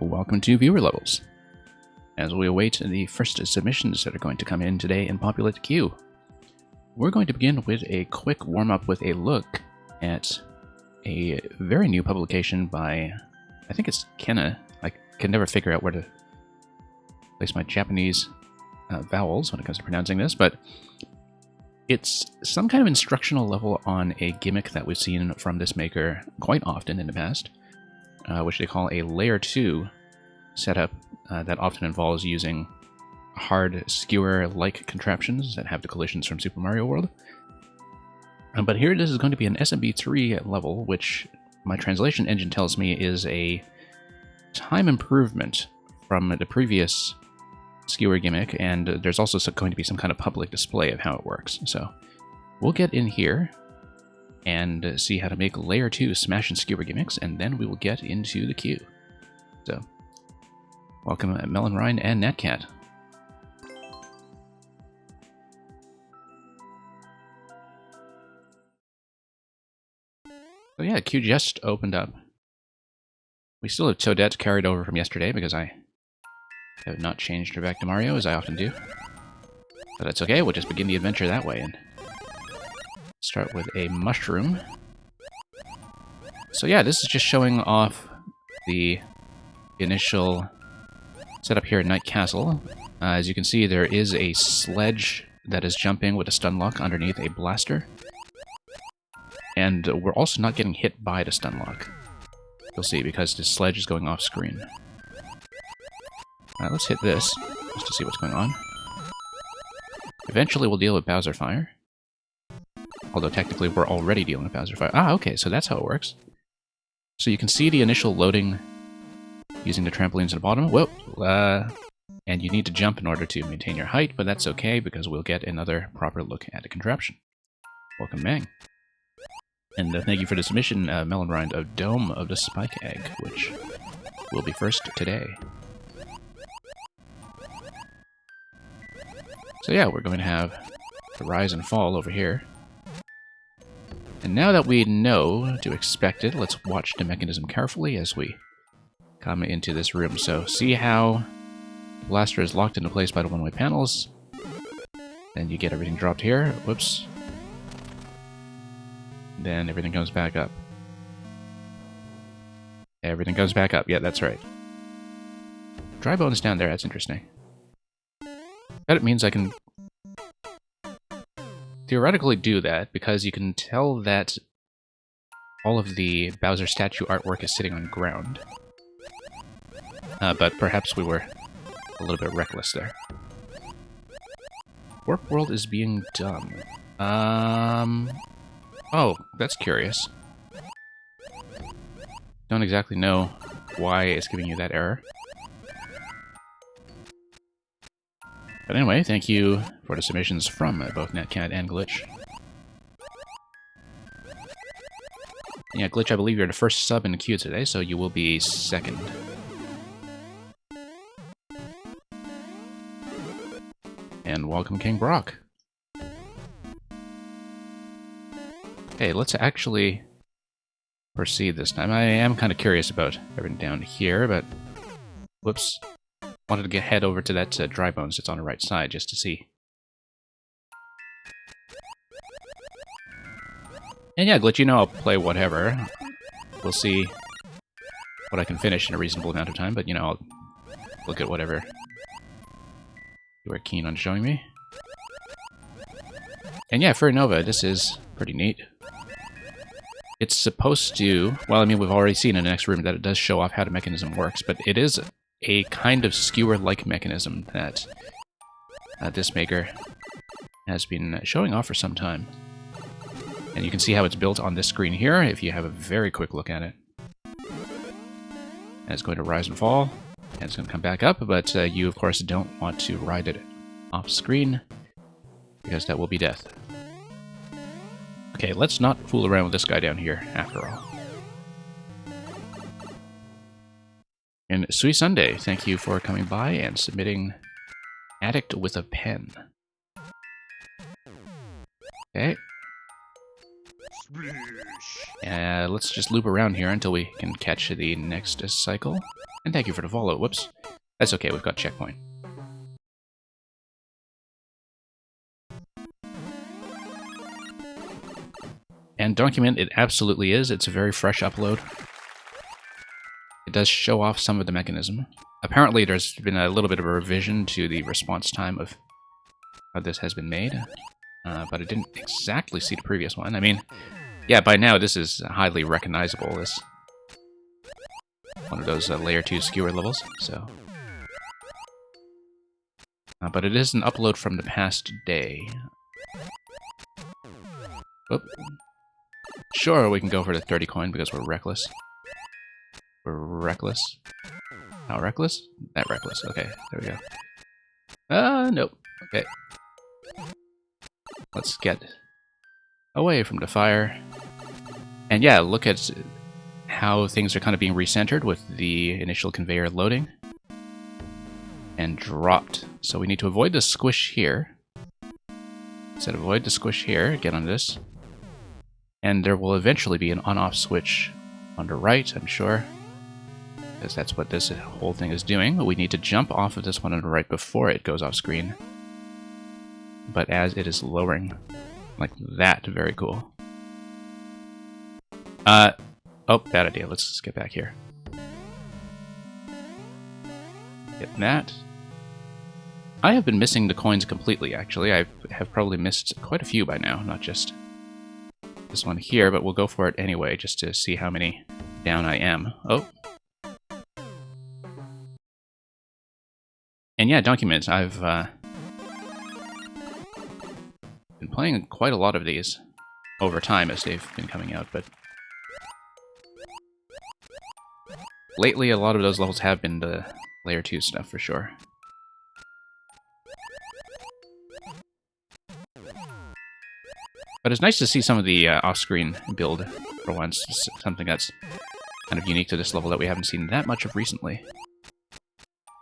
welcome to Viewer Levels, as we await the first submissions that are going to come in today in Populate Q. We're going to begin with a quick warm-up with a look at a very new publication by, I think it's Kenna. I can never figure out where to place my Japanese vowels when it comes to pronouncing this, but it's some kind of instructional level on a gimmick that we've seen from this maker quite often in the past, which they call a Layer 2 setup that often involves using hard skewer-like contraptions that have the collisions from Super Mario World. But here this is going to be an SMB3 level, which my translation engine tells me is a time improvement from the previous skewer gimmick, and there's also going to be some kind of public display of how it works. So we'll get in here and see how to make Layer 2 smash and skewer gimmicks, and then we will get into the queue. So, welcome Melon Rind and Natcat. So yeah, queue just opened up. We still have Toadette carried over from yesterday because I have not changed her back to Mario as I often do. But that's okay, we'll just begin the adventure that way and start with a mushroom. So yeah, this is just showing off the initial setup here at Night Castle. As you can see, there is a sledge that is jumping with a stun lock underneath a blaster. And we're also not getting hit by the stun lock. You'll see, because the sledge is going off screen. Let's hit this, just to see what's going on. Eventually we'll deal with Bowser Fire. Although technically we're already dealing with Bowser Fire. Ah, okay, so that's how it works. So you can see the initial loading using the trampolines at the bottom. Whoop! And you need to jump in order to maintain your height, but that's okay because we'll get another proper look at the contraption. Welcome, Mang. And thank you for the submission, Melon Rind, of Dome of the Spike Egg, which will be first today. So yeah, we're going to have the rise and fall over here. And now that we know to expect it, let's watch the mechanism carefully as we come into this room. So see how the blaster is locked into place by the one-way panels. Then you get everything dropped here. Whoops. Then everything comes back up. Everything comes back up. Yeah, that's right. Dry bones down there. That's interesting. That means I can theoretically do that, because you can tell that all of the Bowser statue artwork is sitting on ground. But perhaps we were a little bit reckless there. Warp World is being dumb. Oh, that's curious. Don't exactly know why it's giving you that error. But anyway, thank you for the submissions from both Natcat and Glitch. Yeah, Glitch, I believe you're the first sub in the queue today, so you will be second. And welcome, King Brock. Okay, let's actually proceed this time. I am kind of curious about everything down here, but... Whoops. Wanted to head over to that dry bones that's on the right side, just to see. And yeah, Glitch, you know I'll play whatever. We'll see what I can finish in a reasonable amount of time, but you know, I'll look at whatever you are keen on showing me. And yeah, for Nova, this is pretty neat. It's supposed to... Well, I mean, we've already seen in the next room that it does show off how the mechanism works, but it is a kind of skewer-like mechanism that this maker has been showing off for some time. And you can see how it's built on this screen here, if you have a very quick look at it. And it's going to rise and fall, and it's going to come back up, but you, of course, don't want to ride it off-screen, because that will be death. Okay, let's not fool around with this guy down here, after all. And Sui Sunday, thank you for coming by and submitting Addict with a Pen. Okay. Let's just loop around here until we can catch the next cycle. And thank you for the follow. Whoops. That's okay, we've got checkpoint. And Document, it absolutely is. It's a very fresh upload. It does show off some of the mechanism. Apparently there's been a little bit of a revision to the response time of how this has been made. But I didn't exactly see the previous one. I mean, yeah, by now this is highly recognizable. This one of those layer 2 skewer levels, so... but it is an upload from the past day. Whoop. Sure, we can go for the 30 coin because we're reckless. We're reckless. How reckless? That reckless. Okay, there we go. Nope. Okay. Let's get away from the fire. And yeah, look at how things are kind of being recentered with the initial conveyor loading. And dropped. So we need to avoid the squish here. Instead, avoid the squish here, get on this. And there will eventually be an on-off switch on the right, I'm sure. Because that's what this whole thing is doing. But we need to jump off of this one on the right before it goes off screen. But as it is lowering, like that, very cool. Oh, bad idea. Let's just get back here. Get that. I have been missing the coins completely, actually. I have probably missed quite a few by now, not just this one here, but we'll go for it anyway, just to see how many down I am. Oh. And yeah, Documents, I've been playing quite a lot of these over time as they've been coming out, but lately a lot of those levels have been the Layer 2 stuff for sure. But it's nice to see some of the off-screen build for once. Something that's kind of unique to this level that we haven't seen that much of recently.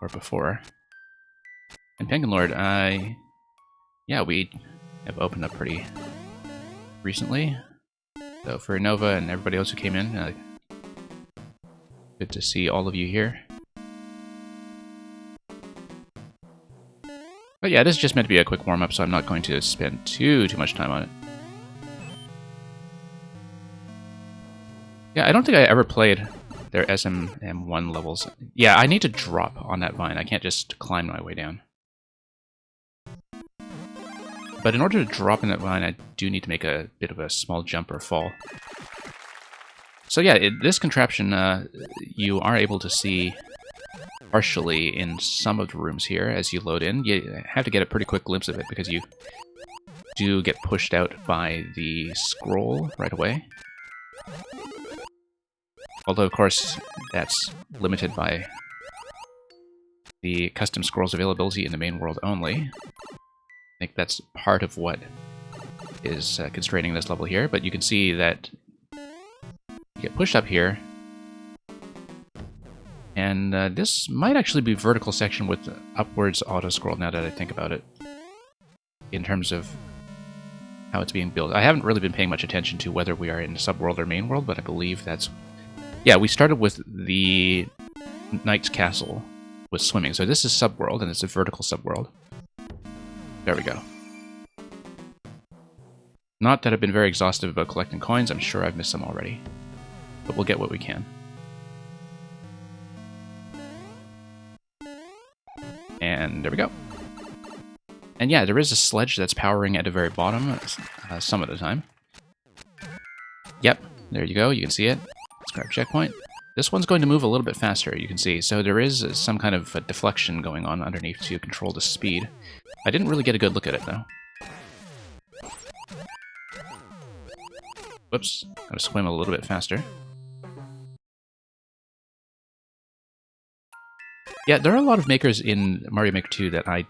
Or before. And Penguin Lord, yeah, we have opened up pretty recently. So for Nova and everybody else who came in, good to see all of you here. But yeah, this is just meant to be a quick warm-up, so I'm not going to spend too much time on it. Yeah, I don't think I ever played their SMM1 levels. Yeah, I need to drop on that vine. I can't just climb my way down. But in order to drop in that vine, I do need to make a bit of a small jump or fall. So yeah, this contraption, you are able to see partially in some of the rooms here as you load in. You have to get a pretty quick glimpse of it because you do get pushed out by the scroll right away. Although, of course, that's limited by the custom scrolls availability in the main world only. I think that's part of what is constraining this level here, but you can see that you get pushed up here, and this might actually be vertical section with upwards auto-scroll now that I think about it, in terms of how it's being built. I haven't really been paying much attention to whether we are in subworld or main world, but I believe that's... Yeah, we started with the Knight's Castle with swimming, so this is subworld, and it's a vertical subworld. There we go. Not that I've been very exhaustive about collecting coins, I'm sure I've missed some already. But we'll get what we can. And there we go. And yeah, there is a sledge that's powering at the very bottom some of the time. Yep, there you go, you can see it. Let's grab checkpoint. This one's going to move a little bit faster, you can see. So there is some kind of deflection going on underneath to control the speed. I didn't really get a good look at it, though. Whoops, gotta swim a little bit faster. Yeah, there are a lot of makers in Mario Maker 2 that I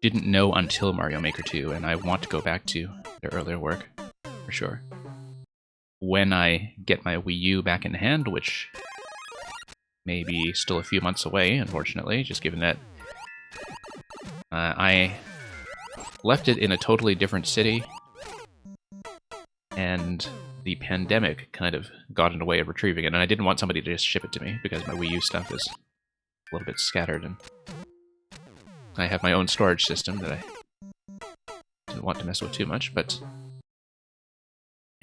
didn't know until Mario Maker 2, and I want to go back to their earlier work, for sure. When I get my Wii U back in hand, which may be still a few months away, unfortunately, just given that I left it in a totally different city, and the pandemic kind of got in the way of retrieving it, and I didn't want somebody to just ship it to me because my Wii U stuff is a little bit scattered, and I have my own storage system that I didn't want to mess with too much, but...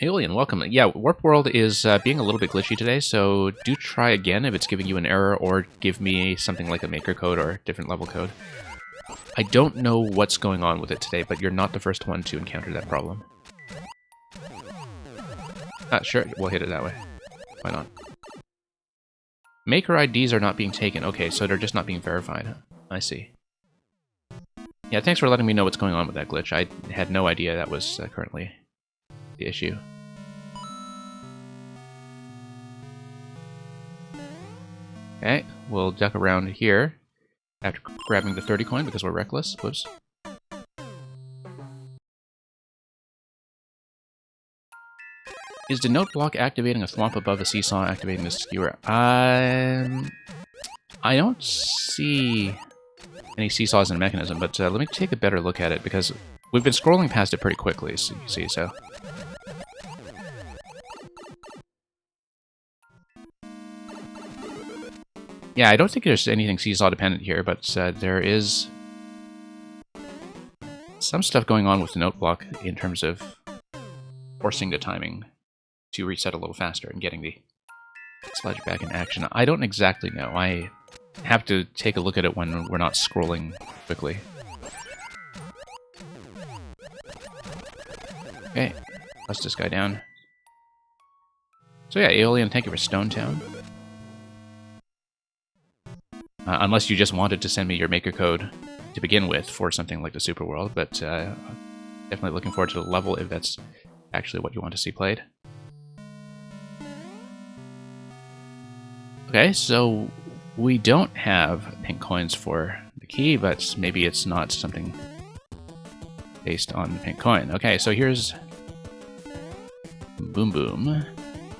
Alien, welcome. Yeah, Warp World is being a little bit glitchy today, so do try again if it's giving you an error, or give me something like a maker code or different level code. I don't know what's going on with it today, but you're not the first one to encounter that problem. Sure, we'll hit it that way. Why not? Maker IDs are not being taken. Okay, so they're just not being verified. I see. Yeah, thanks for letting me know what's going on with that glitch. I had no idea that was currently the issue. Okay, we'll duck around here after grabbing the 30 coin because we're reckless. Whoops. Is the note block activating a thwomp above a seesaw activating the skewer? I don't see any seesaws in the mechanism, but let me take a better look at it because we've been scrolling past it pretty quickly, so you see, so... Yeah, I don't think there's anything seesaw dependent here, but there is some stuff going on with the note block in terms of forcing the timing to reset a little faster and getting the sledge back in action. I don't exactly know. I have to take a look at it when we're not scrolling quickly. Okay, bust this guy down. So yeah, Aeolian, thank you for Stone Town. Unless you just wanted to send me your maker code to begin with for something like the Super World, but definitely looking forward to the level if that's actually what you want to see played. Okay, so we don't have pink coins for the key, but maybe it's not something based on the pink coin. Okay, so here's Boom Boom.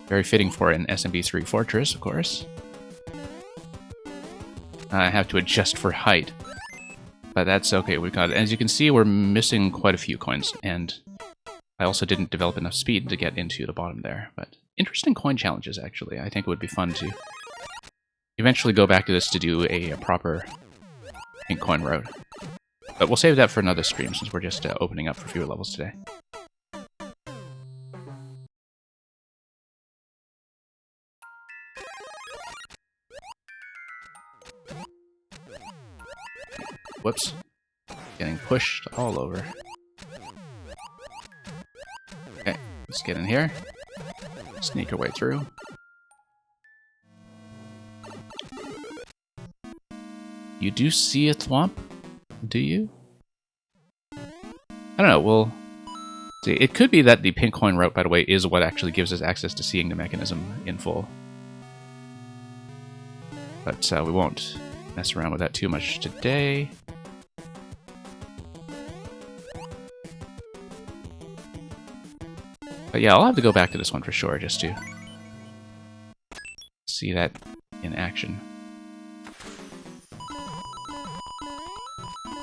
Very fitting for an SMB3 Fortress, of course. I have to adjust for height, but that's okay. We've got, as you can see, we're missing quite a few coins, and I also didn't develop enough speed to get into the bottom there. But interesting coin challenges, actually. I think it would be fun to eventually go back to this to do a proper pink coin road. But we'll save that for another stream since we're just opening up for fewer levels today. Whoops. Getting pushed all over. Okay, let's get in here. Sneak our way through. You do see a thwomp? Do you? I don't know, we'll see. It could be that the pink coin route, by the way, is what actually gives us access to seeing the mechanism in full. But we won't mess around with that too much today. But yeah, I'll have to go back to this one for sure, just to see that in action.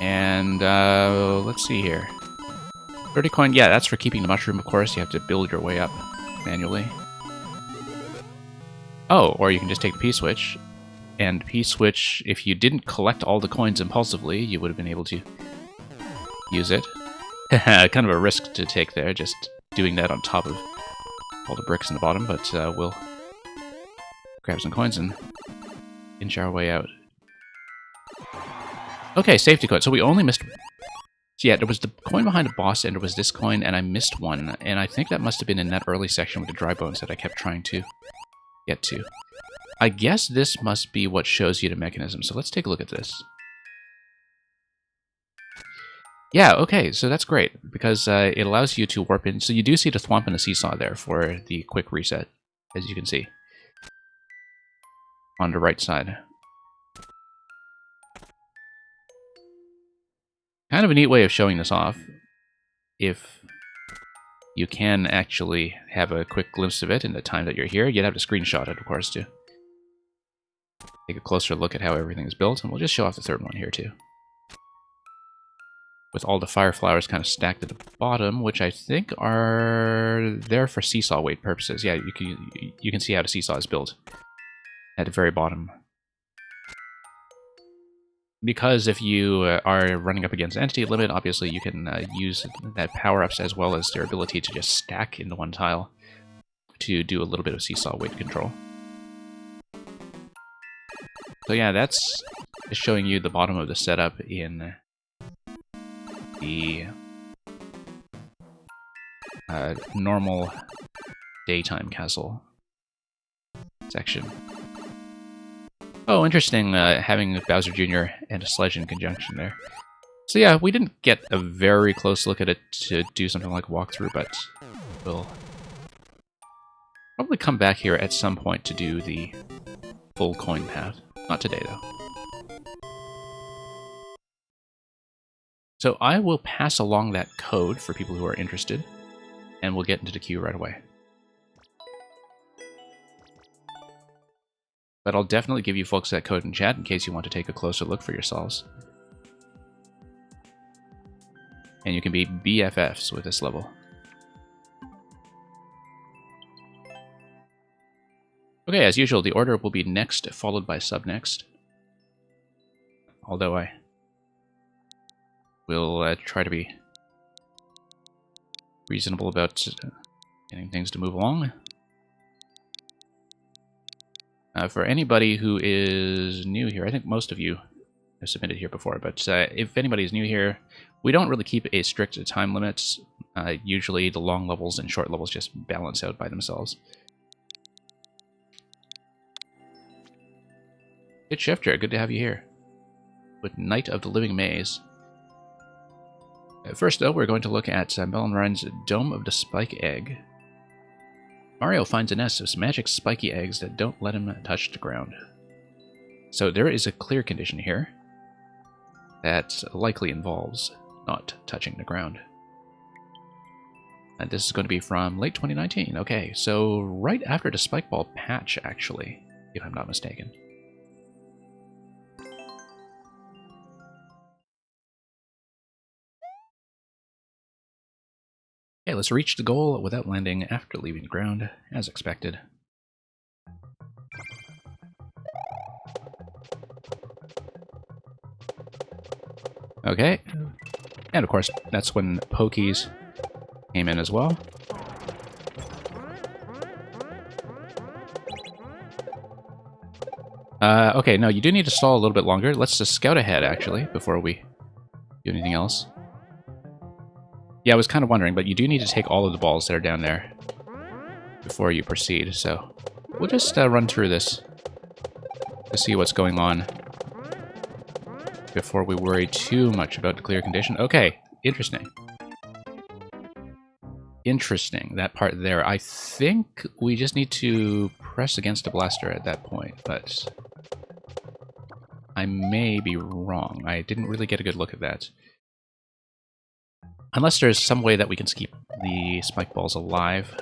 And let's see here. 30 coin, yeah, that's for keeping the mushroom, of course. You have to build your way up manually. Oh, or you can just take the P-switch. And P-switch, if you didn't collect all the coins impulsively, you would have been able to use it. Kind of a risk to take there, just doing that on top of all the bricks in the bottom, but we'll grab some coins and inch our way out. Okay, safety coin. So we only missed... So yeah, there was the coin behind the boss, and there was this coin, and I missed one. And I think that must have been in that early section with the dry bones that I kept trying to get to. I guess this must be what shows you the mechanism. So let's take a look at this. Yeah, okay, so that's great, because it allows you to warp in. So you do see the thwomp and the seesaw there for the quick reset, as you can see. On the right side. Kind of a neat way of showing this off, if you can actually have a quick glimpse of it in the time that you're here. You'd have to screenshot it, of course, to take a closer look at how everything is built, and we'll just show off the third one here, too. with all the fire flowers kind of stacked at the bottom, which I think are there for seesaw weight purposes. Yeah, you can see how the seesaw is built at the very bottom. Because if you are running up against Entity Limit, obviously you can use that power-ups as well as their ability to just stack into one tile to do a little bit of seesaw weight control. So yeah, that's just showing you the bottom of the setup in the normal daytime castle section. Oh, interesting, having Bowser Jr. and a Sledge in conjunction there. So yeah, we didn't get a very close look at it to do something like a walkthrough, but we'll probably come back here at some point to do the full coin path. Not today, though. So I will pass along that code for people who are interested, and we'll get into the queue right away. But I'll definitely give you folks that code in chat in case you want to take a closer look for yourselves. And you can be BFFs with this level. Okay, as usual, the order will be next, followed by sub-next. Although I will try to be reasonable about getting things to move along. For anybody who is new here, I think most of you have submitted here before, but if anybody is new here, we don't really keep a strict time limit. Usually the long levels and short levels just balance out by themselves. Good Shifter, good to have you here. With Knight of the Living Maze. First though, we're going to look at Melon Ryan's Dome of the Spike Egg. Mario finds a nest of magic spiky eggs that don't let him touch the ground. So there is a clear condition here that likely involves not touching the ground. And this is going to be from late 2019. Okay, so right after the Spike Ball patch, actually, if I'm not mistaken. Okay, let's reach the goal without landing after leaving the ground, as expected. Okay, and of course, that's when Pokies came in as well. Okay, no, you do need to stall a little bit longer. Let's just scout ahead, actually, before we do anything else. Yeah, I was kind of wondering, but you do need to take all of the balls that are down there before you proceed, so we'll just run through this to see what's going on before we worry too much about the clear condition. Okay, interesting. Interesting, that part there. I think we just need to press against the blaster at that point, but I may be wrong. I didn't really get a good look at that. Unless there's some way that we can keep the spike balls alive,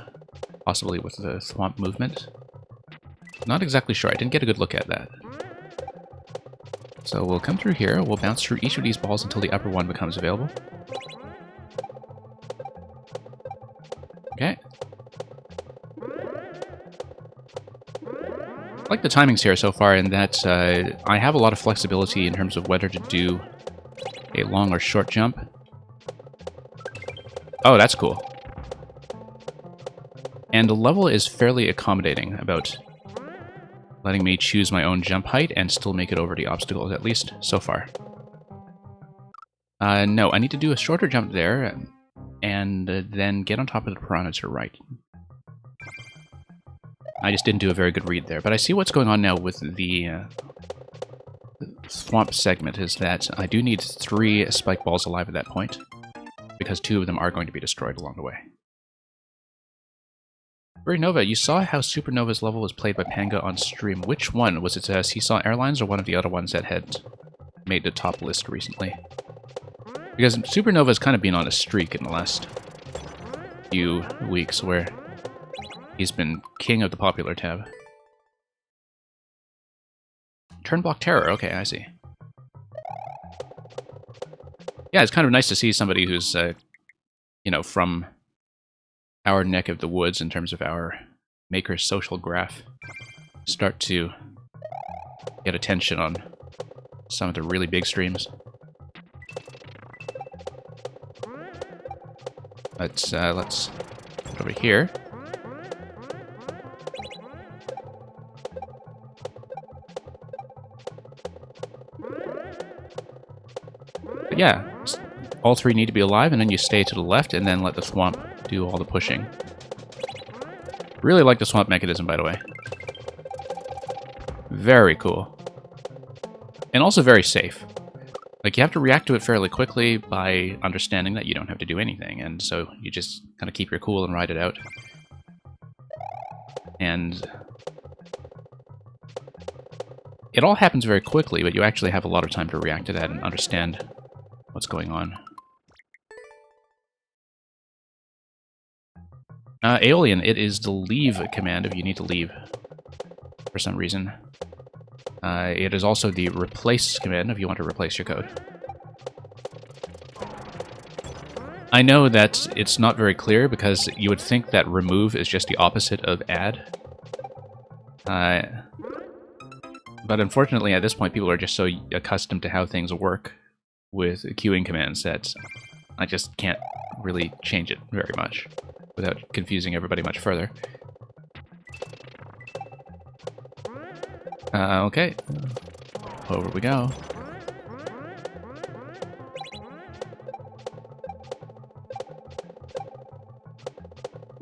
possibly with the thwomp movement. Not exactly sure, I didn't get a good look at that. So we'll come through here, we'll bounce through each of these balls until the upper one becomes available. Okay. I like the timings here so far in that I have a lot of flexibility in terms of whether to do a long or short jump. Oh, that's cool. And the level is fairly accommodating about letting me choose my own jump height and still make it over the obstacles, at least so far. No, I need to do a shorter jump there and then get on top of the piranha to right. I just didn't do a very good read there, but I see what's going on now with the thwomp segment is that I do need 3 spike balls alive at that point, because 2 of them are going to be destroyed along the way. Nova, you saw how Supernova's level was played by Panga on stream. Which one? Was it Seesaw Airlines or one of the other ones that had made the top list recently? Because Supernova's kind of been on a streak in the last few weeks where he's been king of the popular tab. Turnblock Terror, okay, I see. Yeah, it's kind of nice to see somebody who's, you know, from our neck of the woods in terms of our Maker's social graph start to get attention on some of the really big streams. Let's get over here. But yeah, all three need to be alive, and then you stay to the left, and then let the swamp do all the pushing. Really like the swamp mechanism, by the way. Very cool. And also very safe. Like, you have to react to it fairly quickly by understanding that you don't have to do anything, and so you just kind of keep your cool and ride it out. And it all happens very quickly, but you actually have a lot of time to react to that and understand what's going on. Aeolian, it is the leave command if you need to leave for some reason. It is also the replace command if you want to replace your code. I know that it's not very clear because you would think that remove is just the opposite of add. But unfortunately at this point people are just so accustomed to how things work with queuing commands that I just can't really change it very much without confusing everybody much further. Okay. Over we go.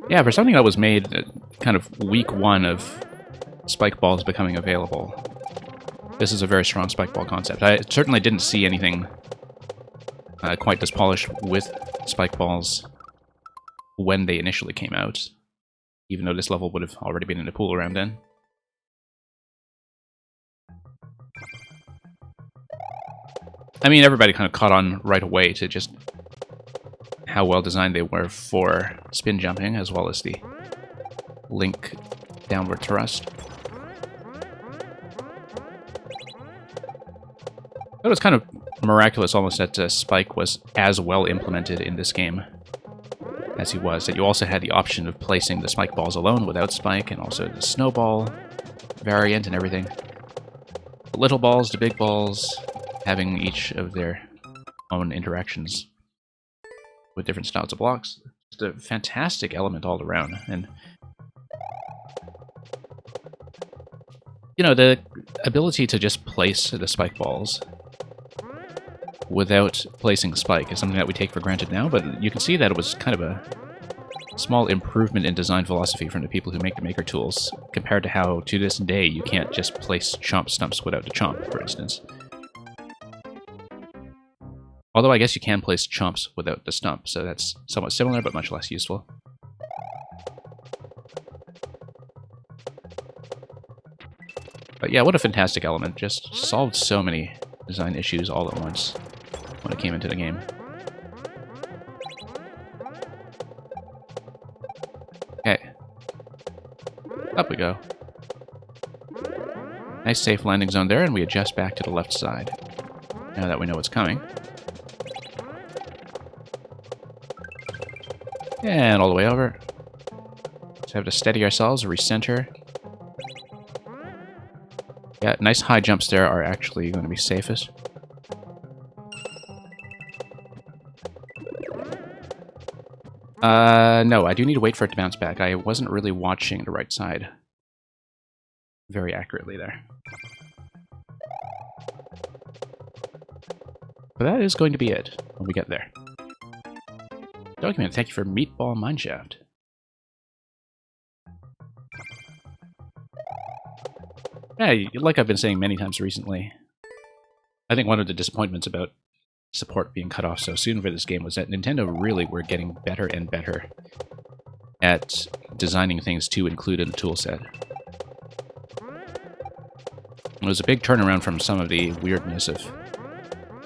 Yeah, for something that was made kind of week one of spike balls becoming available, this is a very strong spike ball concept. I certainly didn't see anything quite this polished with spike balls when they initially came out, even though this level would have already been in the pool around then. I mean, everybody kind of caught on right away to just how well designed they were for spin jumping, as well as the Link downward thrust. It was kind of miraculous almost that Spike was as well implemented in this game as he was, that you also had the option of placing the spike balls alone without Spike, and also the snowball variant and everything. The little balls, the big balls, having each of their own interactions with different styles of blocks. Just a fantastic element all around. And you know, the ability to just place the spike balls without placing Spike is something that we take for granted now, but you can see that it was kind of a small improvement in design philosophy from the people who make the Maker tools, compared to how, to this day, you can't just place chomp stumps without the chomp, for instance. Although I guess you can place chomps without the stump, so that's somewhat similar, but much less useful. But yeah, what a fantastic element. Just solved so many design issues all at once when it came into the game. Okay. Up we go. Nice safe landing zone there, and we adjust back to the left side. Now that we know what's coming. And all the way over. Just have to steady ourselves, recenter. Yeah, nice high jumps there are actually going to be safest. No, I do need to wait for it to bounce back. I wasn't really watching the right side very accurately there. But that is going to be it when we get there. Document, thank you for Meatball Mineshaft. Yeah, like I've been saying many times recently, I think one of the disappointments about support being cut off so soon for this game was that Nintendo really were getting better and better at designing things to include in the toolset. It was a big turnaround from some of the weirdness of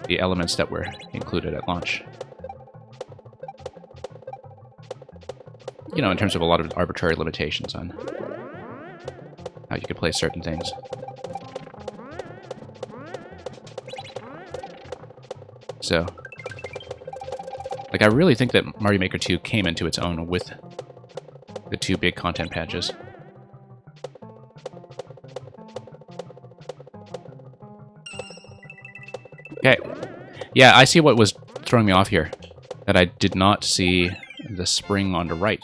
the elements that were included at launch. You know, in terms of a lot of arbitrary limitations on how you could play certain things. So, Like, I really think that Mario Maker 2 came into its own with the 2 big content patches. Okay. Yeah, I see what was throwing me off here. That I did not see the spring on the right.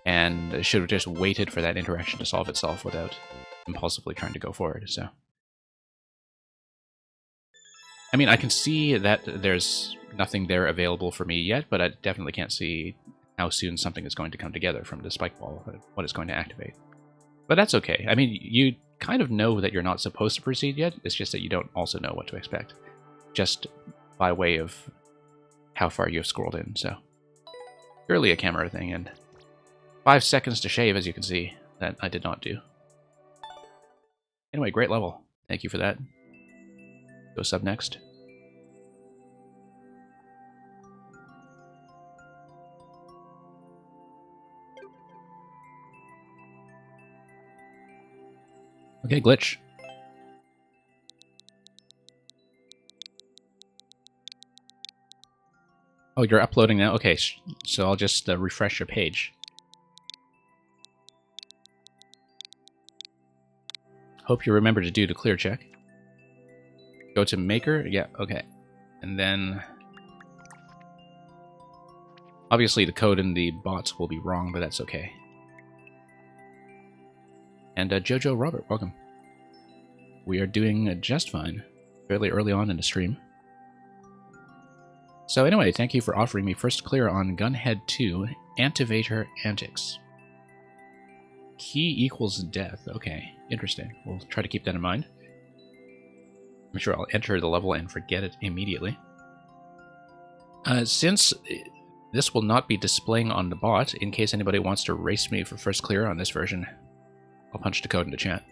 And I should have just waited for that interaction to solve itself without impulsively trying to go forward, so... I mean, I can see that there's nothing there available for me yet, but I definitely can't see how soon something is going to come together from the spike ball, what it's going to activate. But that's okay. I mean, you kind of know that you're not supposed to proceed yet, it's just that you don't also know what to expect. Just by way of how far you've scrolled in, so... Purely a camera thing, and 5 seconds to shave, as you can see, that I did not do. Anyway, great level. Thank you for that. Go sub next. Okay, glitch. Oh, you're uploading now? Okay, so I'll just refresh your page. Hope you remember to do the clear check. Go to Maker, yeah, okay. And then... Obviously the code in the bots will be wrong, but that's okay. And Jojo Robert, welcome. We are doing just fine. Fairly early on in the stream. So anyway, thank you for offering me first clear on Gunhead 2, Antivator Antics. Key equals death. Okay, interesting. We'll try to keep that in mind. I'm sure I'll enter the level and forget it immediately. Since this will not be displaying on the bot, in case anybody wants to race me for first clear on this version, I'll punch the code into chat.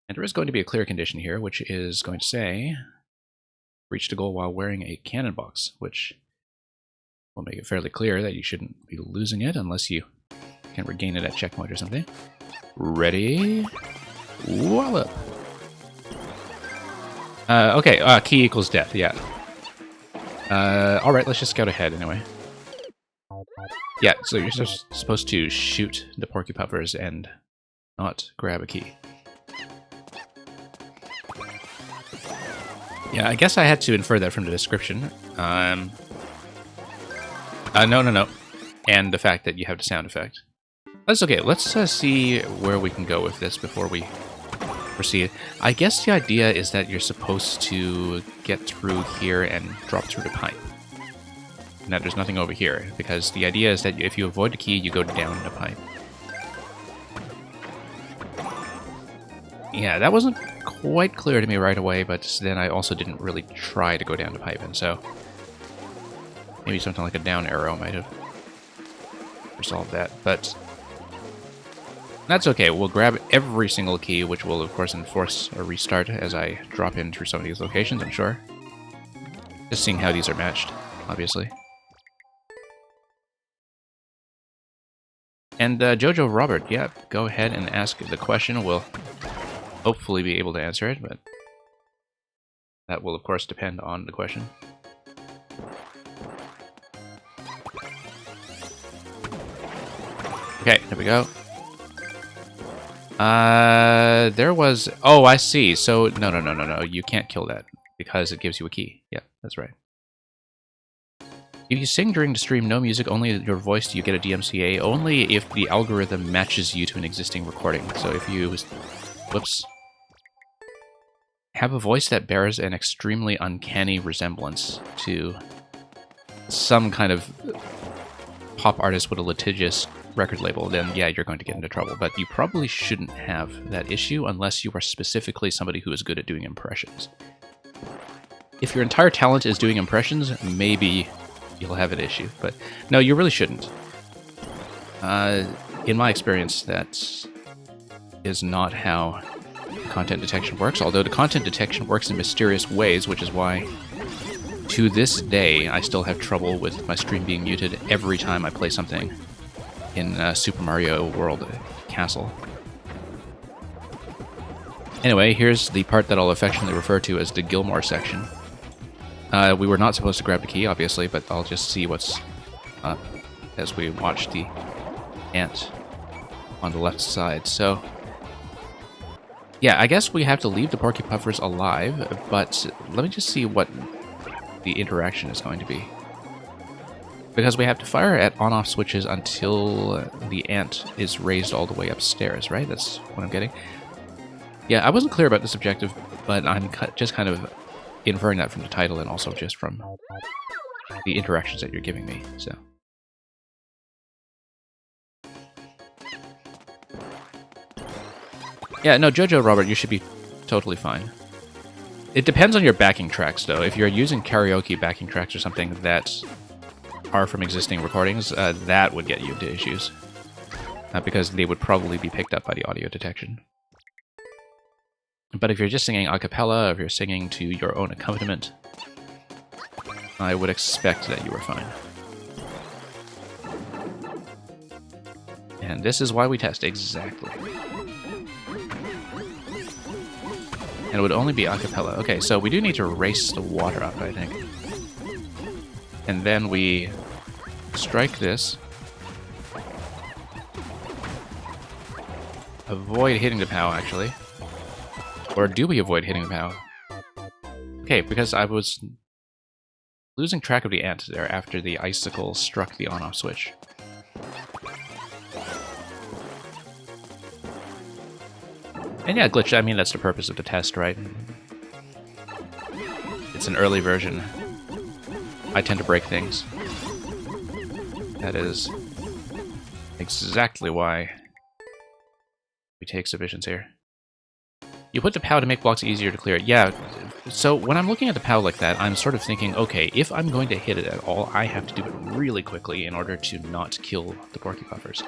And there is going to be a clear condition here, which is going to say, reach the goal while wearing a cannon box, which will make it fairly clear that you shouldn't be losing it unless you can regain it at checkpoint or something. Ready? Wallop! Okay, key equals death, yeah. Alright, let's just scout ahead anyway. Yeah, so you're just supposed to shoot the Porcupuffers and not grab a key. Yeah, I guess I had to infer that from the description. No. And the fact that you have the sound effect. That's okay, let's see where we can go with this before we proceed. I guess the idea is that you're supposed to get through here and drop through the pipe. And that there's nothing over here, because the idea is that if you avoid the key, you go down the pipe. Yeah, that wasn't quite clear to me right away, but then I also didn't really try to go down the pipe, and so maybe something like a down arrow might have resolved that, but that's okay. We'll grab every single key, which will of course enforce a restart as I drop in through some of these locations, I'm sure. Just seeing how these are matched, obviously. And Jojo Robert, yeah, go ahead and ask the question. We'll hopefully be able to answer it, but that will of course depend on the question. Okay, there we go. There was... Oh, I see. So, no. You can't kill that because it gives you a key. Yeah, that's right. If you sing during the stream, no music, only your voice, do you get a DMCA? Only if the algorithm matches you to an existing recording. So if you... Whoops. Have a voice that bears an extremely uncanny resemblance to some kind of pop artist with a litigious record label, then yeah, you're going to get into trouble. But you probably shouldn't have that issue unless you are specifically somebody who is good at doing impressions. If your entire talent is doing impressions, maybe you'll have an issue. But no, you really shouldn't. In my experience, that is not how content detection works, although the content detection works in mysterious ways, which is why to this day I still have trouble with my stream being muted every time I play something in Super Mario World Castle. Anyway, here's the part that I'll affectionately refer to as the Gilmore section. We were not supposed to grab the key, obviously, but I'll just see what's up as we watch the ant on the left side. So, yeah, I guess we have to leave the Porcupuffers alive, but let me just see what the interaction is going to be. Because we have to fire at on-off switches until the ant is raised all the way upstairs, right? That's what I'm getting. Yeah, I wasn't clear about this objective, but I'm just kind of inferring that from the title and also just from the interactions that you're giving me, so. Yeah, no, Jojo Robert, you should be totally fine. It depends on your backing tracks, though. If you're using karaoke backing tracks or something that are from existing recordings, that would get you into issues. Because they would probably be picked up by the audio detection. But if you're just singing a cappella, if you're singing to your own accompaniment, I would expect that you were fine. And this is why we test, exactly. And it would only be a cappella. Okay, so we do need to race the water up, I think. And then we strike this. Avoid hitting the POW, actually. Or do we avoid hitting the POW? Okay, because I was losing track of the ant there after the icicle struck the on-off switch. And yeah, glitch, I mean, that's the purpose of the test, right? It's an early version. I tend to break things. That is exactly why we take submissions here. You put the POW to make blocks easier to clear. Yeah, so when I'm looking at the POW like that, I'm sort of thinking, okay, if I'm going to hit it at all, I have to do it really quickly in order to not kill the Porcupuffers.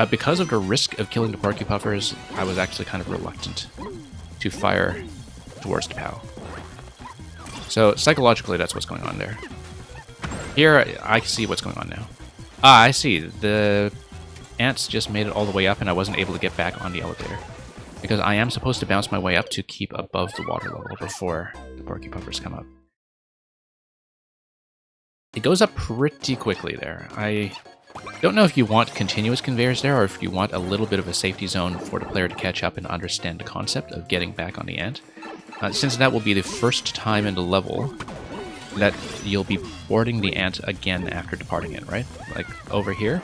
Because of the risk of killing the Porcupuffers, I was actually kind of reluctant to fire towards the POW. So psychologically, that's what's going on there. Here, I see what's going on now. Ah, I see. The ants just made it all the way up and I wasn't able to get back on the elevator. Because I am supposed to bounce my way up to keep above the water level before the Porcupuffers come up. It goes up pretty quickly there. I don't know if you want continuous conveyors there or if you want a little bit of a safety zone for the player to catch up and understand the concept of getting back on the ant. Since that will be the first time in the level that you'll be boarding the ant again after departing it, right? Like over here.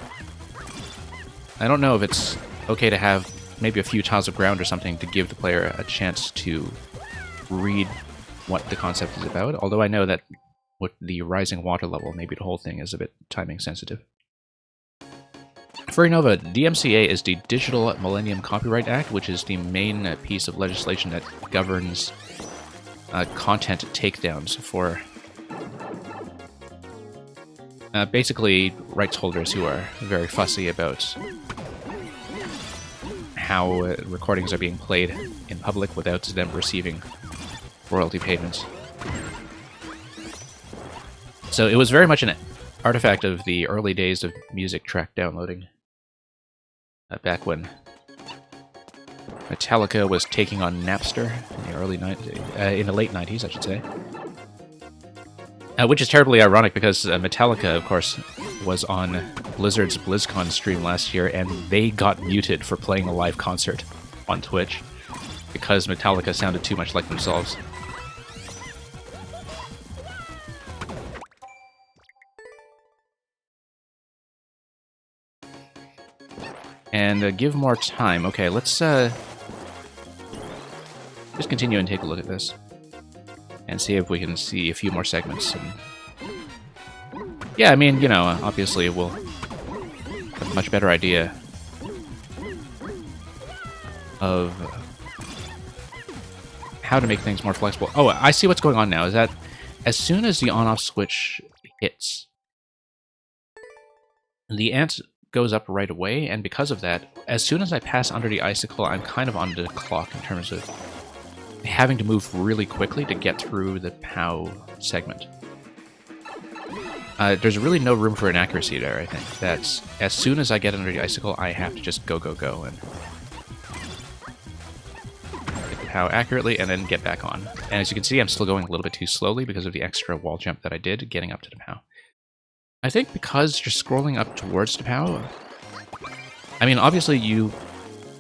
I don't know if it's okay to have maybe a few tiles of ground or something to give the player a chance to read what the concept is about, although I know that with the rising water level, maybe the whole thing is a bit timing sensitive. Furrynova, DMCA is the Digital Millennium Copyright Act, which is the main piece of legislation that governs content takedowns for basically rights holders who are very fussy about how recordings are being played in public without them receiving royalty payments. So it was very much an artifact of the early days of music track downloading. Back when Metallica was taking on Napster in the late 90s, I should say. Which is terribly ironic because Metallica, of course, was on Blizzard's BlizzCon stream last year, and they got muted for playing a live concert on Twitch because Metallica sounded too much like themselves. And give more time. Okay, let's just continue and take a look at this. And see if we can see a few more segments. And yeah, I mean, you know, obviously we'll have a much better idea of how to make things more flexible. Oh, I see what's going on now. Is that as soon as the on-off switch hits, the ant goes up right away, and because of that, as soon as I pass under the icicle, I'm kind of on the clock in terms of having to move really quickly to get through the POW segment. There's really no room for inaccuracy there, I think. That's as soon as I get under the icicle, I have to just go, go, go, and POW accurately and then get back on. And as you can see, I'm still going a little bit too slowly because of the extra wall jump that I did getting up to the POW. I think because you're scrolling up towards the POW, I mean, obviously you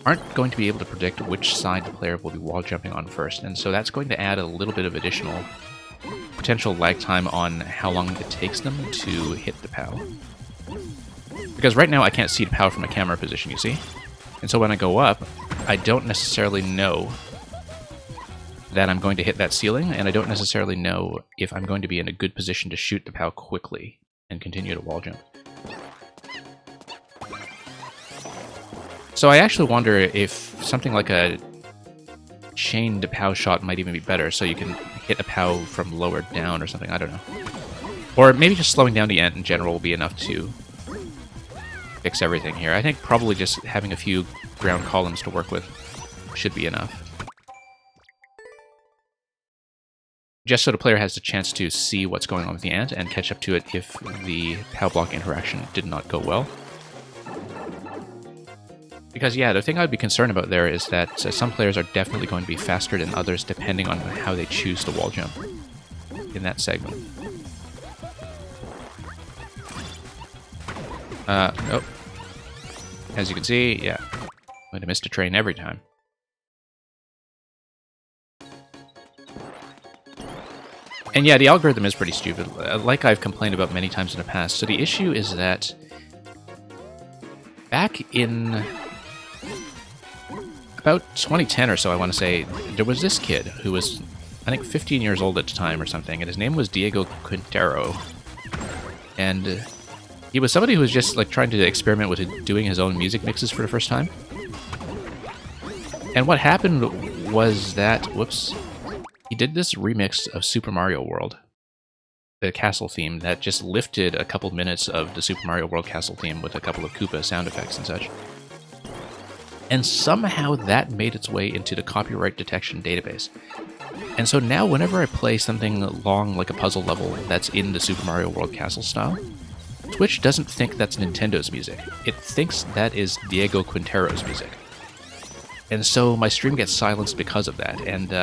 aren't going to be able to predict which side the player will be wall jumping on first, and so that's going to add a little bit of additional potential lag time on how long it takes them to hit the POW. Because right now I can't see the POW from a camera position, you see? And so when I go up, I don't necessarily know that I'm going to hit that ceiling, and I don't necessarily know if I'm going to be in a good position to shoot the POW quickly and continue to wall jump. So I actually wonder if something like a chained POW shot might even be better, so you can hit a POW from lower down or something, I don't know. Or maybe just slowing down the ant in general will be enough to fix everything here. I think probably just having a few ground columns to work with should be enough. Just so the player has the chance to see what's going on with the ant and catch up to it if the POW block interaction did not go well. Because, yeah, the thing I'd be concerned about there is that some players are definitely going to be faster than others depending on how they choose to wall jump in that segment. Nope. As you can see, yeah, I'm going to miss the train every time. And yeah, the algorithm is pretty stupid, like I've complained about many times in the past. So the issue is that back in about 2010 or so, I want to say, there was this kid who was, I think, 15 years old at the time or something, and his name was Diego Quintero. And he was somebody who was just like trying to experiment with doing his own music mixes for the first time. And what happened was that, whoops, he did this remix of Super Mario World, the castle theme, that just lifted a couple minutes of the Super Mario World castle theme with a couple of Koopa sound effects and such. And somehow that made its way into the copyright detection database. And so now whenever I play something long like a puzzle level that's in the Super Mario World castle style, Twitch doesn't think that's Nintendo's music. It thinks that is Diego Quintero's music. And so my stream gets silenced because of that, and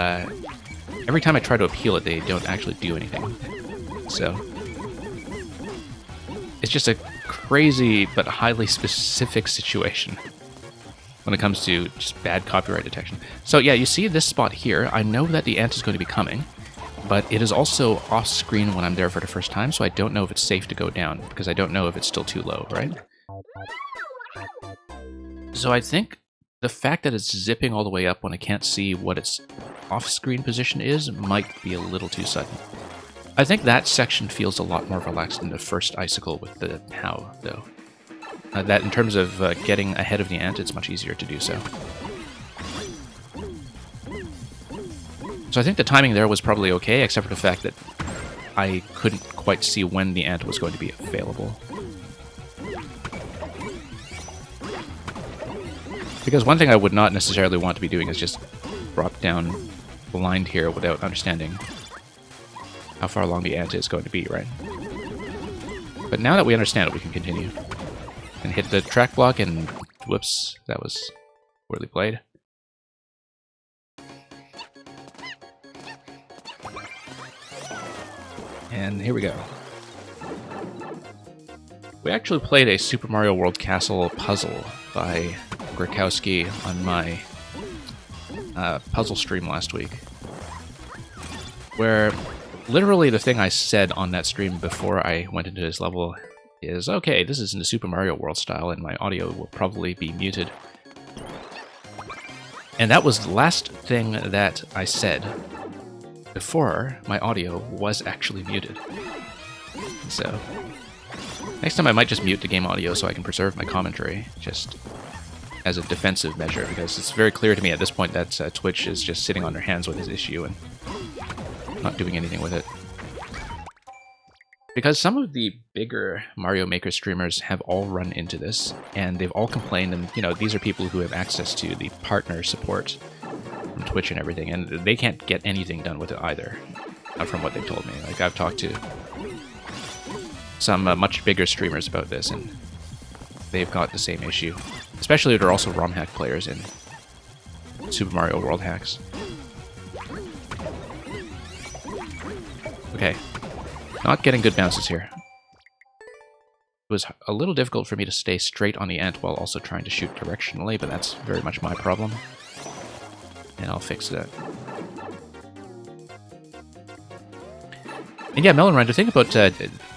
every time I try to appeal it, they don't actually do anything. So it's just a crazy but highly specific situation when it comes to just bad copyright detection. So yeah, you see this spot here. I know that the ant is going to be coming, but it is also off screen when I'm there for the first time, so I don't know if it's safe to go down, because I don't know if it's still too low, right? So I think the fact that it's zipping all the way up when I can't see what its off-screen position is might be a little too sudden. I think that section feels a lot more relaxed than the first icicle with the POW, though. That in terms of getting ahead of the ant, it's much easier to do so. So I think the timing there was probably okay, except for the fact that I couldn't quite see when the ant was going to be available. Because one thing I would not necessarily want to be doing is just drop down blind here without understanding how far along the ant is going to be, right? But now that we understand it, we can continue. And hit the track block, and whoops, that was poorly played. And here we go. We actually played a Super Mario World Castle puzzle by Grikowski on my puzzle stream last week, where literally the thing I said on that stream before I went into this level is, okay, this is in the Super Mario World style, and my audio will probably be muted. And that was the last thing that I said before my audio was actually muted. So next time I might just mute the game audio so I can preserve my commentary, just as a defensive measure, because it's very clear to me at this point that Twitch is just sitting on their hands with this issue and not doing anything with it. Because some of the bigger Mario Maker streamers have all run into this, and they've all complained, and you know, these are people who have access to the partner support from Twitch and everything, and they can't get anything done with it either, from what they've told me. Like, I've talked to some much bigger streamers about this, and they've got the same issue. Especially if they're also ROM hack players in Super Mario World hacks. Okay. Not getting good bounces here. It was a little difficult for me to stay straight on the ant while also trying to shoot directionally, but that's very much my problem. And I'll fix that. And yeah, Melon Run, the thing about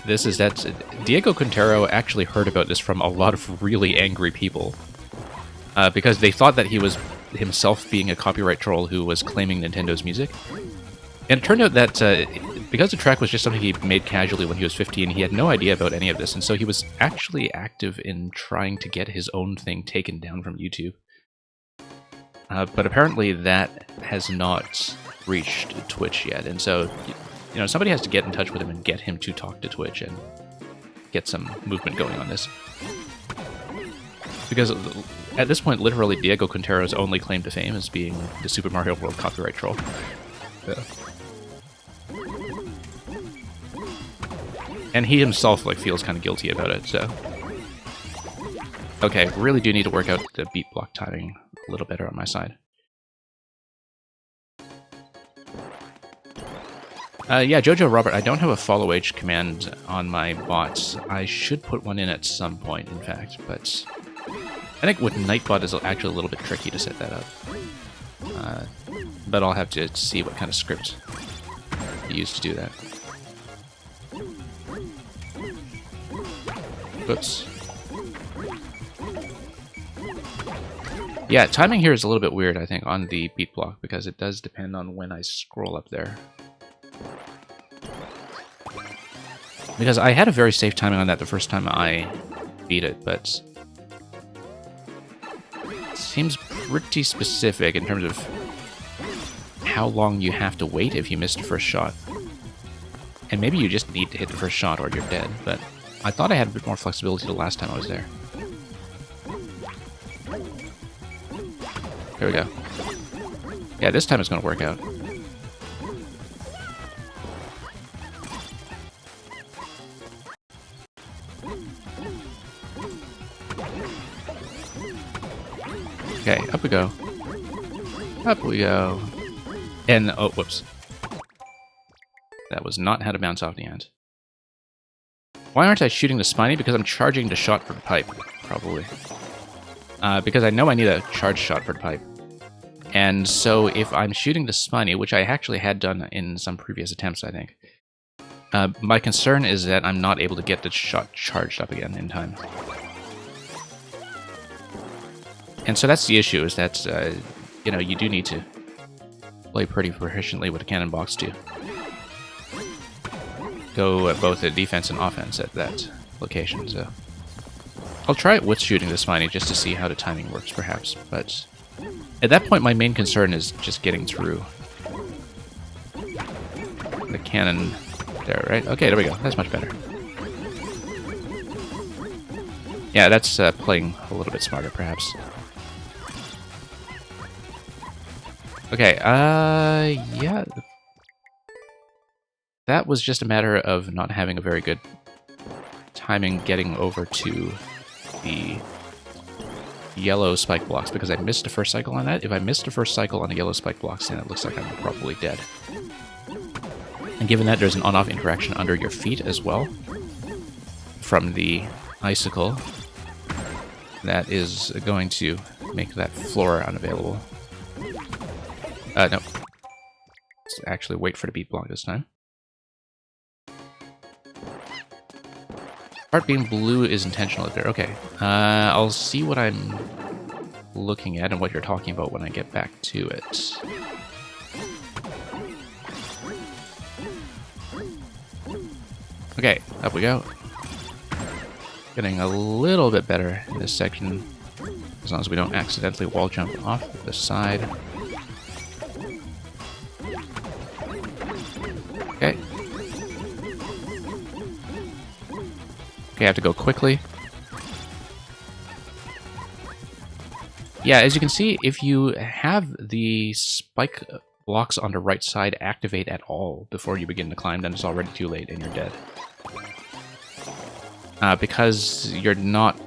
this is that Diego Quintero actually heard about this from a lot of really angry people. Because they thought that he was himself being a copyright troll who was claiming Nintendo's music. And it turned out that because the track was just something he made casually when he was 15, he had no idea about any of this, and so he was actually active in trying to get his own thing taken down from YouTube. But apparently that has not reached Twitch yet, and so, you know, somebody has to get in touch with him and get him to talk to Twitch and get some movement going on this. Because at this point, literally, Diego Quintero's only claim to fame is being the Super Mario World copyright troll. Yeah. And he himself, like, feels kind of guilty about it, so... Okay, really do need to work out the beat block timing a little better on my side. Yeah, Jojo Robert, I don't have a follow H command on my bots. I should put one in at some point, in fact, but... I think with Nightbot is actually a little bit tricky to set that up. But I'll have to see what kind of script to use to do that. Oops. Yeah, timing here is a little bit weird, I think, on the beat block, because it does depend on when I scroll up there. Because I had a very safe timing on that the first time I beat it, but... it seems pretty specific in terms of how long you have to wait if you missed the first shot. And maybe you just need to hit the first shot or you're dead, but I thought I had a bit more flexibility the last time I was there. Here we go. Yeah, this time it's going to work out. Okay, up we go. Up we go. And, oh, whoops. That was not how to bounce off the end. Why aren't I shooting the Spiny? Because I'm charging the shot for the pipe, probably. Because I know I need a charge shot for the pipe. And so if I'm shooting the Spiny, which I actually had done in some previous attempts, I think, my concern is that I'm not able to get the shot charged up again in time. And so that's the issue, is that, you know, you do need to play pretty proficiently with the cannon box to go both at defense and offense at that location, so... I'll try it with shooting the Spiny just to see how the timing works, perhaps, but... at that point, my main concern is just getting through the cannon there, right? Okay, there we go. That's much better. Yeah, that's playing a little bit smarter, perhaps. Okay, yeah. That was just a matter of not having a very good timing getting over to the yellow spike blocks, because I missed the first cycle on that. If I missed the first cycle on the yellow spike blocks, then it looks like I'm probably dead. And given that there's an on-off interaction under your feet as well, from the icicle, that is going to make that floor unavailable. No. Let's actually wait for the beat block this time. Part being blue is intentional there. Okay. I'll see what I'm looking at and what you're talking about when I get back to it. Okay, up we go. Getting a little bit better in this section, as long as we don't accidentally wall jump off the side. Okay. Okay, I have to go quickly. Yeah, as you can see, if you have the spike blocks on the right side activate at all before you begin to climb, then it's already too late and you're dead. Because you're not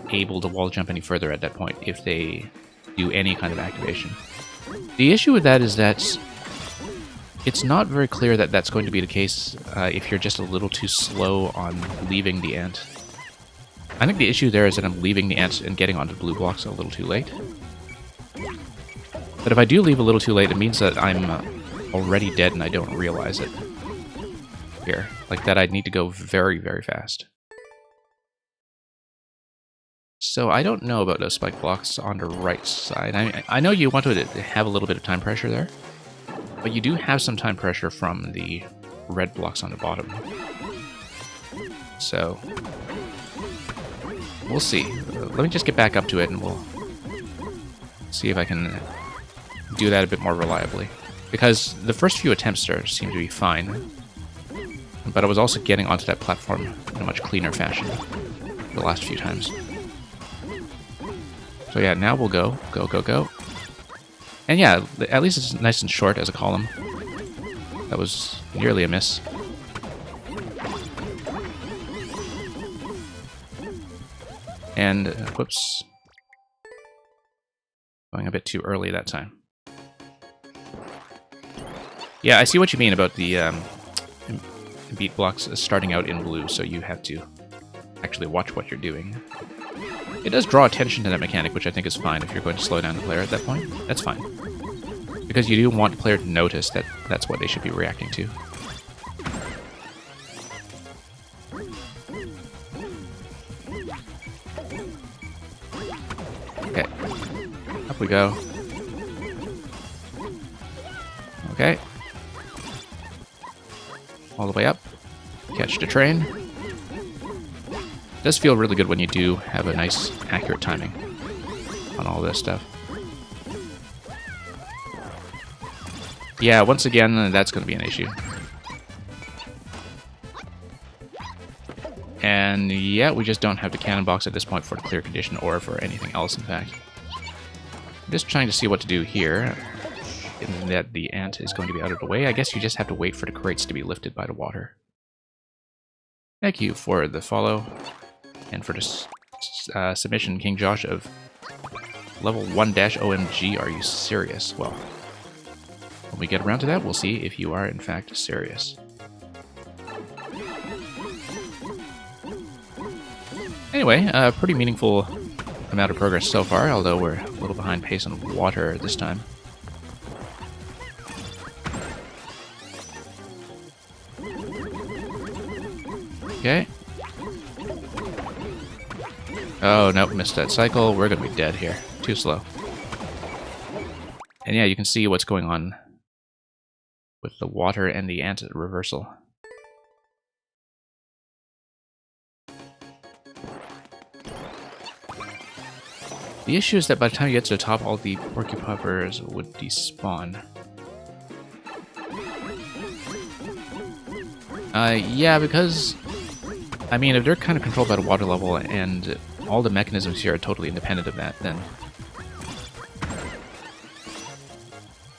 able to wall jump any further at that point if they do any kind of activation. The issue with that is that It's not very clear that that's going to be the case if you're just a little too slow on leaving the ant. I think the issue there is that I'm leaving the ant and getting onto blue blocks a little too late. But if I do leave a little too late, it means that I'm already dead and I don't realize it. Here. Like that I'd need to go very, very fast. So I don't know about those spike blocks on the right side. I know you want to have a little bit of time pressure there, but you do have some time pressure from the red blocks on the bottom. So we'll see. Let me just get back up to it and we'll see if I can do that a bit more reliably. Because the first few attempts there seem to be fine, but I was also getting onto that platform in a much cleaner fashion the last few times. So yeah, now we'll go. Go, go, go. And yeah, at least it's nice and short as a column. That was nearly a miss. And, whoops. Going a bit too early that time. Yeah, I see what you mean about the beat blocks starting out in blue, so you have to actually watch what you're doing. It does draw attention to that mechanic, which I think is fine if you're going to slow down the player at that point. That's fine. Because you do want the player to notice that that's what they should be reacting to. Okay. Up we go. Okay. All the way up. Catch the train. It does feel really good when you do have a nice, accurate timing on all this stuff. Yeah, once again, that's going to be an issue. And yeah, we just don't have the cannon box at this point for the clear condition or for anything else, in fact. I'm just trying to see what to do here. Given that the ant is going to be out of the way, I guess you just have to wait for the crates to be lifted by the water. Thank you for the follow. And for this submission, King Josh of level 1-OMG, are you serious? Well, when we get around to that, we'll see if you are in fact serious. Anyway, a pretty meaningful amount of progress so far, although we're a little behind pace on water this time. Okay. Oh, nope, missed that cycle. We're gonna be dead here. Too slow. And yeah, you can see what's going on with the water and the ant reversal. The issue is that by the time you get to the top, all the porcupuffers would despawn. Yeah, because, I mean, if they're kind of controlled by the water level and all the mechanisms here are totally independent of that, then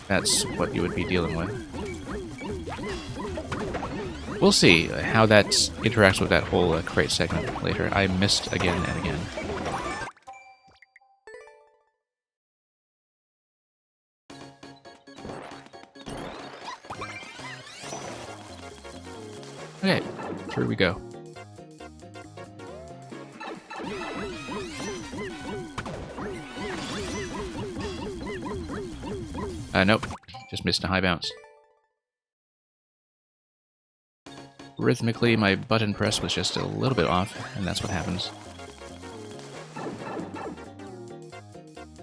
that's what you would be dealing with. We'll see how that interacts with that whole crate segment later. I missed again and again. Okay, through we go. Nope. Just missed a high bounce. Rhythmically, my button press was just a little bit off, and that's what happens.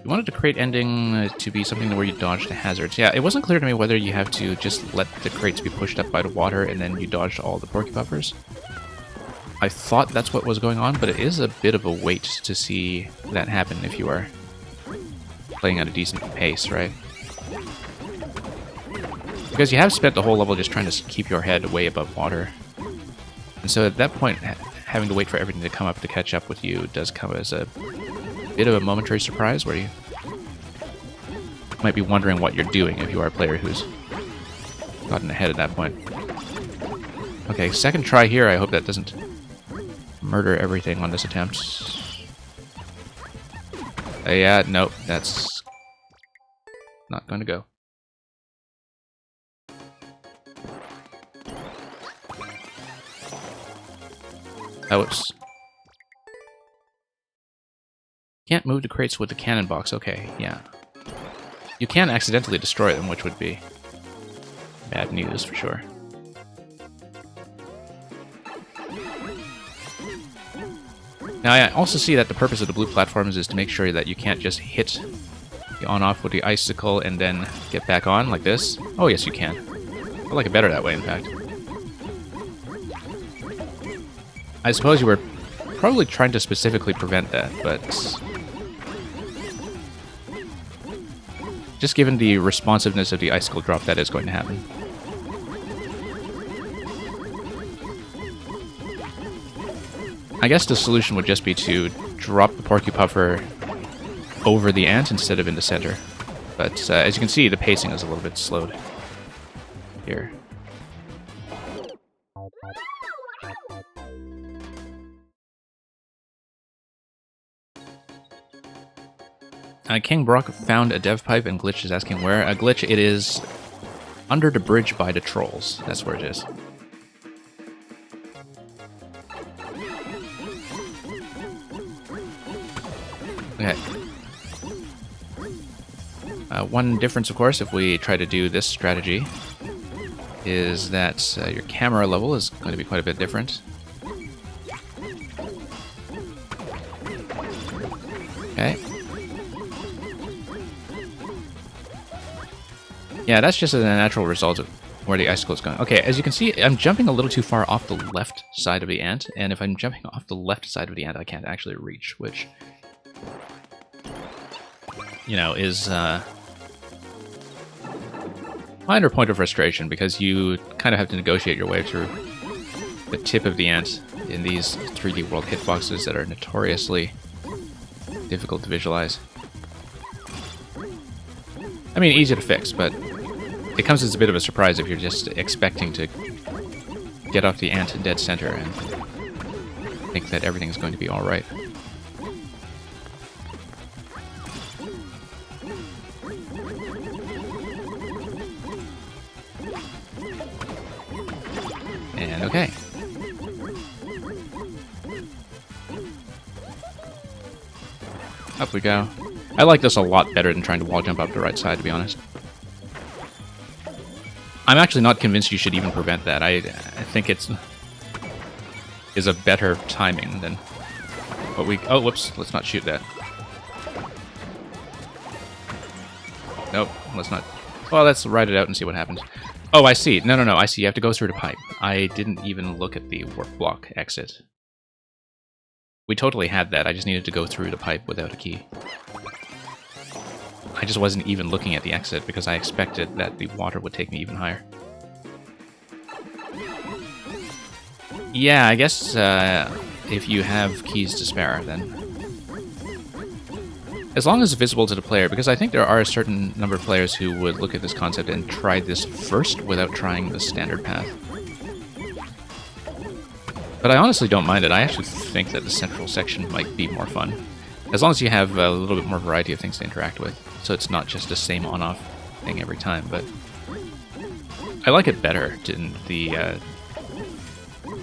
You wanted the crate ending to be something where you dodge the hazards. Yeah, it wasn't clear to me whether you have to just let the crates be pushed up by the water and then you dodge all the porcupuffers. I thought that's what was going on, but it is a bit of a wait to see that happen if you are playing at a decent pace, right? Because you have spent the whole level just trying to keep your head way above water. And so at that point, having to wait for everything to come up to catch up with you does come as a bit of a momentary surprise where you might be wondering what you're doing if you are a player who's gotten ahead at that point. Okay, second try here. I hope that doesn't murder everything on this attempt. Yeah, nope, that's not going to go. Oh, whoops. Can't move the crates with the cannon box. Okay, yeah. You can accidentally destroy them, which would be bad news for sure. Now, I also see that the purpose of the blue platforms is to make sure that you can't just hit the on-off with the icicle and then get back on like this. Oh, yes, you can. I like it better that way, in fact. I suppose you were probably trying to specifically prevent that, but just given the responsiveness of the icicle drop, that is going to happen. I guess the solution would just be to drop the Porcupuffer over the ant instead of in the center. But as you can see, the pacing is a little bit slowed here. King Brock found a dev pipe and Glitch is asking where. Glitch, it is under the bridge by the trolls. That's where it is. Okay. One difference, of course, if we try to do this strategy, is that your camera level is going to be quite a bit different. Okay. Yeah, that's just a natural result of where the icicle is going. Okay, as you can see, I'm jumping a little too far off the left side of the ant, and if I'm jumping off the left side of the ant, I can't actually reach, which, you know, is minor point of frustration, because you kind of have to negotiate your way through the tip of the ant in these 3D World hitboxes that are notoriously difficult to visualize. I mean, easy to fix, but it comes as a bit of a surprise if you're just expecting to get off the ant in dead center and think that everything's going to be alright. And okay. Up we go. I like this a lot better than trying to wall jump up the right side, to be honest. I'm actually not convinced you should even prevent that. I think it's is a better timing than what we... Oh, whoops. Let's not shoot that. Nope, let's not... Well, let's ride it out and see what happens. Oh, I see. No, I see. You have to go through the pipe. I didn't even look at the work block exit. We totally had that. I just needed to go through the pipe without a key. I just wasn't even looking at the exit because I expected that the water would take me even higher. Yeah, I guess if you have keys to spare, then... As long as it's visible to the player, because I think there are a certain number of players who would look at this concept and try this first without trying the standard path. But I honestly don't mind it. I actually think that the central section might be more fun. As long as you have a little bit more variety of things to interact with. So it's not just the same on-off thing every time, but... I like it better than the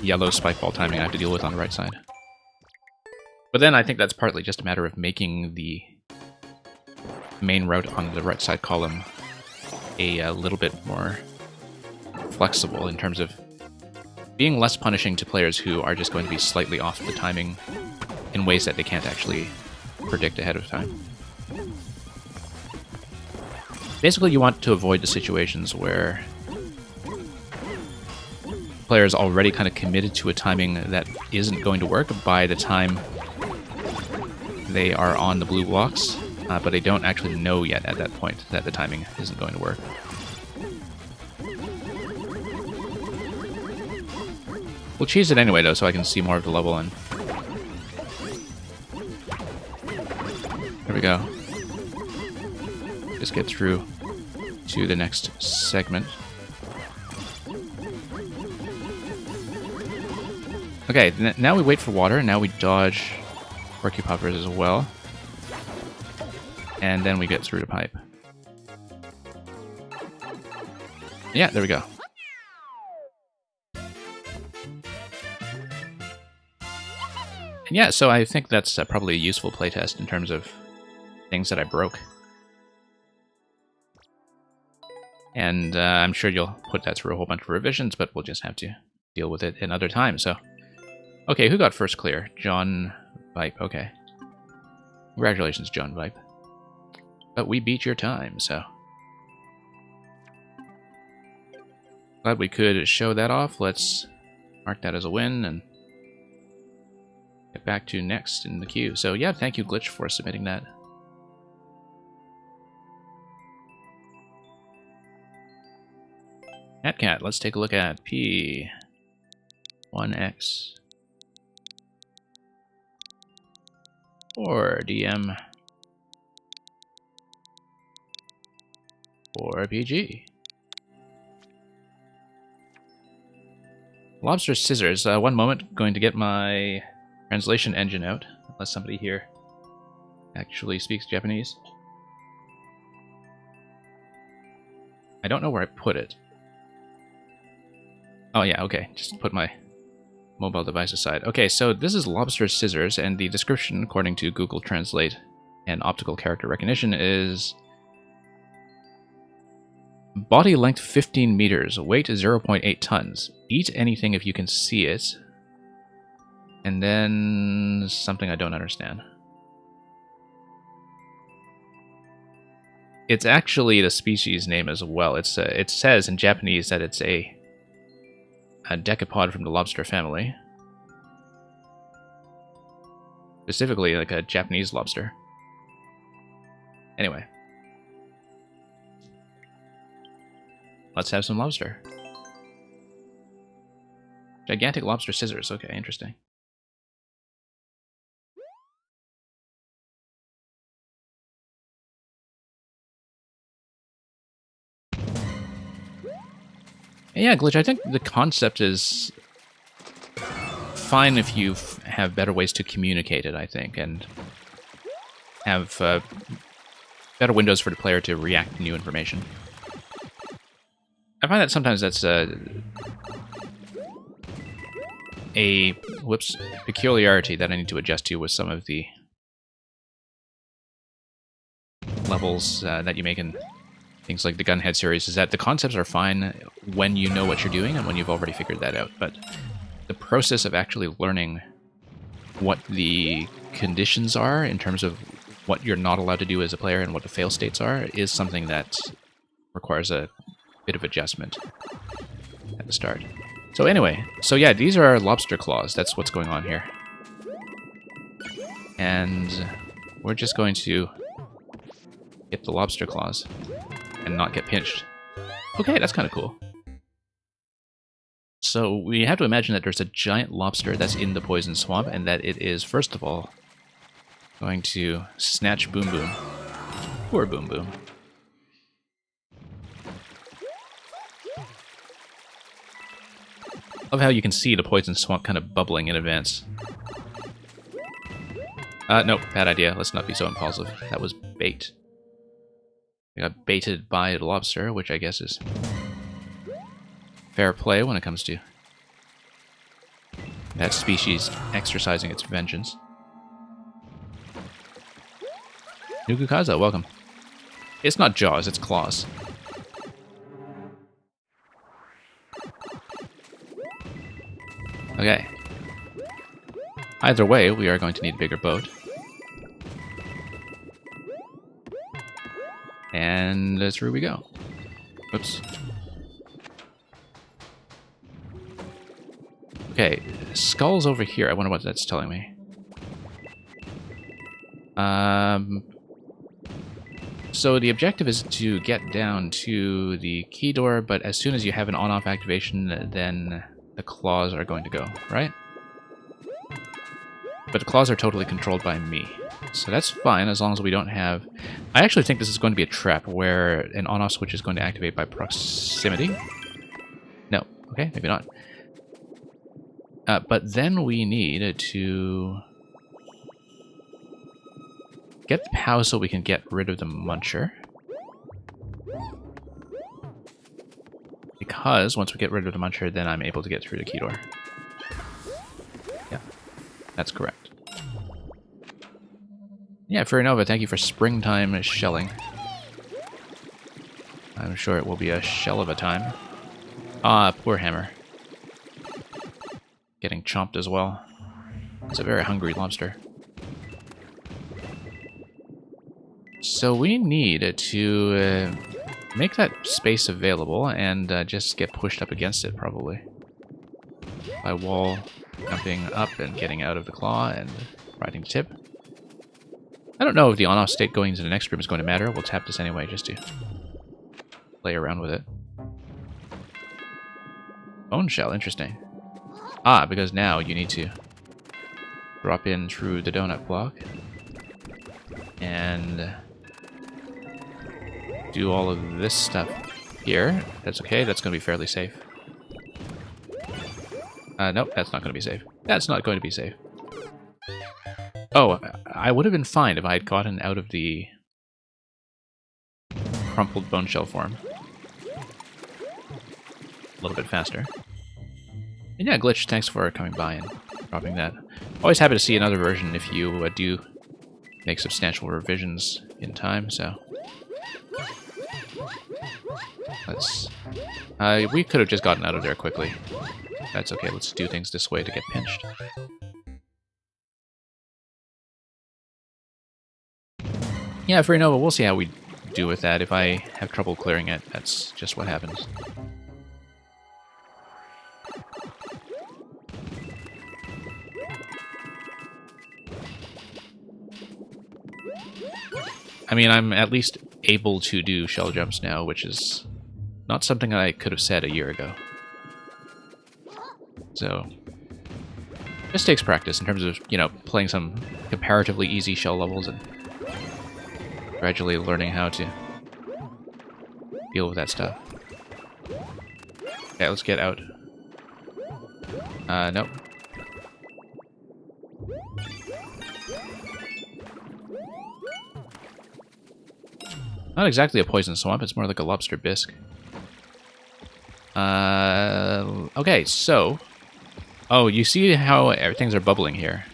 yellow spike ball timing I have to deal with on the right side. But then I think that's partly just a matter of making the main route on the right side column a little bit more flexible in terms of being less punishing to players who are just going to be slightly off the timing in ways that they can't actually predict ahead of time. Basically, you want to avoid the situations where players already kind of committed to a timing that isn't going to work by the time they are on the blue blocks, but they don't actually know yet at that point that the timing isn't going to work. We'll cheese it anyway, though, so I can see more of the level, and there we go. Just get through to the next segment. Okay, now we wait for water, and now we dodge Porcupuffers as well. And then we get through the pipe. Yeah, there we go. Yeah, so I think that's probably a useful playtest in terms of things that I broke. And I'm sure you'll put that through a whole bunch of revisions, but we'll just have to deal with it another time. So, okay, who got first clear? John Vipe. Okay, congratulations, John Vipe. But we beat your time, so glad we could show that off. Let's mark that as a win and get back to next in the queue. So yeah, thank you, Glitch, for submitting that. Cat, let's take a look at P1X. Or DM. Or PG. Lobster Scissors. One moment, going to get my translation engine out, unless somebody here actually speaks Japanese. I don't know where I put it. Oh yeah, okay, just put my mobile device aside. Okay, so this is Lobster Scissors, and the description, according to Google Translate and optical character recognition, is body length 15 meters, weight 0.8 tons. Eat anything if you can see it. And then something I don't understand. It's actually the species name as well. It says in Japanese that it's a decapod from the lobster family. Specifically, like a Japanese lobster. Anyway. Let's have some lobster. Gigantic lobster scissors. Okay, interesting. Yeah, Glitch, I think the concept is fine if you have better ways to communicate it, I think, and have better windows for the player to react to new information. I find that sometimes that's a peculiarity that I need to adjust to with some of the levels that you make in things like the Gunhead series, is that the concepts are fine when you know what you're doing and when you've already figured that out, but the process of actually learning what the conditions are in terms of what you're not allowed to do as a player and what the fail states are is something that requires a bit of adjustment at the start. So anyway, so yeah, these are lobster claws. That's what's going on here. And we're just going to get the lobster claws and not get pinched. Okay, that's kind of cool. So we have to imagine that there's a giant lobster that's in the poison swamp, and that it is, first of all, going to snatch Boom Boom. Poor Boom Boom. Love how you can see the poison swamp kind of bubbling in advance. Nope, bad idea. Let's not be so impulsive. That was bait. We got baited by the lobster, which I guess is fair play when it comes to that species exercising its vengeance. Nukukaza, welcome. It's not jaws, it's claws. Okay. Either way, we are going to need a bigger boat. And through we go. Oops. Okay, skull's over here. I wonder what that's telling me. So the objective is to get down to the key door, but as soon as you have an on-off activation, then the claws are going to go, right? But the claws are totally controlled by me. So that's fine, as long as we don't have... I actually think this is going to be a trap, where an on-off switch is going to activate by proximity. No. Okay, maybe not. But then we need to get the POW so we can get rid of the Muncher. Because once we get rid of the Muncher, then I'm able to get through the key door. Yeah, that's correct. Yeah, Nova, thank you for springtime shelling. I'm sure it will be a shell of a time. Ah, poor Hammer. Getting chomped as well. It's a very hungry lobster. So we need to make that space available and just get pushed up against it, probably. By wall jumping up and getting out of the claw and riding the tip. I don't know if the on-off state going into the next room is going to matter. We'll tap this anyway just to play around with it. Bone shell, interesting. Ah, because now you need to drop in through the donut block and do all of this stuff here. That's okay, that's going to be fairly safe. Nope, that's not going to be safe. That's not going to be safe. Oh, I would have been fine if I had gotten out of the crumpled bone shell form a little bit faster. And yeah, Glitch, thanks for coming by and dropping that. Always happy to see another version if you do make substantial revisions in time, so... Let's... we could have just gotten out of there quickly. That's okay, let's do things this way to get pinched. Yeah, Free Nova, we'll see how we do with that. If I have trouble clearing it, that's just what happens. I mean, I'm at least able to do shell jumps now, which is not something I could have said a year ago. So, this takes practice in terms of, you know, playing some comparatively easy shell levels and gradually learning how to deal with that stuff. Okay, let's get out. Nope. Not exactly a poison swamp, it's more like a lobster bisque. Okay, so... Oh, you see how things are bubbling here?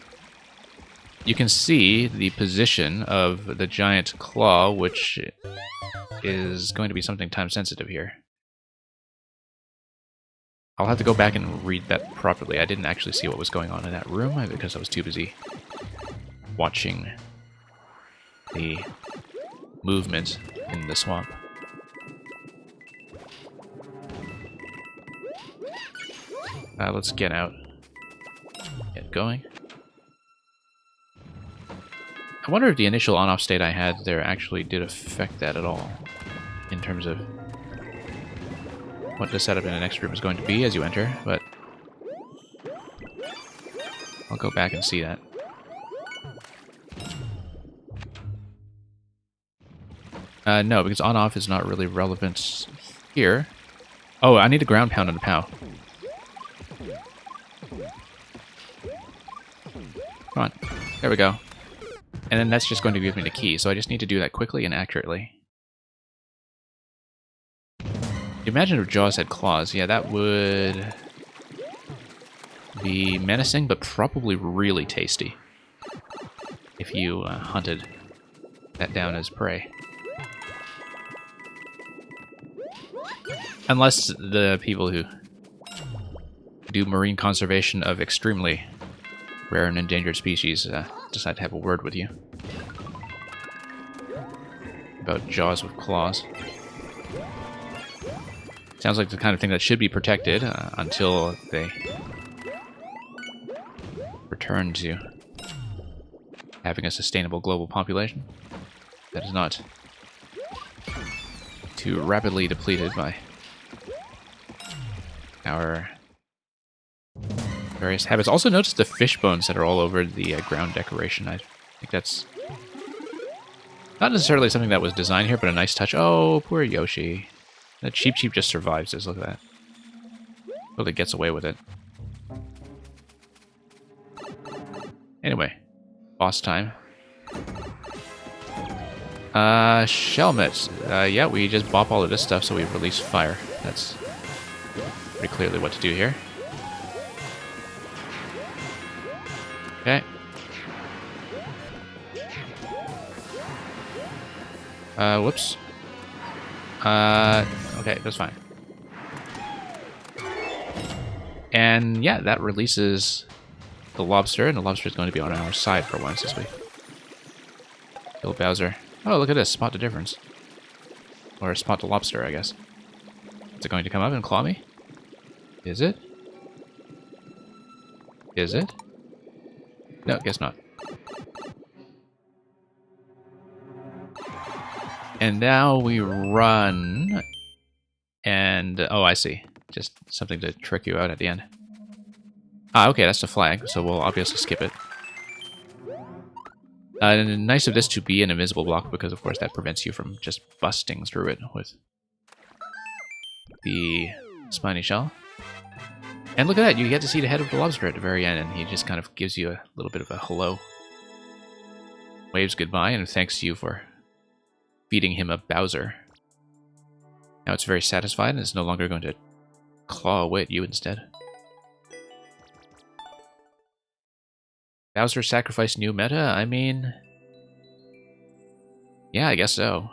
You can see the position of the giant claw, which is going to be something time sensitive here. I'll have to go back and read that properly. I didn't actually see what was going on in that room because I was too busy watching the movement in the swamp. Let's get out. Get going. I wonder if the initial on-off state I had there actually did affect that at all, in terms of what the setup in the next room is going to be as you enter, but I'll go back and see that. No, because on-off is not really relevant here. Oh, I need a ground pound on the POW. Come on. There we go. And then that's just going to give me the key, so I just need to do that quickly and accurately. Imagine if Jaws had claws. Yeah, that would be menacing, but probably really tasty if you hunted that down as prey. Unless the people who do marine conservation of extremely rare and endangered species decide to have a word with you about jaws with claws. Sounds like the kind of thing that should be protected until they return to having a sustainable global population that is not too rapidly depleted by our various habits. Also notice the fish bones that are all over the ground decoration. I think that's not necessarily something that was designed here, but a nice touch. Oh, poor Yoshi. That Cheep Cheep just survives this. Look at that. Really gets away with it. Anyway, boss time. Shelmet. Yeah, we just bop all of this stuff so we release fire. That's pretty clearly what to do here. Okay. Whoops. Okay, that's fine. And yeah, that releases the lobster, and the lobster is going to be on our side for once this week. Kill Bowser. Oh, look at this. Spot the difference. Or spot the lobster, I guess. Is it going to come up and claw me? Is it? Is it? No, guess not. And now we run. And, oh, I see. Just something to trick you out at the end. Ah, okay, that's the flag, so we'll obviously skip it. Nice of this to be an invisible block, because of course that prevents you from just busting through it with the spiny shell. And look at that, you get to see the head of the lobster at the very end, and he just kind of gives you a little bit of a hello. Waves goodbye, and thanks you for feeding him a Bowser. Now it's very satisfied, and it's no longer going to claw away at you instead. Bowser sacrificed new meta? I mean... yeah, I guess so.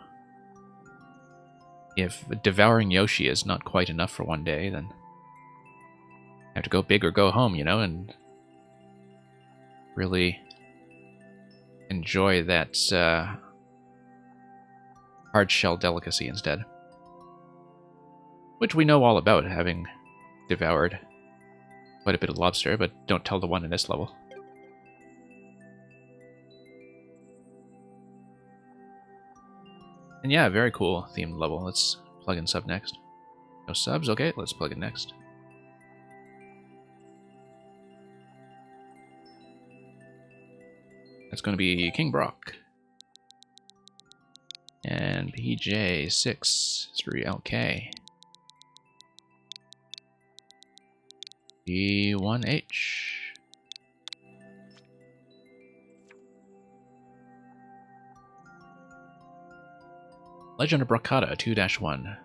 If devouring Yoshi is not quite enough for one day, then... you have to go big or go home, you know, and... really... enjoy that, hard-shell delicacy instead. Which we know all about, having devoured quite a bit of lobster, but don't tell the one in this level. And yeah, very cool themed level. Let's plug in sub next. No subs? Okay, let's plug in next. That's going to be King Brock. And PJ63LK. B1H. Legend of Brockata 2-1.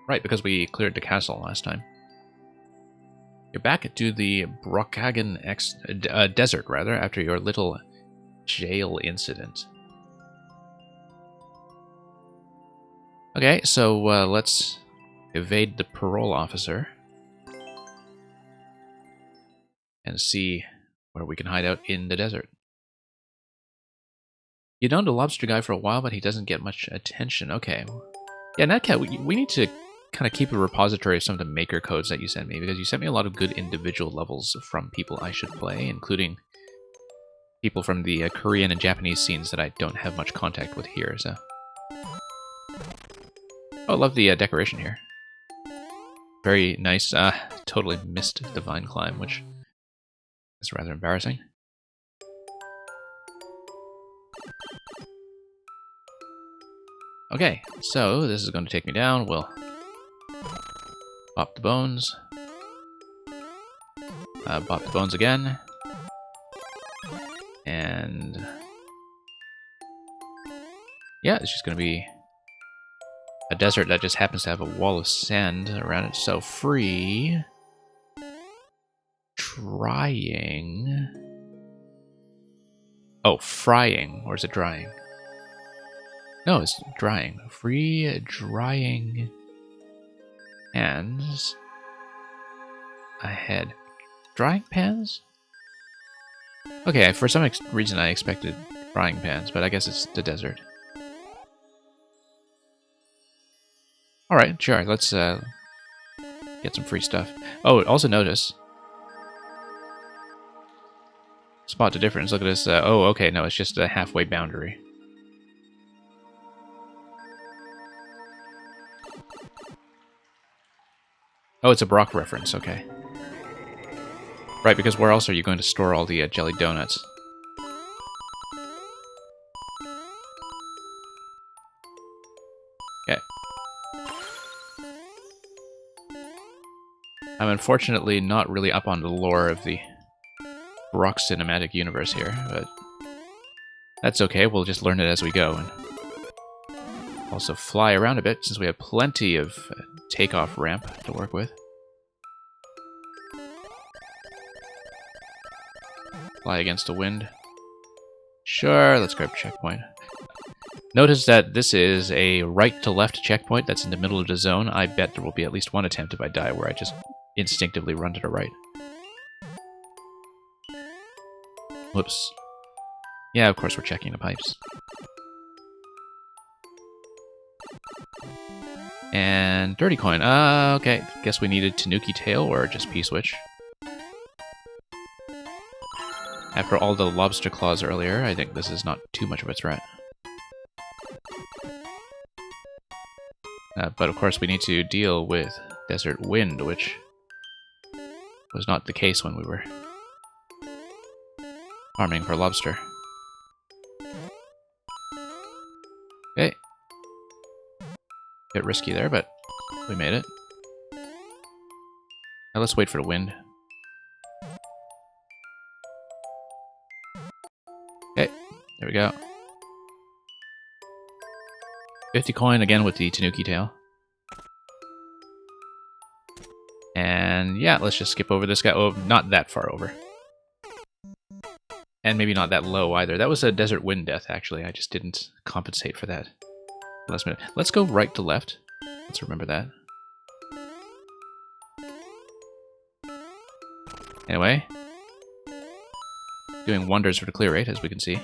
Right, because we cleared the castle last time. You're back to the Brockhagen desert, rather, after your little jail incident. Okay, so let's evade the parole officer and see where we can hide out in the desert. You known the lobster guy for a while, but he doesn't get much attention. Okay. Yeah, Netcat, we need to kind of keep a repository of some of the maker codes that you sent me, because you sent me a lot of good individual levels from people I should play, including people from the Korean and Japanese scenes that I don't have much contact with here, so... oh, I love the decoration here. Very nice. Totally missed Divine Climb, which is rather embarrassing. Okay, so this is going to take me down. We'll pop the bones. Pop the bones again. And... yeah, it's just going to be a desert that just happens to have a wall of sand around it. So free... trying... oh, frying. Or is it drying? No, it's drying. Free drying pans ahead. Drying pans? Okay, for some reason I expected frying pans, but I guess it's the desert. Alright, sure, let's get some free stuff. Oh, also notice. Spot the difference. Look at this. Oh, okay, no, it's just a halfway boundary. Oh, it's a Brock reference, okay. Right, because where else are you going to store all the jelly donuts? Okay. I'm unfortunately not really up on the lore of the Brock cinematic universe here, but that's okay, we'll just learn it as we go. And also fly around a bit, since we have plenty of takeoff ramp to work with. Fly against the wind. Sure, let's grab checkpoint. Notice that this is a right-to-left checkpoint that's in the middle of the zone. I bet there will be at least one attempt if I die where I just instinctively run to the right. Whoops. Yeah, of course we're checking the pipes. And 30 coin. Okay. Guess we needed Tanuki Tail or just P-switch. After all the lobster claws earlier, I think this is not too much of a threat. But of course we need to deal with Desert Wind, which was not the case when we were farming for lobster. Okay. Bit risky there, but we made it. Now let's wait for the wind. Okay, there we go. 50 coin again with the Tanuki Tail. And yeah, let's just skip over this guy. Oh, not that far over. And maybe not that low either. That was a Desert Wind death, actually. I just didn't compensate for that last minute. Let's go right to left. Let's remember that. Anyway. Doing wonders for the clear rate, as we can see.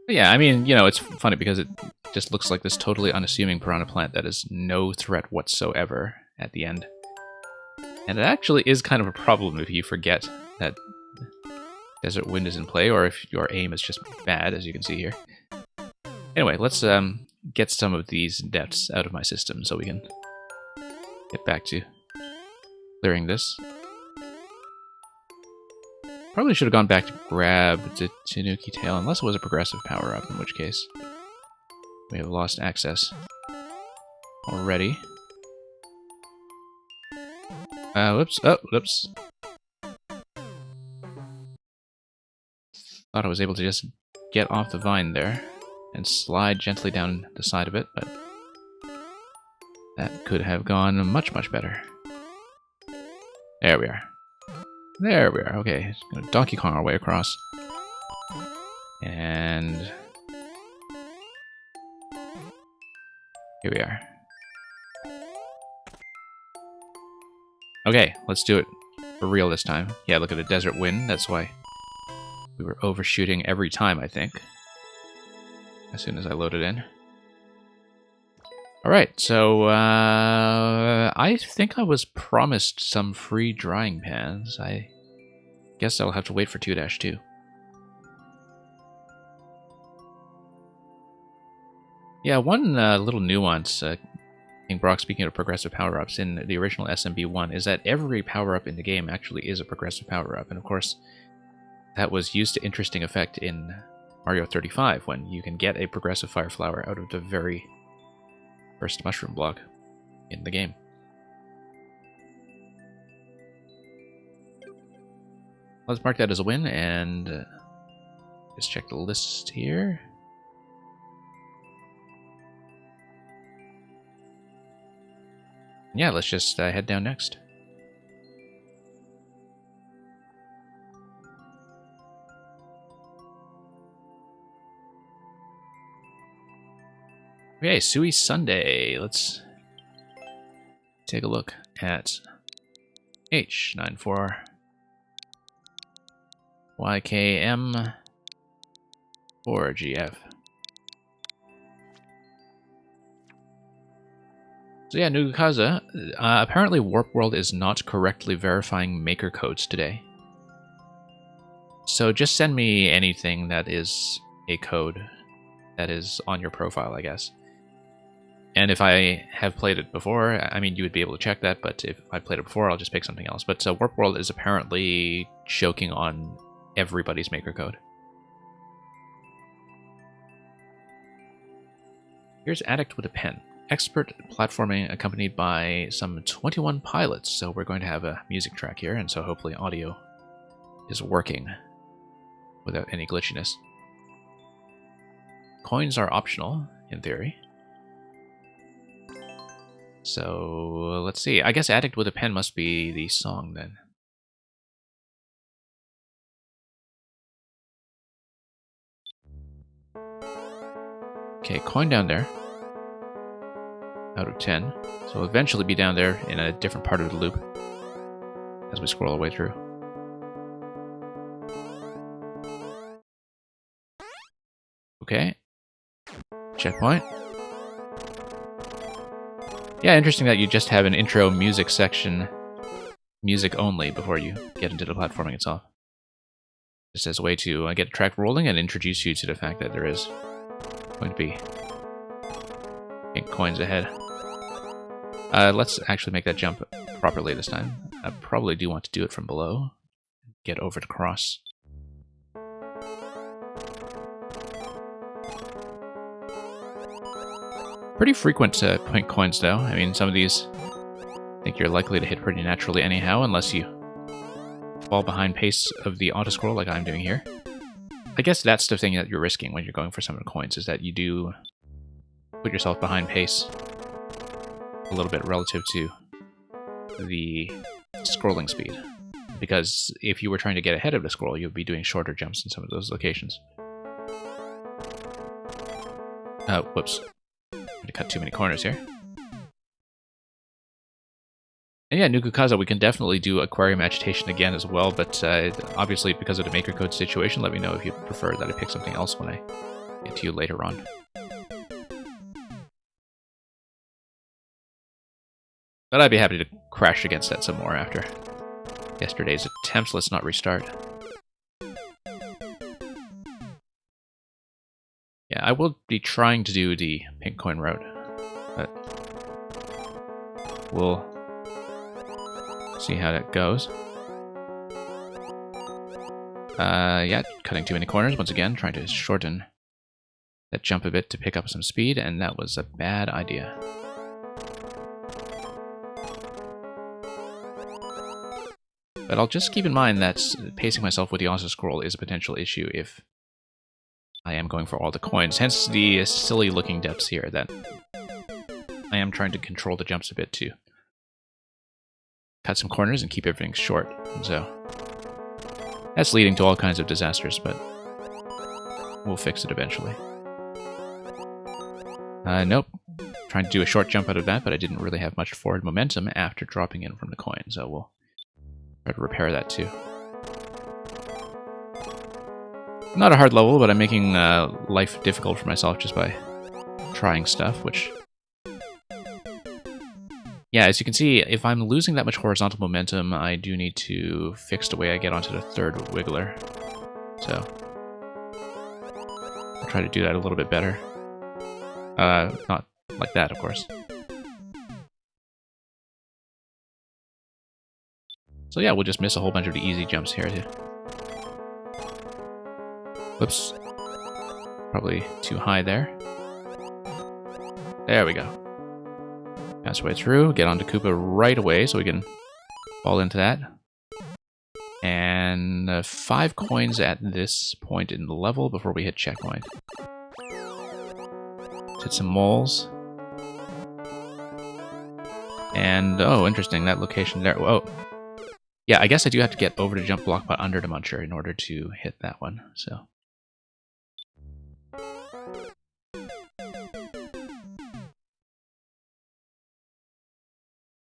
But yeah, I mean, you know, it's funny because it just looks like this totally unassuming piranha plant that is no threat whatsoever at the end. And it actually is kind of a problem if you forget that Desert Wind is in play, or if your aim is just bad, as you can see here. Anyway, let's get some of these deaths out of my system so we can get back to clearing this. Probably should have gone back to grab the Tanuki Tail, unless it was a progressive power-up, in which case we have lost access already. Whoops. Oh, whoops. Thought I was able to just get off the vine there and slide gently down the side of it, but that could have gone much, much better. There we are. There we are. Okay, gonna Donkey Kong our way across. And here we are. Okay, let's do it for real this time. Yeah, look at the Desert Wind. That's why we were overshooting every time, I think. As soon as I loaded in. Alright, so I think I was promised some free drying pans. I guess I'll have to wait for 2-2. Yeah, one little nuance, King Brock, speaking of progressive power-ups, in the original SMB1, is that every power-up in the game actually is a progressive power-up. And of course, that was used to interesting effect in Mario 35, when you can get a progressive fire flower out of the very first mushroom block in the game. Let's mark that as a win, and just check the list here. Yeah, let's just head down next. Okay, Sui Sunday. Let's take a look at H94 YKM 4GF. So yeah, Nugukaza, apparently Warp World is not correctly verifying maker codes today. So just send me anything that is a code that is on your profile, I guess. And if I have played it before, I mean, you would be able to check that, but if I played it before, I'll just pick something else. But Warp World is apparently choking on everybody's maker code. Here's Addict with a Pen. Expert platforming accompanied by some 21 pilots. So we're going to have a music track here, and so hopefully audio is working without any glitchiness. Coins are optional, in theory. So let's see. I guess Addict with a Pen must be the song then. Okay, coin down there. Out of 10. So we'll eventually be down there in a different part of the loop as we scroll our way through. Okay. Checkpoint. Yeah, interesting that you just have an intro music section, music only, before you get into the platforming itself. Just as a way to get the track rolling and introduce you to the fact that there is going to be pink coins ahead. Let's actually make that jump properly this time. I probably do want to do it from below. Get over the cross. Pretty frequent pink coins, though. I mean, some of these I think you're likely to hit pretty naturally anyhow, unless you fall behind pace of the auto-scroll like I'm doing here. I guess that's the thing that you're risking when you're going for some of the coins, is that you do put yourself behind pace a little bit relative to the scrolling speed. Because if you were trying to get ahead of the scroll, you'd be doing shorter jumps in some of those locations. Whoops. I'm gonna cut too many corners here. And yeah, Nuku Kaza, we can definitely do Aquarium Agitation again as well, but obviously because of the Maker Code situation, let me know if you prefer that I pick something else when I get to you later on. But I'd be happy to crash against that some more after yesterday's attempts. Let's not restart. Yeah, I will be trying to do the pink coin route, but we'll see how that goes. Yeah, cutting too many corners once again, trying to shorten that jump a bit to pick up some speed, and that was a bad idea. But I'll just keep in mind that pacing myself with the auto-scroll is a potential issue if I am going for all the coins, hence the silly looking depths here that I am trying to control the jumps a bit to cut some corners and keep everything short. And so that's leading to all kinds of disasters, but we'll fix it eventually. Nope. Trying to do a short jump out of that, but I didn't really have much forward momentum after dropping in from the coin, so we'll try to repair that too. Not a hard level, but I'm making life difficult for myself just by trying stuff, which... Yeah, as you can see, if I'm losing that much horizontal momentum, I do need to fix the way I get onto the third wiggler. So, I'll try to do that a little bit better. Not like that, of course. So yeah, we'll just miss a whole bunch of the easy jumps here too. Whoops. Probably too high there. There we go. Pass our way through, get onto Koopa right away so we can fall into that. And 5 coins at this point in the level before we hit checkpoint. Let's hit some moles. And, oh, interesting, that location there. Oh, yeah, I guess I do have to get over the jump block but under the muncher in order to hit that one, so...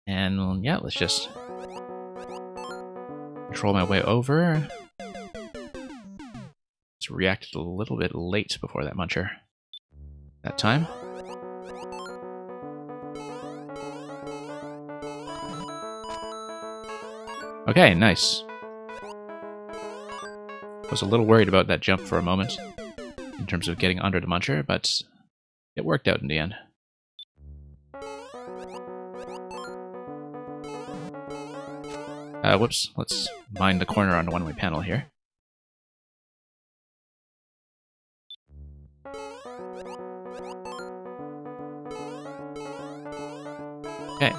And yeah, let's just control my way over. Just reacted a little bit late before that muncher that time. Okay, nice. Was a little worried about that jump for a moment in terms of getting under the muncher, but it worked out in the end. Whoops, let's mind the corner on the one-way panel here. Okay.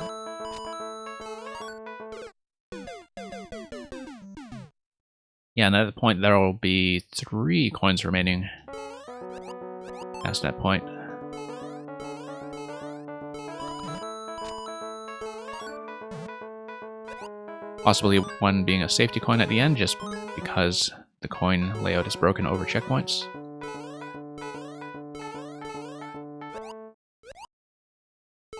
Yeah, and at that point there will be 3 coins remaining past that point. Possibly one being a safety coin at the end, just because the coin layout is broken over checkpoints.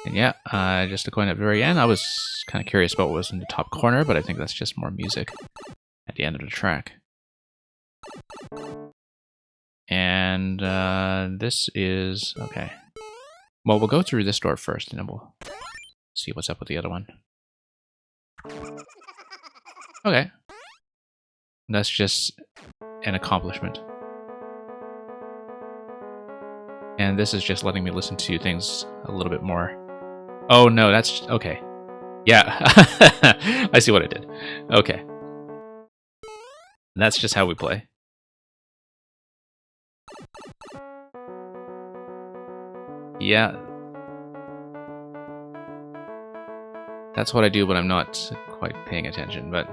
And yeah, just a coin at the very end. I was kind of curious about what was in the top corner, but I think that's just more music at the end of the track. And this is... okay. Well, we'll go through this door first, and then we'll see what's up with the other one. Okay. That's just an accomplishment. And this is just letting me listen to things a little bit more. Oh, no, that's... okay. Yeah. I see what I did. Okay. And that's just how we play. Yeah. That's what I do when I'm not quite paying attention, but...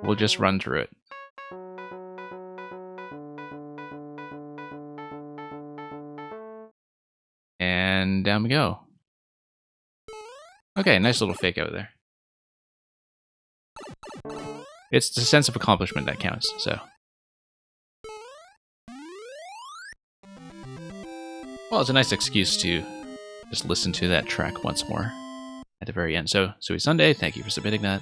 we'll just run through it. And down we go. Okay, nice little fake out there. It's the sense of accomplishment that counts, so. Well, it's a nice excuse to just listen to that track once more at the very end. So, Sui Sunday, thank you for submitting that.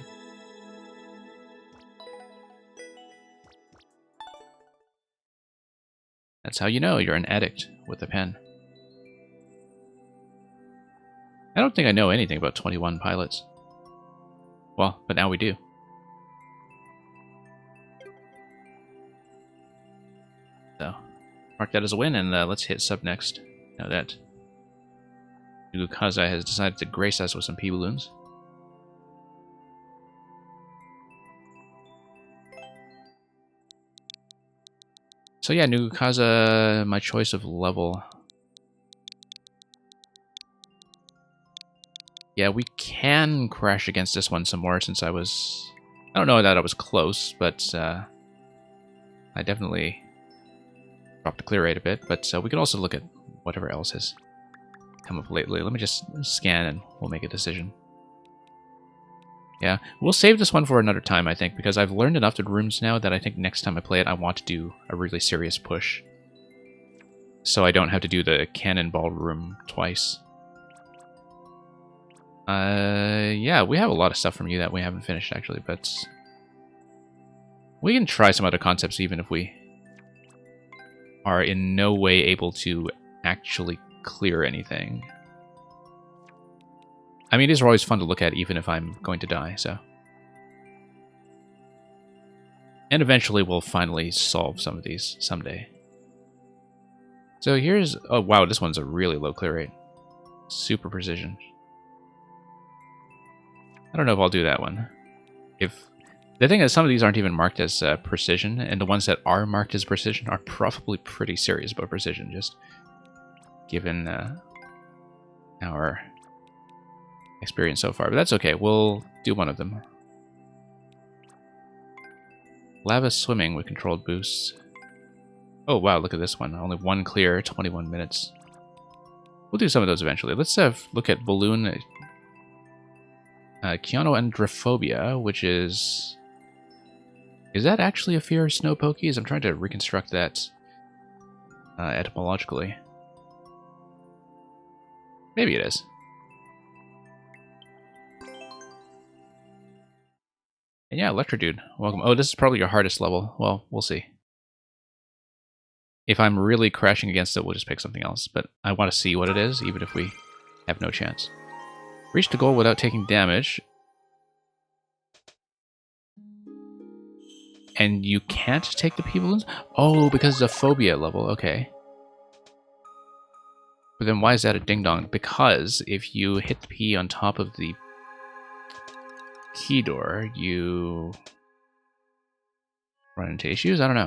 That's how you know you're an addict with a pen. I don't think I know anything about 21 Pilots. Well, but now we do. So, mark that as a win, and let's hit sub next. Now that Nugukaza has decided to grace us with some P-balloons. So yeah, Nugukaza, my choice of level. Yeah, we can crash against this one some more since I was... I don't know that I was close, but I definitely dropped the clear rate a bit. But we can also look at whatever else has come up lately. Let me just scan and we'll make a decision. Yeah, we'll save this one for another time, I think, because I've learned enough of the rooms now that I think next time I play it, I want to do a really serious push. So I don't have to do the cannonball room twice. Yeah, we have a lot of stuff from you that we haven't finished, actually, but... we can try some other concepts even if we are in no way able to actually clear anything. I mean, these are always fun to look at, even if I'm going to die, so... and eventually we'll finally solve some of these someday. So here's... oh, wow, this one's a really low clear rate. Super precision. I don't know if I'll do that one. If... the thing is, some of these aren't even marked as precision, and the ones that are marked as precision are probably pretty serious about precision, just given our experience so far. But that's okay, we'll do one of them. Lava swimming with controlled boosts. Oh wow, look at this one. Only one clear, 21 minutes. We'll do some of those eventually. Let's look at balloon... Cyanoandrophobia, which is... is that actually a fear of snow pokies? I'm trying to reconstruct that etymologically. Maybe it is. And yeah, Electrodude, welcome. Oh, this is probably your hardest level. Well, we'll see. If I'm really crashing against it, we'll just pick something else. But I want to see what it is, even if we have no chance. Reach the goal without taking damage. And you can't take the P-balloons? Oh, because it's a phobia level. Okay. But then why is that a ding-dong? Because if you hit the P on top of the key door, you run into issues? I don't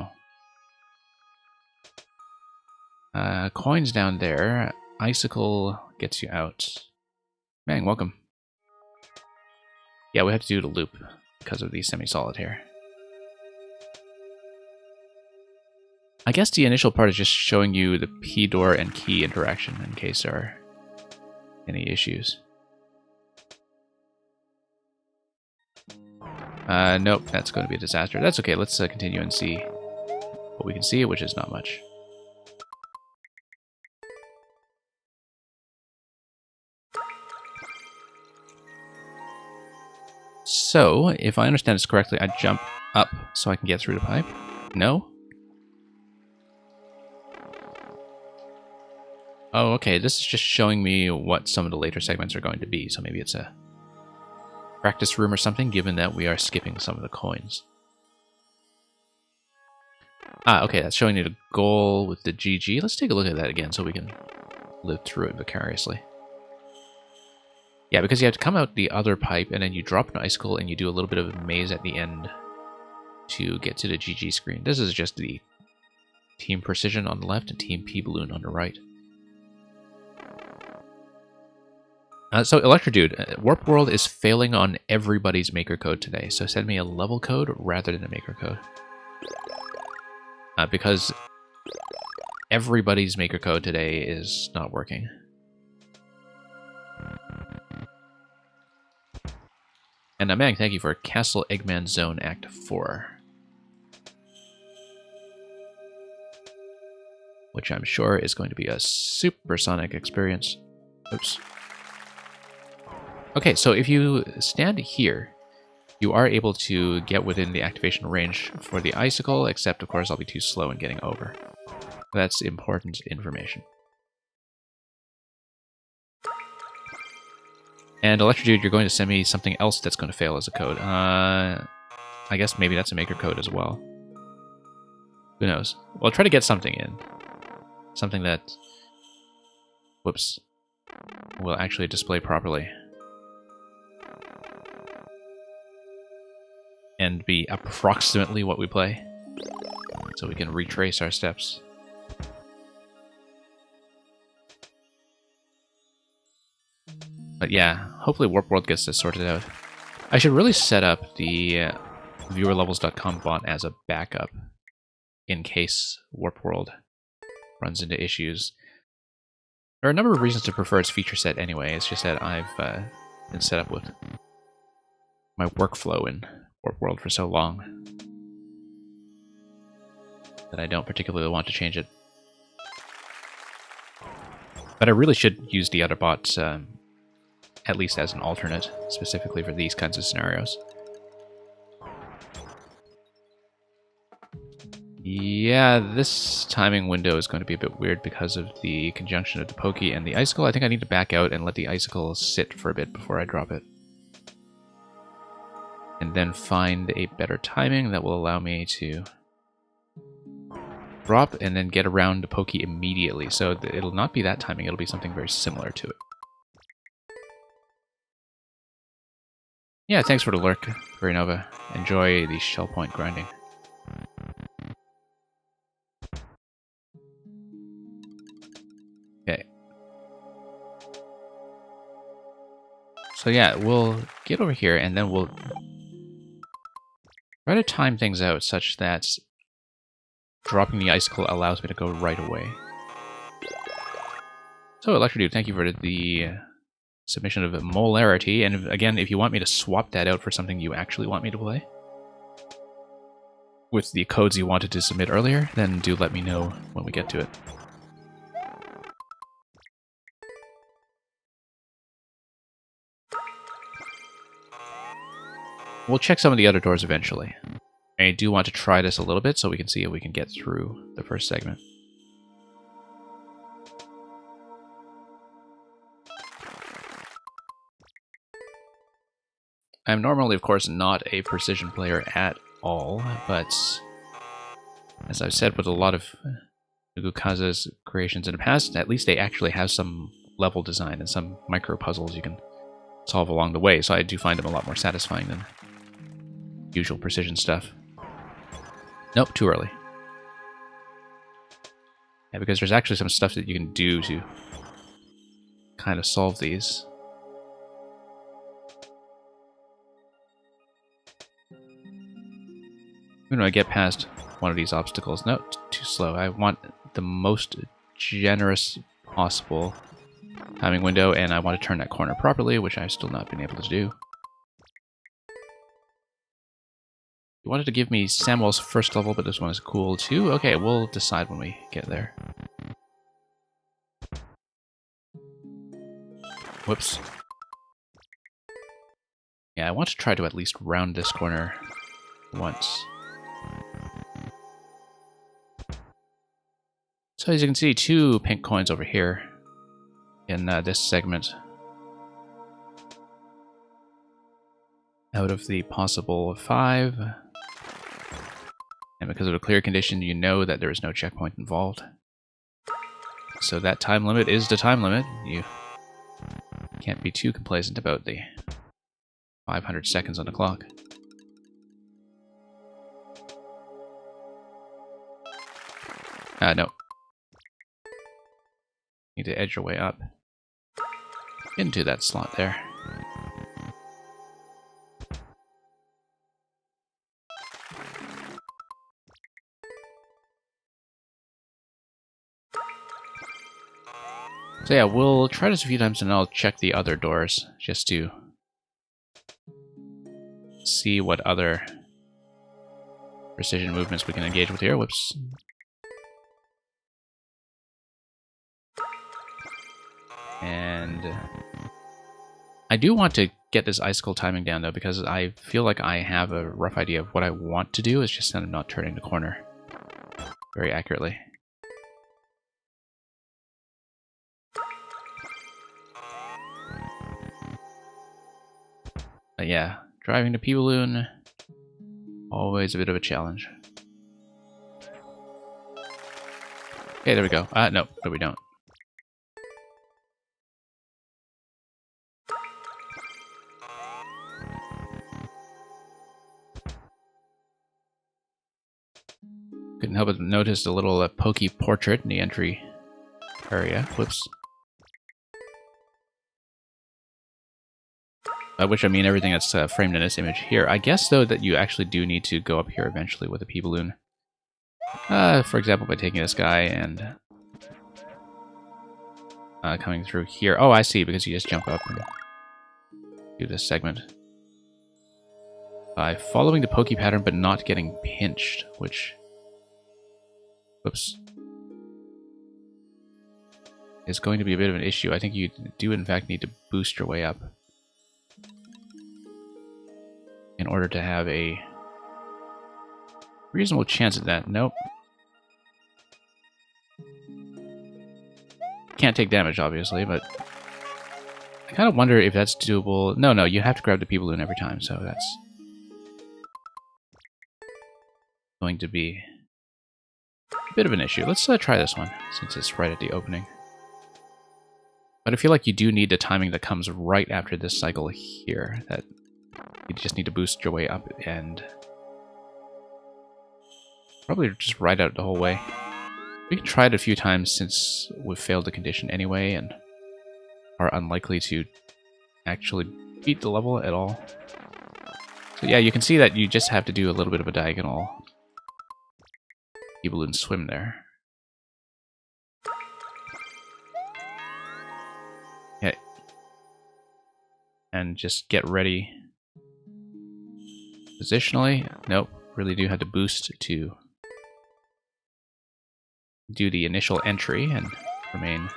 know. Coins down there. Icicle gets you out. Bang, welcome. Yeah, we have to do the loop because of the semi-solid here. I guess the initial part is just showing you the P door and key interaction in case there are any issues. Nope, that's going to be a disaster. That's okay, let's continue and see what we can see, which is not much. So, if I understand this correctly, I jump up so I can get through the pipe? No? Oh, okay, this is just showing me what some of the later segments are going to be, so maybe it's a practice room or something, given that we are skipping some of the coins. Ah, okay, that's showing you the goal with the GG. Let's take a look at that again so we can live through it vicariously. Yeah, because you have to come out the other pipe, and then you drop an icicle, and you do a little bit of a maze at the end to get to the GG screen. This is just the Team Precision on the left and Team P-Balloon on the right. So, Electrodude, Warp World is failing on everybody's maker code today, so send me a level code rather than a maker code. Because everybody's maker code today is not working. And Mang, thank you for Castle Eggman Zone Act 4. Which I'm sure is going to be a supersonic experience. Oops. Okay, so if you stand here, you are able to get within the activation range for the icicle, except of course I'll be too slow in getting over. That's important information. And Electrodude, you're going to send me something else that's going to fail as a code. I guess maybe that's a maker code as well. Who knows? Well, try to get something in. Something that... Whoops. Will actually display properly. And be approximately what we play. So we can retrace our steps. But yeah, hopefully Warp World gets this sorted out. I should really set up the viewerlevels.com bot as a backup in case Warp World runs into issues. There are a number of reasons to prefer its feature set anyway. It's just that I've been set up with my workflow in Warp World for so long that I don't particularly want to change it. But I really should use the other bots at least as an alternate, specifically for these kinds of scenarios. Yeah, this timing window is going to be a bit weird because of the conjunction of the Pokey and the Icicle. I think I need to back out and let the Icicle sit for a bit before I drop it. And then find a better timing that will allow me to drop and then get around the Pokey immediately. So it'll not be that timing, it'll be something very similar to it. Yeah, thanks for the lurk, Verinova. Enjoy the shell point grinding. Okay. So yeah, we'll get over here and then we'll try to time things out such that dropping the icicle allows me to go right away. So Electrodude, thank you for the submission of Molarity, and again, if you want me to swap that out for something you actually want me to play, with the codes you wanted to submit earlier, then do let me know when we get to it. We'll check some of the other doors eventually. I do want to try this a little bit so we can see if we can get through the first segment. I'm normally, of course, not a precision player at all, but as I've said with a lot of Nugukaza's creations in the past, at least they actually have some level design and some micro puzzles you can solve along the way, so I do find them a lot more satisfying than usual precision stuff. Nope, too early. Yeah, because there's actually some stuff that you can do to kind of solve these. When I get past one of these obstacles, no, too slow. I want the most generous possible timing window, and I want to turn that corner properly, which I've still not been able to do. You wanted to give me Samuel's first level, but this one is cool too. Okay, we'll decide when we get there. Whoops. Yeah, I want to try to at least round this corner once. So as you can see, 2 pink coins over here in this segment. Out of the possible 5. And because of a clear condition, you know that there is no checkpoint involved. So that time limit is the time limit. You can't be too complacent about the 500 seconds on the clock. No. Need to edge your way up into that slot there. So yeah, we'll try this a few times and I'll check the other doors just to see what other precision movements we can engage with here. Whoops. And I do want to get this icicle timing down though, because I feel like I have a rough idea of what I want to do. It's just that I'm not turning the corner very accurately. But yeah, driving the P-Balloon, always a bit of a challenge. Okay, there we go. No, we don't. Couldn't help but notice a little pokey portrait in the entry area. Whoops. By which I mean everything that's framed in this image here. I guess, though, that you actually do need to go up here eventually with a P-Balloon. For example, by taking this guy and coming through here. Oh, I see, because you just jump up and do this segment. By following the pokey pattern but not getting pinched, which... Whoops. Is going to be a bit of an issue. I think you do, in fact, need to boost your way up in order to have a reasonable chance at that. Nope. Can't take damage, obviously, but I kind of wonder if that's doable. No, you have to grab the P-Balloon every time, so that's going to be a bit of an issue. Let's try this one, since it's right at the opening. But I feel like you do need the timing that comes right after this cycle here, that you just need to boost your way up and probably just ride out the whole way. We can try it a few times since we've failed the condition anyway and are unlikely to actually beat the level at all. So yeah, you can see that you just have to do a little bit of a diagonal P-Balloon swim there. Okay. And just get ready. Positionally, nope, really do have to boost to do the initial entry and remain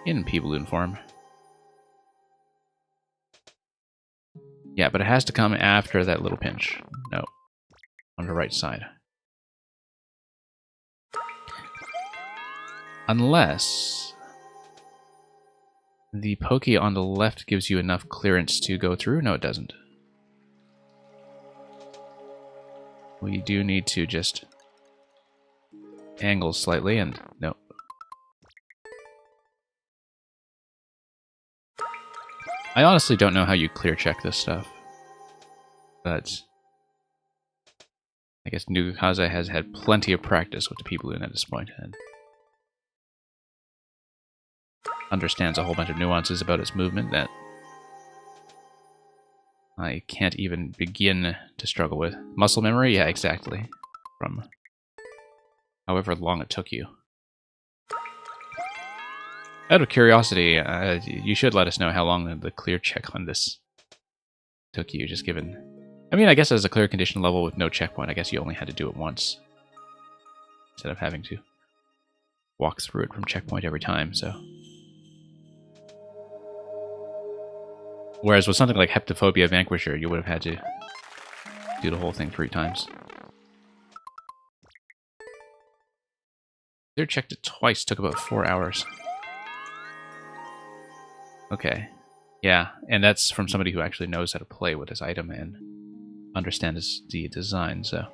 in P-Balloon form. Yeah, but it has to come after that little pinch. No, on the right side. Unless the pokey on the left gives you enough clearance to go through. No, it doesn't. We do need to just angle slightly, and no. I honestly don't know how you clear check this stuff, but I guess Nugukaze has had plenty of practice with the P-Balloon at this point, and understands a whole bunch of nuances about its movement that I can't even begin to struggle with. Muscle memory? Yeah, exactly. From however long it took you. Out of curiosity, you should let us know how long the clear check on this took you, just given... I mean, I guess as a clear condition level with no checkpoint, I guess you only had to do it once. Instead of having to walk through it from checkpoint every time, so... Whereas with something like Heptophobia Vanquisher, you would have had to do the whole thing 3 times. Clear checked it twice, took about 4 hours. Okay. Yeah, and that's from somebody who actually knows how to play with this item and understands the design, so...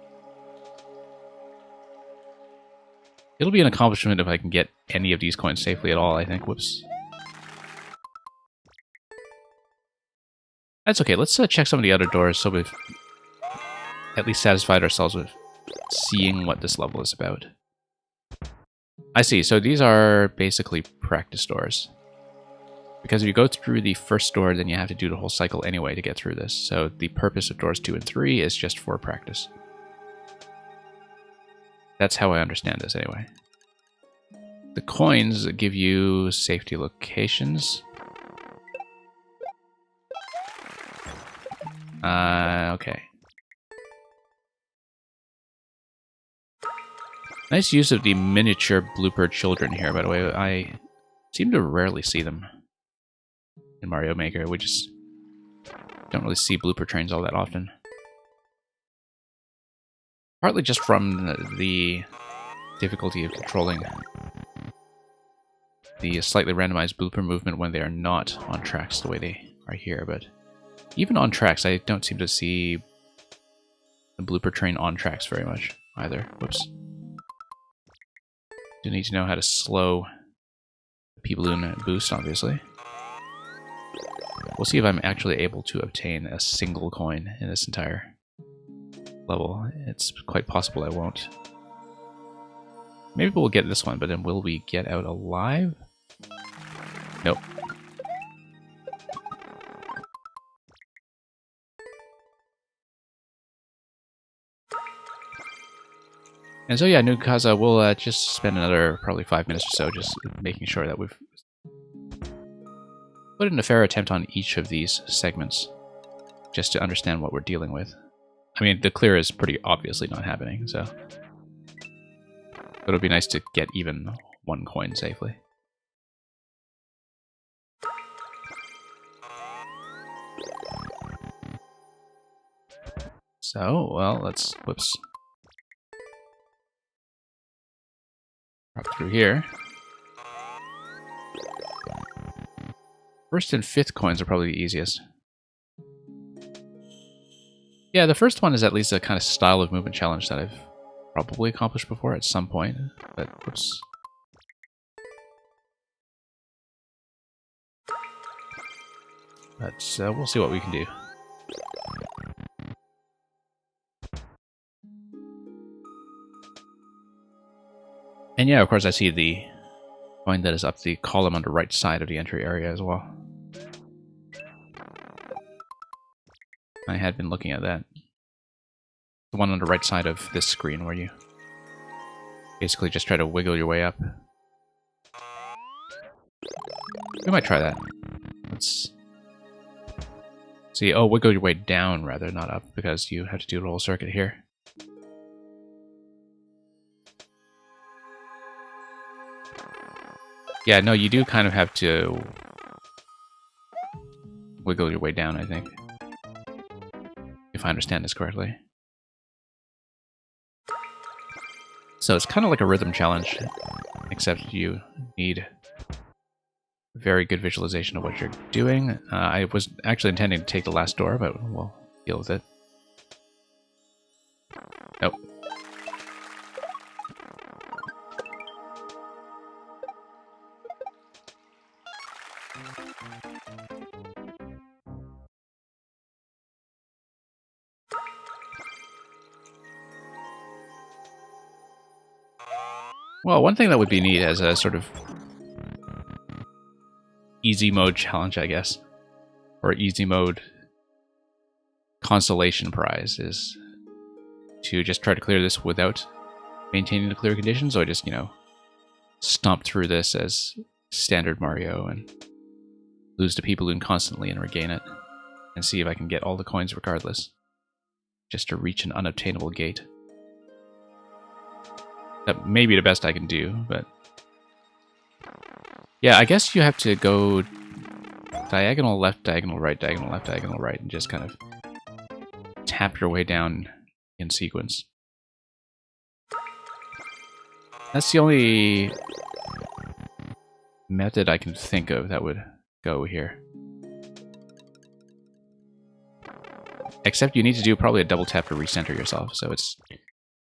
It'll be an accomplishment if I can get any of these coins safely at all, I think. Whoops. That's okay, let's check some of the other doors so we've at least satisfied ourselves with seeing what this level is about. I see, so these are basically practice doors. Because if you go through the first door, then you have to do the whole cycle anyway to get through this. So the purpose of doors 2 and 3 is just for practice. That's how I understand this anyway. The coins give you safety locations. Okay. Nice use of the miniature blooper children here, by the way. I seem to rarely see them in Mario Maker. We just don't really see blooper trains all that often. Partly just from the difficulty of controlling the slightly randomized blooper movement when they are not on tracks the way they are here, but even on tracks, I don't seem to see the blooper train on tracks very much either. Whoops. Do need to know how to slow the P-Balloon boost, obviously. We'll see if I'm actually able to obtain a single coin in this entire level. It's quite possible I won't. Maybe we'll get this one, but then will we get out alive? Nope. And so yeah, Nukasa, we'll just spend another probably 5 minutes or so just making sure that we've put in a fair attempt on each of these segments, just to understand what we're dealing with. I mean, the clear is pretty obviously not happening, so... But it would be nice to get even 1 coin safely. So, well, let's... Whoops. Drop through here. First and 5th coins are probably the easiest. Yeah, the first one is at least a kind of style of movement challenge that I've probably accomplished before at some point, but whoops. But we'll see what we can do. And yeah, of course I see the coin that is up the column on the right side of the entry area as well. I had been looking at that. The one on the right side of this screen where you basically just try to wiggle your way up. We might try that. Let's see. Oh, wiggle your way down rather, not up, because you have to do the whole circuit here. Yeah, no, you do kind of have to wiggle your way down, I think. If I understand this correctly. So it's kind of like a rhythm challenge, except you need very good visualization of what you're doing. I was actually intending to take the last door, but we'll deal with it. Nope. Well, one thing that would be neat as a sort of easy mode challenge, I guess, or easy mode consolation prize is to just try to clear this without maintaining the clear conditions, or just, you know, stomp through this as standard Mario and lose the P-Balloon constantly and regain it, and see if I can get all the coins regardless, just to reach an unobtainable gate. That may be the best I can do, but... Yeah, I guess you have to go diagonal left, diagonal right, diagonal left, diagonal right, and just kind of tap your way down in sequence. That's the only method I can think of that would go here. Except you need to do probably a double tap to recenter yourself, so it's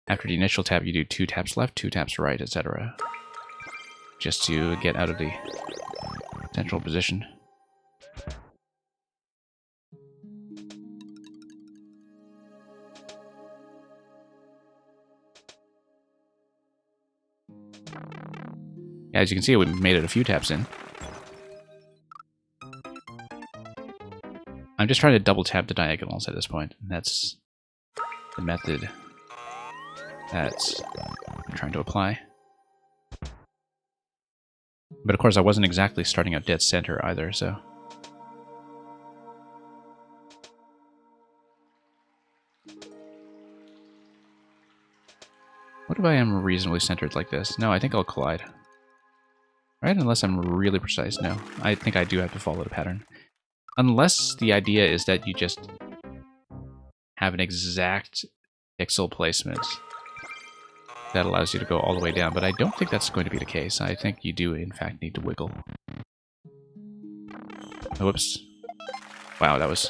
after the initial tap you do 2 taps left, 2 taps right, etc. Just to get out of the central position. As you can see, we made it a few taps in. I'm just trying to double tap the diagonals at this point. That's the method that I'm trying to apply. But of course, I wasn't exactly starting at dead center either, so... What if I am reasonably centered like this? No, I think I'll collide. Right? Unless I'm really precise. No, I think I do have to follow the pattern. Unless the idea is that you just have an exact pixel placement that allows you to go all the way down, but I don't think that's going to be the case. I think you do, in fact, need to wiggle. Whoops. Wow, that was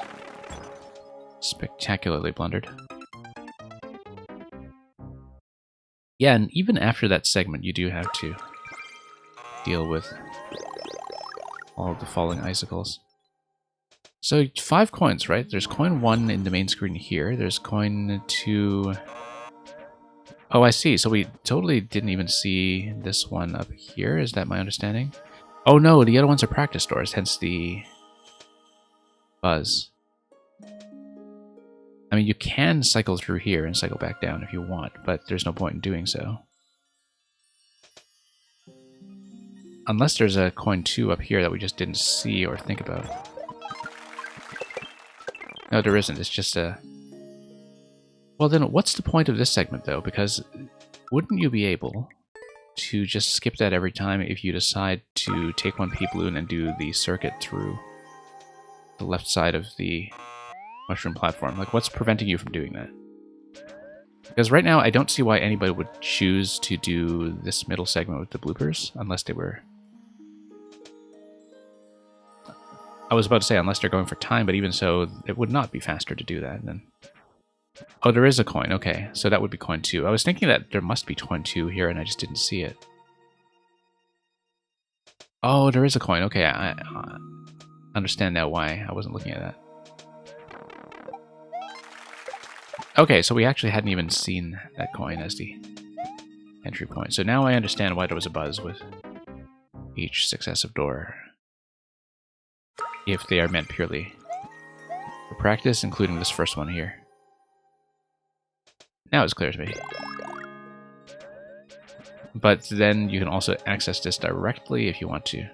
spectacularly blundered. Yeah, and even after that segment, you do have to deal with all of the falling icicles. So 5 coins, right? There's coin 1 in the main screen here. There's coin 2... Oh, I see. So we totally didn't even see this one up here. Is that my understanding? Oh no, the other ones are practice doors, hence the buzz. I mean, you can cycle through here and cycle back down if you want, but there's no point in doing so. Unless there's a coin 2 up here that we just didn't see or think about. No, there isn't. It's just a... Well, then what's the point of this segment, though? Because wouldn't you be able to just skip that every time if you decide to take one P-balloon and do the circuit through the left side of the mushroom platform? Like, what's preventing you from doing that? Because right now, I don't see why anybody would choose to do this middle segment with the bloopers, unless they were... I was about to say, unless they're going for time, but even so, it would not be faster to do that then. Oh, there is a coin. Okay, so that would be coin 2. I was thinking that there must be coin 2 here, and I just didn't see it. Oh, there is a coin. Okay, I understand now why I wasn't looking at that. Okay, so we actually hadn't even seen that coin as the entry point. So now I understand why there was a buzz with each successive door. If they are meant purely for practice, including this first one here. Now it's clear to me. But then you can also access this directly if you want to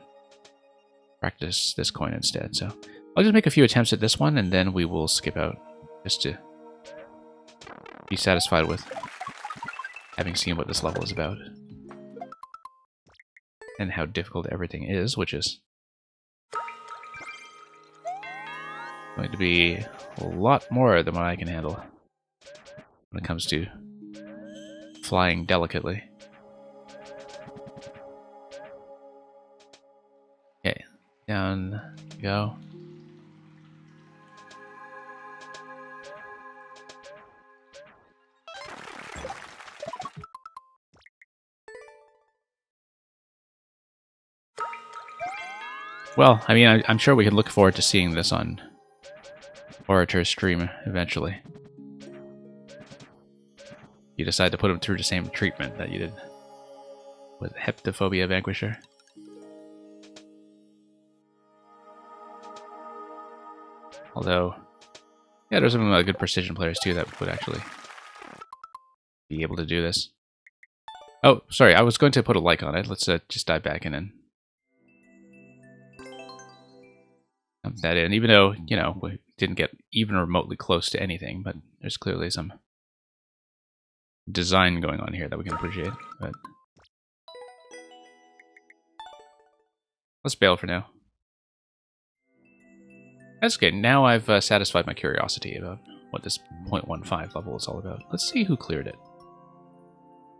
practice this coin instead. So I'll just make a few attempts at this one, and then we will skip out just to be satisfied with having seen what this level is about. And how difficult everything is, which is going to be a lot more than what I can handle when it comes to flying delicately. Okay, down you go. Well, I mean, I'm sure we can look forward to seeing this on Orator's stream eventually. You decide to put him through the same treatment that you did with Heptophobia Vanquisher. Although, yeah, there's some good precision players too that would actually be able to do this. Oh, sorry, I was going to put a like on it. Let's just dive back in and dump that in. Even though, you know, we didn't get even remotely close to anything, but there's clearly some design going on here that we can appreciate. But let's bail for now. That's good. Now I've satisfied my curiosity about what this 0.15 level is all about. Let's see who cleared it.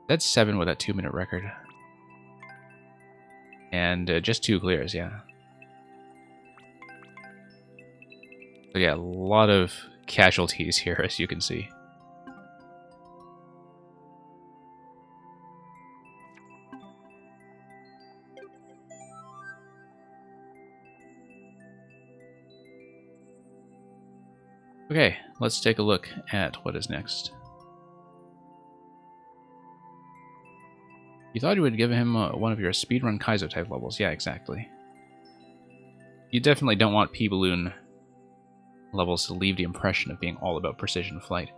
That's 7 with that 2-minute record. And just 2 clears, yeah. So yeah, a lot of casualties here, as you can see. Okay, let's take a look at what is next. You thought you would give him one of your speedrun Kaizo type levels. Yeah, exactly. You definitely don't want P-Balloon levels to leave the impression of being all about precision flight.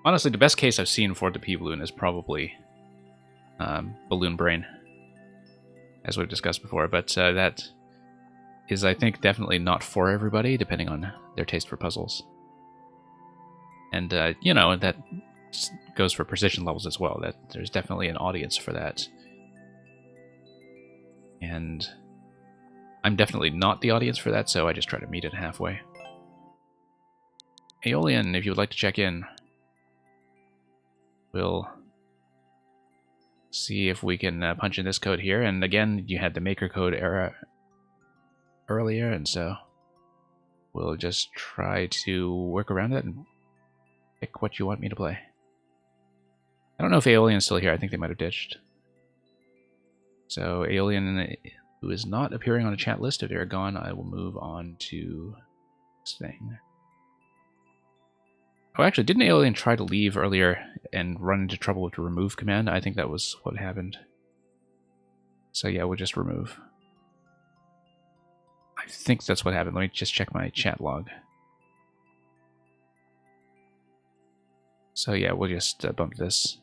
Honestly, the best case I've seen for the P-Balloon is probably Balloon Brain, as we've discussed before, but that is, I think, definitely not for everybody, depending on their taste for puzzles. And, you know, that goes for precision levels as well, that there's definitely an audience for that. And I'm definitely not the audience for that, so I just try to meet it halfway. Aeolian, if you would like to check in, we'll see if we can punch in this code here. And again, you had the maker code error earlier, and so we'll just try to work around it and pick what you want me to play. I don't know if Aeolian's still here. I think they might have ditched. So Aeolian, who is not appearing on a chat list, if they're gone, I will move on to this thing. Oh, actually, didn't Aeolian try to leave earlier and run into trouble with the remove command? I think that was what happened. So yeah, we'll just remove. I think that's what happened. Let me just check my chat log. So yeah, we'll just bump this.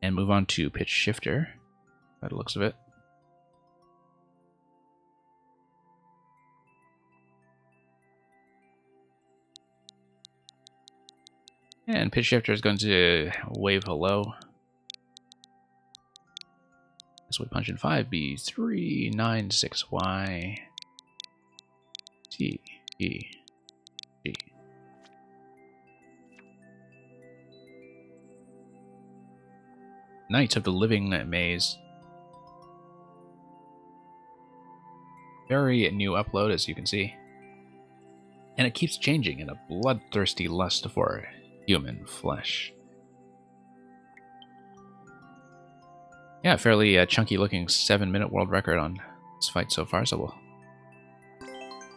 And move on to Pitch Shifter, by the looks of it. And Pitch Shifter is going to wave hello. As we punch in 5B396Y T E G. Knights of the Living Maze. Very new upload, as you can see. And it keeps changing in a bloodthirsty lust for human flesh. Yeah, fairly chunky looking 7-minute world record on this fight so far, so we'll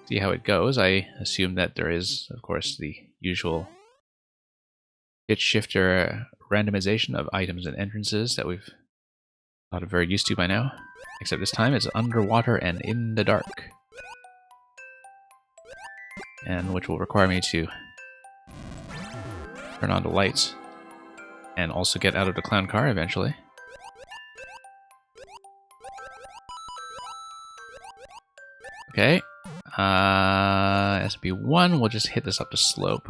see how it goes. I assume that there is, of course, the usual Pitch Shifter randomization of items and entrances that we've gotten very used to by now. Except this time it's underwater and in the dark. And which will require me to turn on the lights and also get out of the clown car eventually. Okay. SP1, we'll just hit this up the slope.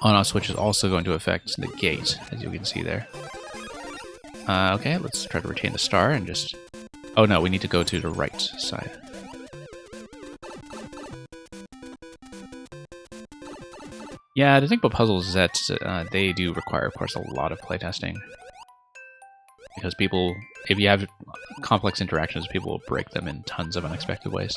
On-off switch is also going to affect the gate, as you can see there. Okay, let's try to retain the star and just... Oh no, we need to go to the right side. Yeah, the thing about puzzles is that they do require, of course, a lot of playtesting. Because people, if you have complex interactions, people will break them in tons of unexpected ways.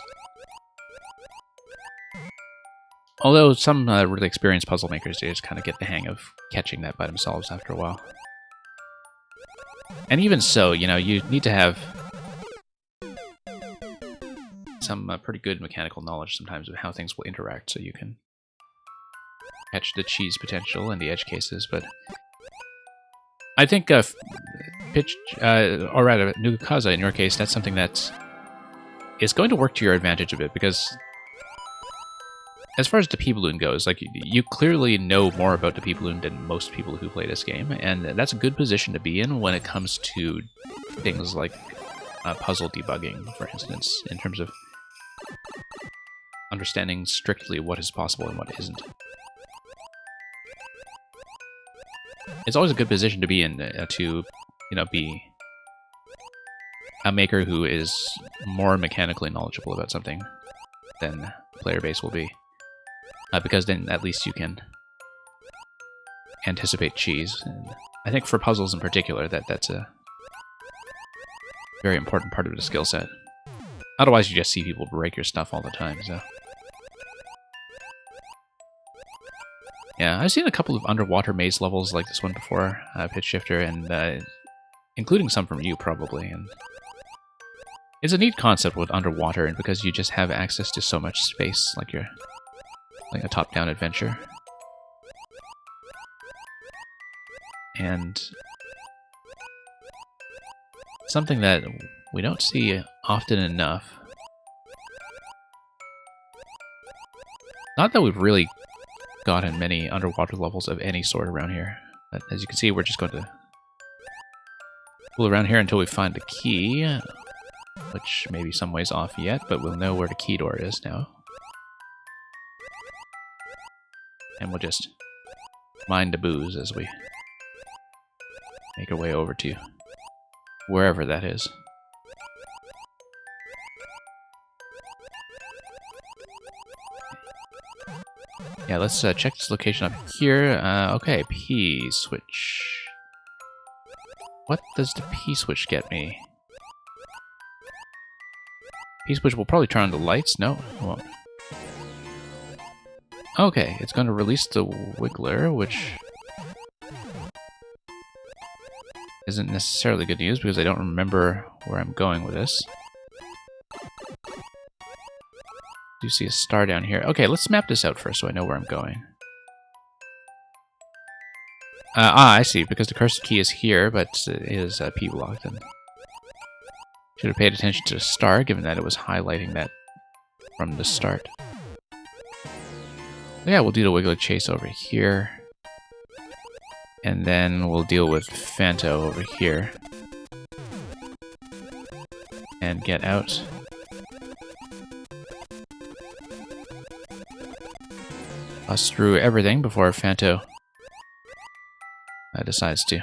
Although some really experienced puzzle makers, they just kind of get the hang of catching that by themselves after a while. And even so, you know, you need to have some pretty good mechanical knowledge sometimes of how things will interact so you can catch the cheese potential in the edge cases, but I think or rather, Nukaza, in your case, that's something that is going to work to your advantage a bit, because as far as the P-Balloon goes, like, you clearly know more about the P-Balloon than most people who play this game, and that's a good position to be in when it comes to things like puzzle debugging, for instance, in terms of understanding strictly what is possible and what isn't. It's always a good position to be in to be a maker who is more mechanically knowledgeable about something than the player base will be. Because then at least you can anticipate cheese. And I think for puzzles in particular, that's a very important part of the skill set. Otherwise, you just see people break your stuff all the time, so... Yeah, I've seen a couple of underwater maze levels like this one before, Pitch Shifter, and including some from you, probably. And it's a neat concept with underwater, and because you just have access to so much space, like you're like a top-down adventure. And something that we don't see often enough. Not that we've really gotten many underwater levels of any sort around here. But as you can see, we're just going to fool around here until we find the key, which may be some ways off yet, but we'll know where the key door is now. And we'll just mind the booze as we make our way over to wherever that is. Yeah, let's check this location up here. Okay, P-switch. What does the P-switch get me? P-switch will probably turn on the lights. No, it won't. Okay, it's going to release the Wiggler, which isn't necessarily good news because I don't remember where I'm going with this. Do you see a star down here? Okay, let's map this out first so I know where I'm going. I see, because the cursed key is here, but it is P-blocked. And should have paid attention to the star, given that it was highlighting that from the start. Yeah, we'll do the Wiggler chase over here. And then we'll deal with Phanto over here. And get out. Bust through everything before Phanto decides to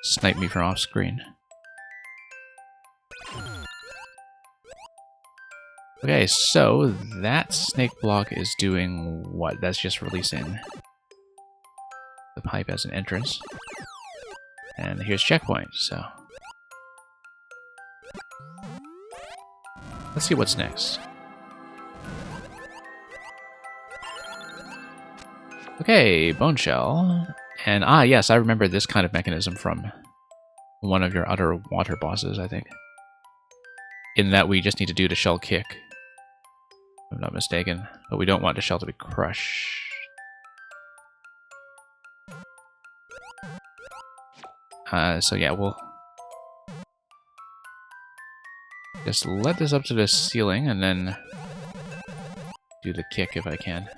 snipe me from off screen. Okay, so that snake block is doing what? That's just releasing the pipe as an entrance. And here's checkpoint, so... let's see what's next. Okay, Bone Shell. And yes, I remember this kind of mechanism from one of your other water bosses, I think. In that we just need to do the shell kick, if I'm not mistaken. But we don't want the shell to be crushed. So yeah, we'll just let this up to the ceiling and then do the kick if I can.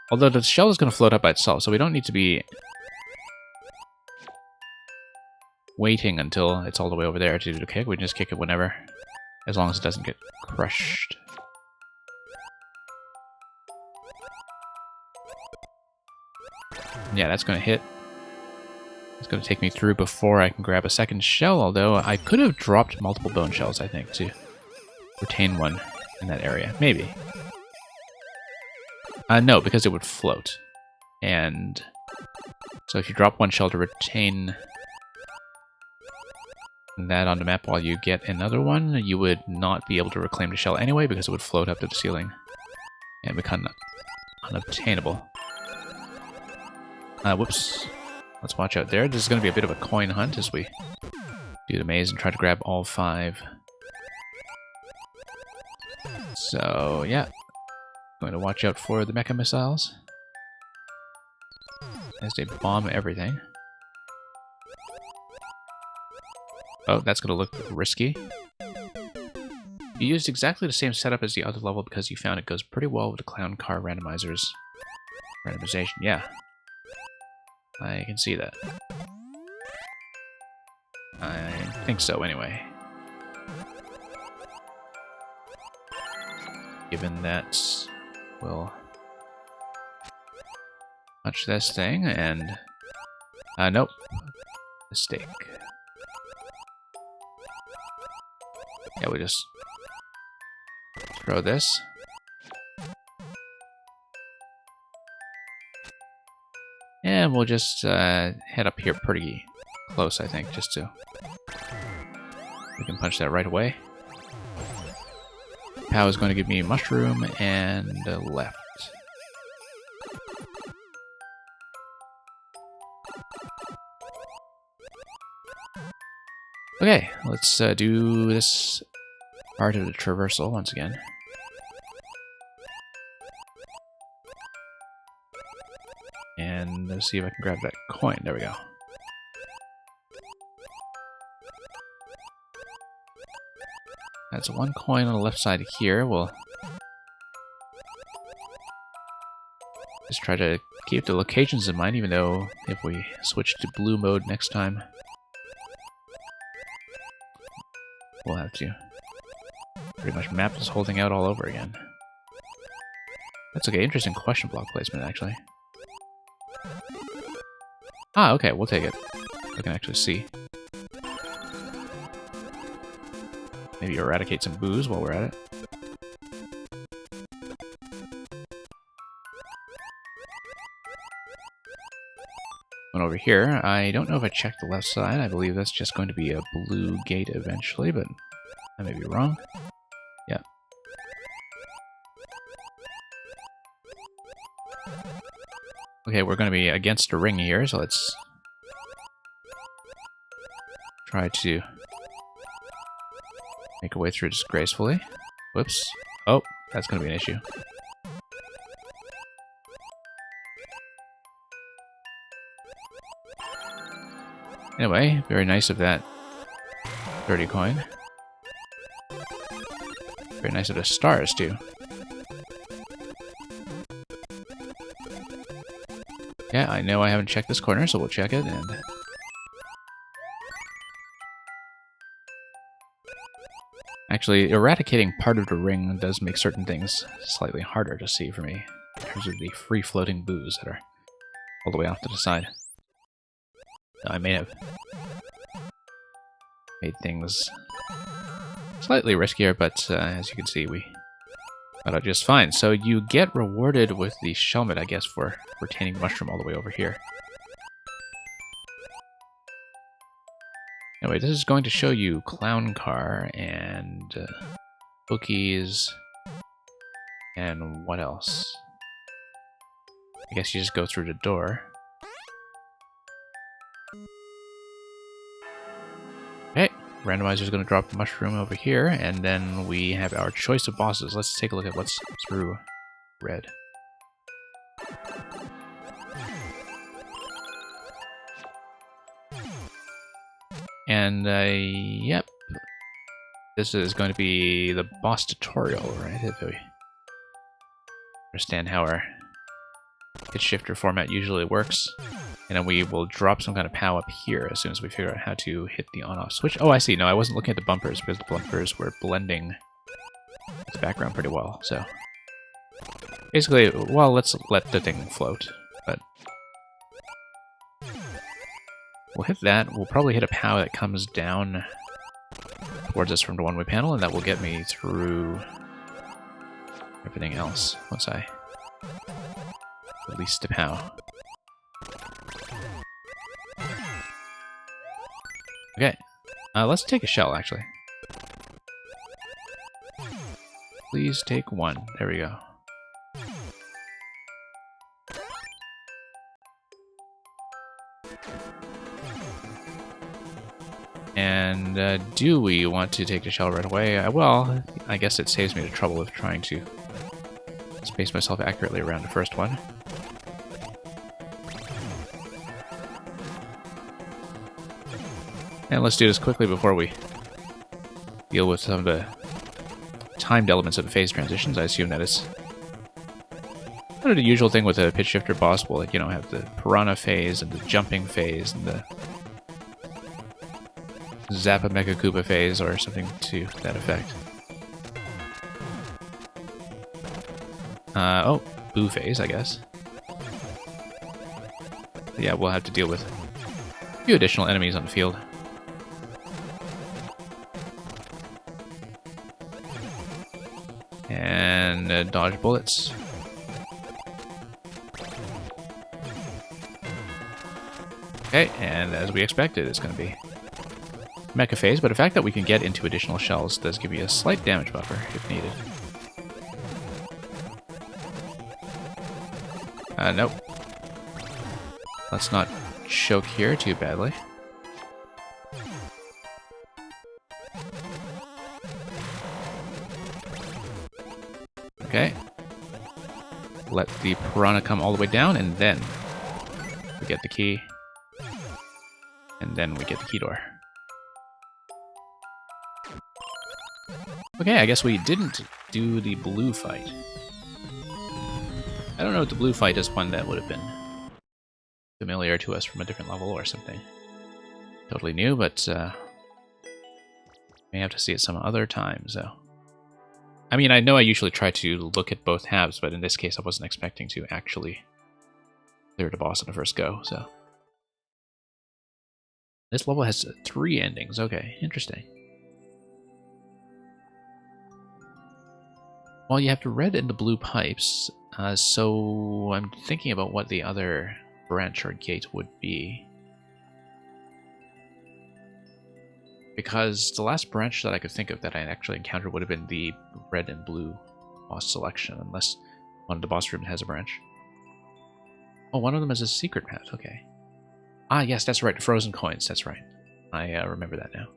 Although the shell is going to float up by itself, so we don't need to be waiting until it's all the way over there to do the kick. We can just kick it whenever, as long as it doesn't get crushed. Yeah, that's going to hit. It's going to take me through before I can grab a second shell, although I could have dropped multiple bone shells, I think, to retain one in that area. Maybe. No, because it would float. And so if you drop one shell to retain that on the map while you get another one, you would not be able to reclaim the shell anyway because it would float up to the ceiling and become unobtainable. Whoops. Let's watch out there. This is going to be a bit of a coin hunt as we do the maze and try to grab all 5. So, yeah. Going to watch out for the mecha missiles as they bomb everything. Oh, that's going to look risky. You used exactly the same setup as the other level because you found it goes pretty well with the clown car randomization. Yeah, I can see that. I think so, anyway. Given that we'll touch this thing, and... nope. Mistake. Yeah, we just throw this. And we'll just head up here pretty close, I think, just to... We can punch that right away. Pow is going to give me mushroom and left. Okay, let's do this part of the traversal once again. And let's see if I can grab that coin. There we go. That's one coin on the left side here. We'll just try to keep the locations in mind, even though if we switch to blue mode next time, we'll have to pretty much map this whole thing out all over again. That's okay. Interesting question block placement, actually. Ah, okay. We'll take it. We can actually see. Maybe eradicate some boos while we're at it. One over here. I don't know if I checked the left side. I believe that's just going to be a blue gate eventually, but I may be wrong. Yeah. Okay, we're going to be against a ring here, so let's try to make our way through this gracefully. Whoops. Oh, that's going to be an issue. Anyway, very nice of that 30 coin. Very nice of the stars, too. Yeah, I know I haven't checked this corner, so we'll check it, and... Actually, eradicating part of the ring does make certain things slightly harder to see for me, in terms of the free-floating boos that are all the way off to the side. I may have made things slightly riskier, but as you can see, we got out just fine. So you get rewarded with the Shelmet, I guess, for retaining mushroom all the way over here. Anyway, this is going to show you Clown Car and cookies and what else? I guess you just go through the door. Okay, randomizer is going to drop the mushroom over here, and then we have our choice of bosses. Let's take a look at what's through red. And, yep. This is going to be the boss tutorial, right? If we understand how our pitch shifter format usually works. And then we will drop some kind of POW up here as soon as we figure out how to hit the on-off switch. Oh, I see. No, I wasn't looking at the bumpers because the bumpers were blending the background pretty well. So basically, well, let's let the thing float. But we'll hit that. We'll probably hit a POW that comes down towards us from the one-way panel, and that will get me through everything else once I release the POW. Okay, let's take a shell, actually. Please take one. There we go. And do we want to take the shell right away? Well, I guess it saves me the trouble of trying to space myself accurately around the first one. And let's do this quickly before we deal with some of the timed elements of the phase transitions. I assume that it's kind of the usual thing with a pitch shifter boss. We'll, you know, have the piranha phase and the jumping phase and the Zappa Mecha Koopa phase or something to that effect. Oh, Boo phase, I guess. But yeah, we'll have to deal with few additional enemies on the field. And dodge bullets. Okay, and as we expected, it's going to be mecha phase, but the fact that we can get into additional shells does give you a slight damage buffer if needed. Nope. Let's not choke here too badly. Okay. Let the piranha come all the way down, and then we get the key. And then we get the key door. Okay, I guess we didn't do the blue fight. I don't know if the blue fight is one that would have been familiar to us from a different level or something. Totally new, but may have to see it some other time, so. I mean, I know I usually try to look at both halves, but in this case I wasn't expecting to actually clear the boss on the first go, so. This level has 3 endings, okay, interesting. Well, you have the red and the blue pipes, so I'm thinking about what the other branch or gate would be. Because the last branch that I could think of that I actually encountered would have been the red and blue boss selection, unless one of the boss rooms has a branch. Oh, one of them is a secret path, okay. Ah, yes, that's right, the frozen coins, that's right. I remember that now.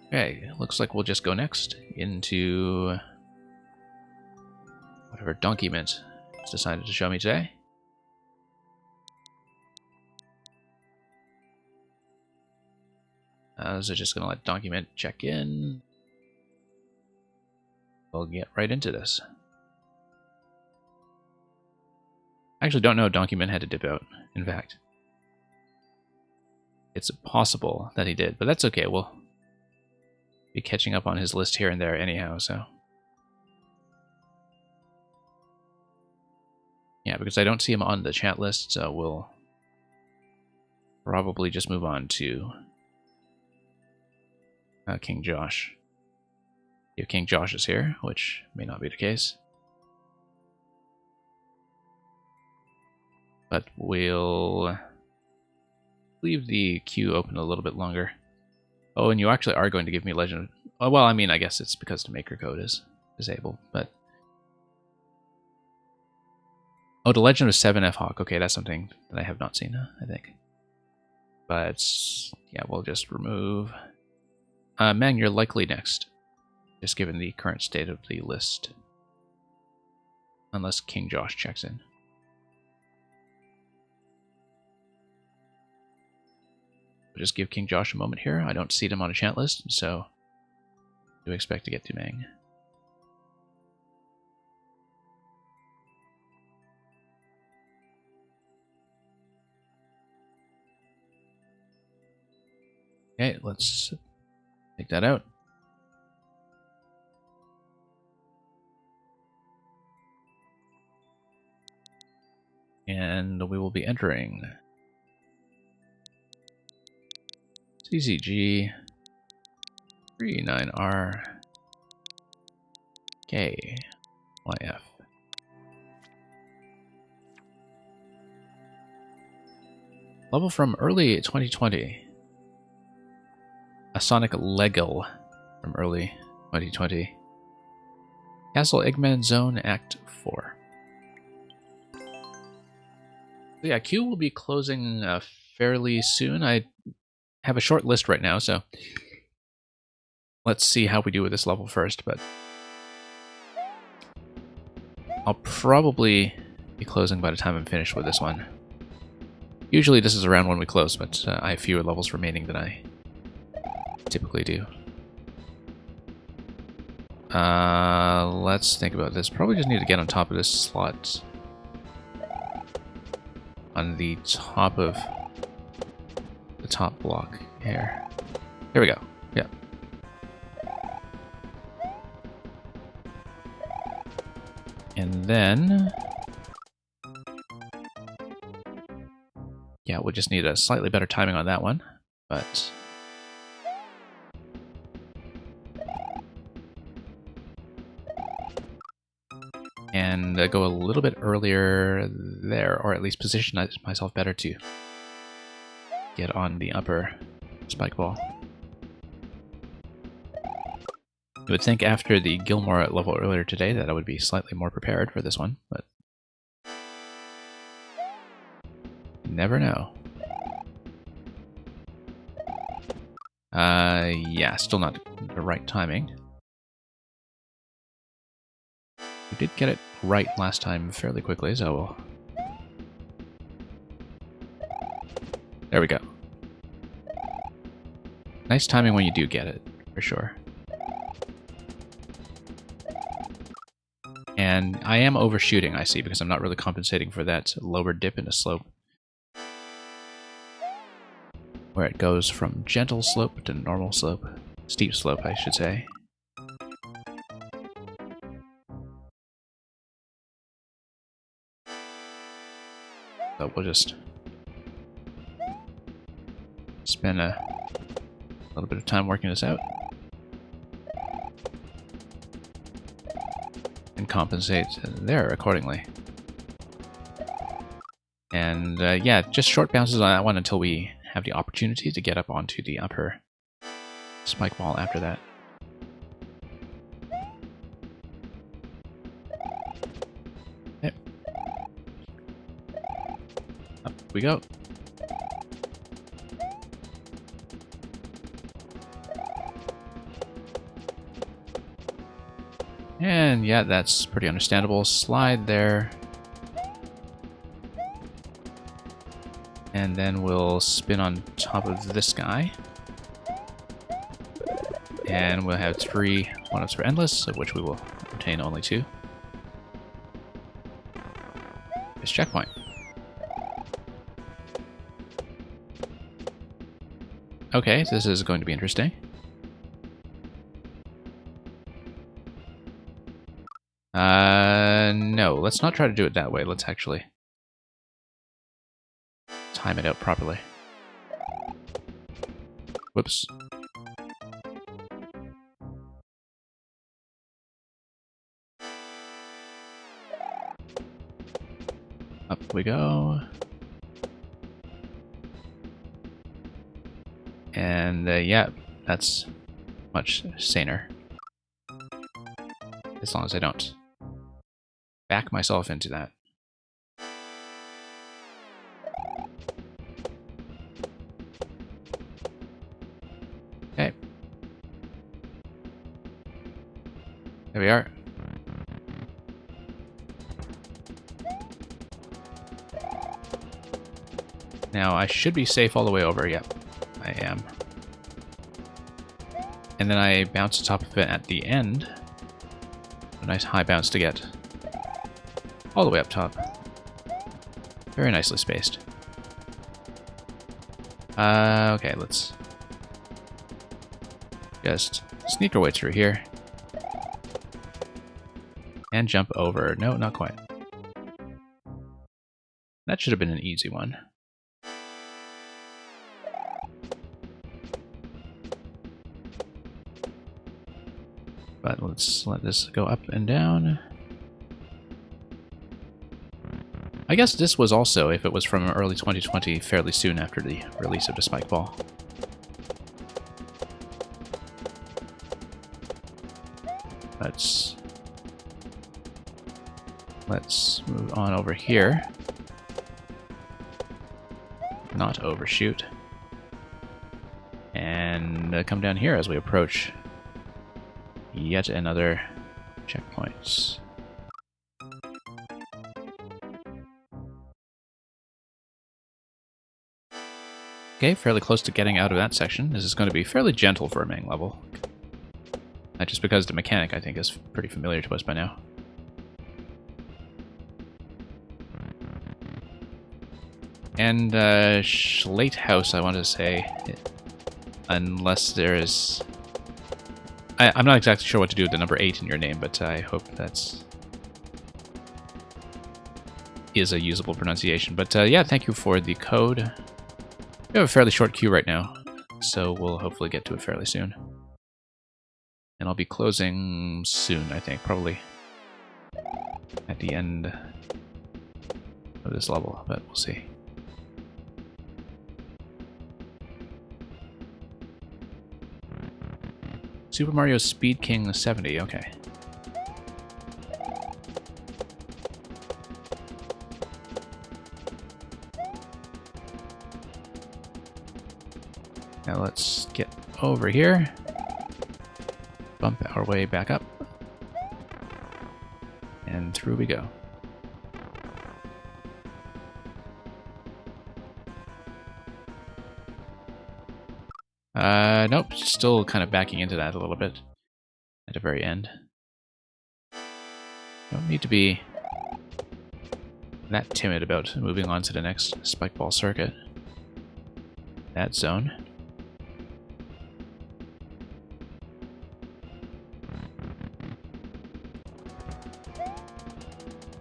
Okay, looks like we'll just go next into whatever Donkey Mint has decided to show me today. So just gonna let Donkey Mint check in. We'll get right into this. I actually don't know if Donkey Mint had to dip out, in fact. It's possible that he did, but that's okay, we'll be catching up on his list here and there anyhow, so. Yeah, because I don't see him on the chat list, so we'll probably just move on to King Josh. If King Josh is here, which may not be the case. But we'll leave the queue open a little bit longer. Oh, and you actually are going to give me Legend of... Oh, well, I mean, I guess it's because the maker code is disabled, but... Oh, the Legend of 7F Hawk. Okay, that's something that I have not seen, I think. But, yeah, we'll just remove... Mang, you're likely next. Just given the current state of the list. Unless King Josh checks in. We'll just give King Josh a moment here. I don't see them on a chat list, so do expect to get to Mang. Okay, let's take that out. And we will be entering CCG 39R KYF. Level from early 2020. A Sonic Lego from early 2020. Castle Eggman Zone Act 4. So yeah, queue will be closing fairly soon. I have a short list right now, so let's see how we do with this level first, but I'll probably be closing by the time I'm finished with this one. Usually this is around when we close, but I have fewer levels remaining than I typically do. Let's think about this. Probably just need to get on top of this slot. On the top of the top block here. Here we go. Yeah. And then... yeah, we'll just need a slightly better timing on that one, but... and go a little bit earlier there, or at least position myself better to get on the upper spike ball. You would think after the Gilmore level earlier today that I would be slightly more prepared for this one, but you never know. Yeah, still not the right timing. We did get it right last time fairly quickly, so we'll... there we go. Nice timing when you do get it, for sure. And I am overshooting, I see, because I'm not really compensating for that lower dip in the slope. Where it goes from gentle slope to normal slope. Steep slope, I should say. So we'll just spend a little bit of time working this out. And compensate there accordingly. And yeah, just short bounces on that one until we have the opportunity to get up onto the upper spike ball after that. Yep. Up we go. And yeah, that's pretty understandable. Slide there. And then we'll spin on top of this guy. And we'll have 3 one-ups for Endless, of which we will obtain only 2. This checkpoint. Okay, this is going to be interesting. No, let's not try to do it that way. Let's actually time it out properly. Whoops. Up we go. And yeah, that's much saner. As long as I don't back myself into that. Okay. There we are. Now I should be safe all the way over. Yep, I am. And then I bounce the top of it at the end. A nice high bounce to get all the way up top. Very nicely spaced. Okay, let's just sneak our way through here. And jump over. No, not quite. That should have been an easy one. But let's let this go up and down. I guess this was also, if it was from early 2020, fairly soon after the release of the Spike Ball. Let's move on over here. Not overshoot. And come down here as we approach yet another checkpoint. Okay, fairly close to getting out of that section. This is going to be fairly gentle for a main level. Just because the mechanic, I think, is pretty familiar to us by now. And Schlate House, I want to say, unless there is... I'm not exactly sure what to do with the number 8 in your name, but I hope that's is a usable pronunciation. But yeah, thank you for the code. We have a fairly short queue right now, so we'll hopefully get to it fairly soon. And I'll be closing soon, I think, probably at the end of this level, but we'll see. Super Mario Speed King 70, okay. Now let's get over here. Bump our way back up. And through we go. Nope, still kind of backing into that a little bit at the very end. Don't need to be that timid about moving on to the next spike ball circuit. That zone.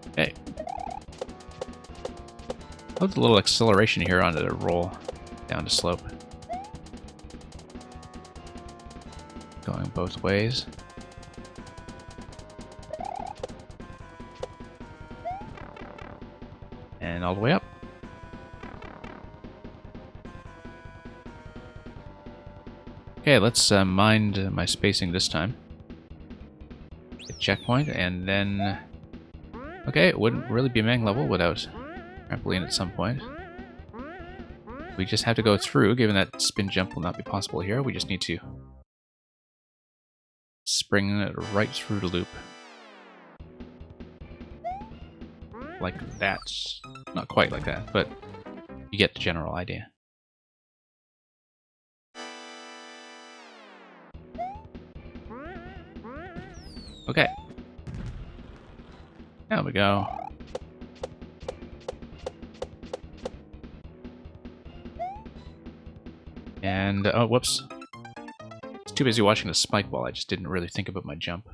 Okay. Love the little acceleration here on the roll down the slope. Going both ways. And all the way up. Okay, let's mind my spacing this time. Hit checkpoint, and then... Okay, it wouldn't really be main level without trampoline at some point. We just have to go through, given that spin jump will not be possible here. We just need to spring it right through the loop. Like that. Not quite like that, but you get the general idea. Okay. There we go. And, oh, whoops. Too busy watching the spike ball, I just didn't really think about my jump.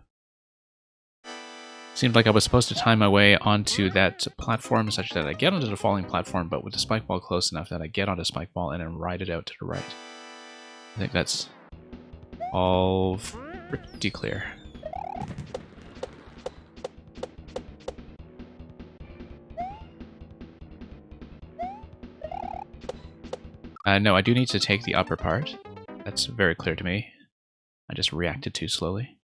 Seemed like I was supposed to time my way onto that platform such that I get onto the falling platform, but with the spike ball close enough that I get onto spike ball and then ride it out to the right. I think that's all pretty clear. No, I do need to take the upper part. That's very clear to me. I just reacted too slowly.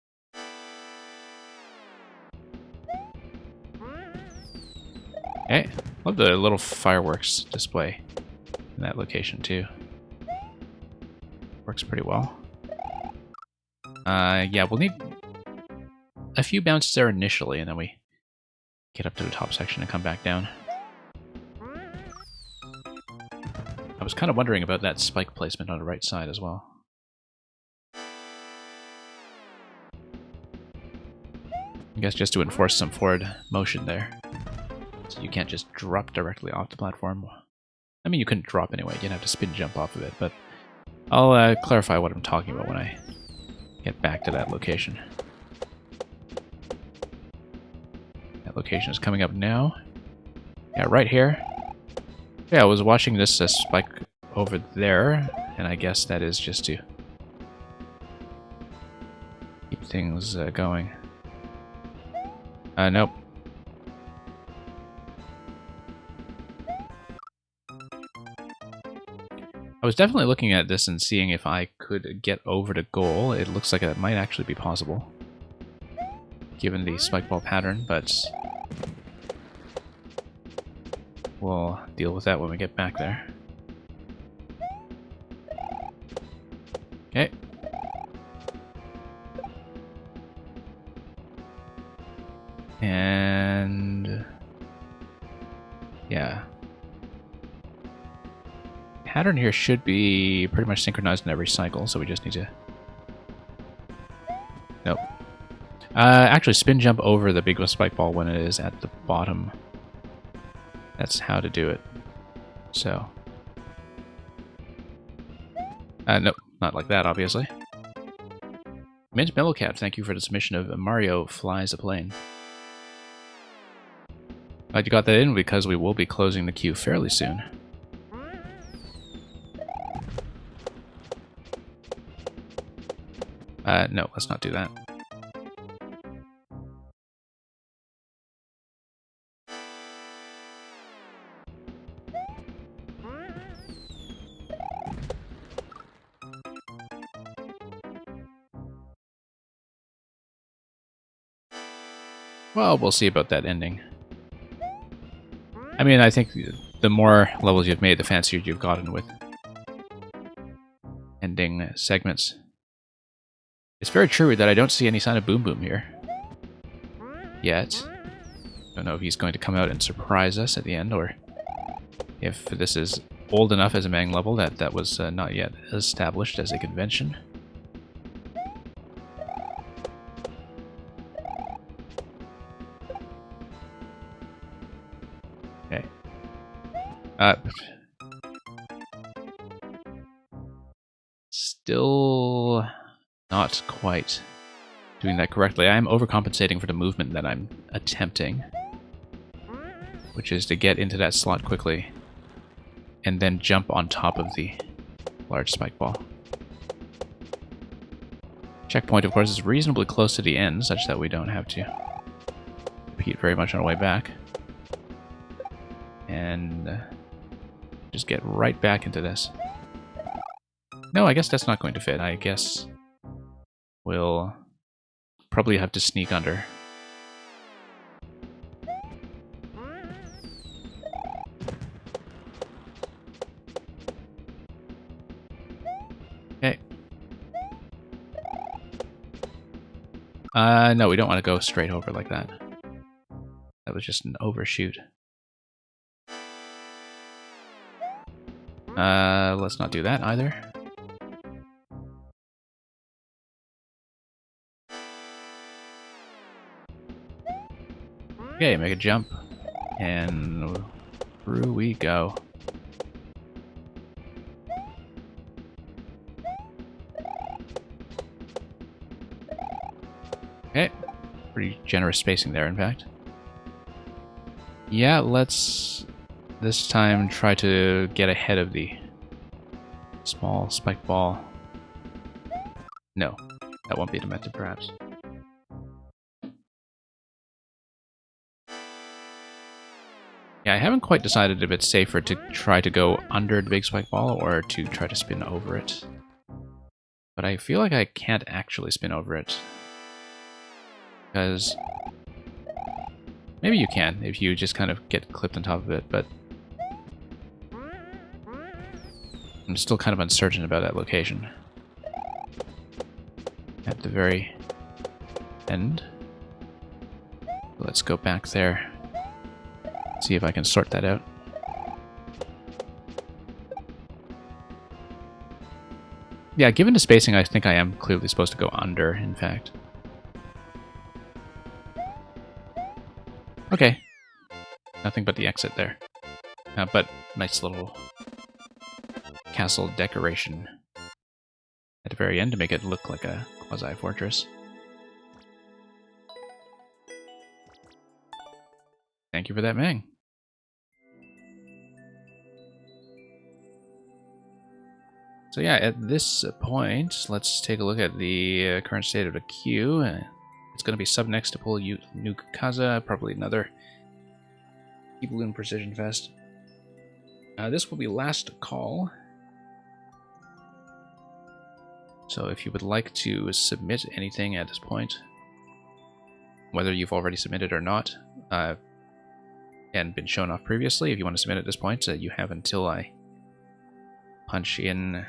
Okay, love the little fireworks display in that location too. Works pretty well. Yeah, we'll need a few bounces there initially, and then we get up to the top section and come back down. I was kind of wondering about that spike placement on the right side as well. I guess just to enforce some forward motion there. So you can't just drop directly off the platform. I mean, you couldn't drop anyway, you'd have to spin jump off of it, but I'll clarify what I'm talking about when I get back to that location. That location is coming up now. Yeah, right here. Yeah, I was watching this spike over there, and I guess that is just to keep things going. Nope. I was definitely looking at this and seeing if I could get over the goal. It looks like it might actually be possible, given the spike ball pattern, but we'll deal with that when we get back there. Okay. And yeah. Pattern here should be pretty much synchronized in every cycle, so we just need to... Nope. Actually, spin jump over the big spike ball when it is at the bottom. That's how to do it. So... nope, not like that, obviously. Mint Mellowcat, thank you for the submission of Mario Flies a Plane. Glad you got that in because we will be closing the queue fairly soon. No, let's not do that. Well, we'll see about that ending. I mean, I think the more levels you've made, the fancier you've gotten with ending segments. It's very true that I don't see any sign of Boom Boom here. Yet. Don't know if he's going to come out and surprise us at the end, or if this is old enough as a Mang level that was not yet established as a convention. Okay. Still not quite doing that correctly. I am overcompensating for the movement that I'm attempting, which is to get into that slot quickly and then jump on top of the large spike ball. Checkpoint, of course, is reasonably close to the end, such that we don't have to repeat very much on our way back. And just get right back into this. No, I guess that's not going to fit. I guess we'll probably have to sneak under. Okay. No, we don't want to go straight over like that. That was just an overshoot. Let's not do that either. Okay, make a jump, and through we go. Okay, pretty generous spacing there, in fact. Yeah, let's this time try to get ahead of the small spike ball. No, that won't be the method, perhaps. Yeah, I haven't quite decided if it's safer to try to go under the big spike ball or to try to spin over it. But I feel like I can't actually spin over it. Because maybe you can if you just kind of get clipped on top of it, but I'm still kind of uncertain about that location. At the very end. Let's go back there. See if I can sort that out. Yeah, given the spacing, I think I am clearly supposed to go under, in fact. Okay. Nothing but the exit there. But nice little castle decoration at the very end to make it look like a quasi-fortress. Thank you for that, Mang. So yeah, at this point, let's take a look at the current state of the queue. It's going to be sub next to pull Nuke Kaza, probably another Balloon Precision Fest. This will be last call. So if you would like to submit anything at this point, whether you've already submitted or not, and been shown off previously, if you want to submit at this point, you have until I punch in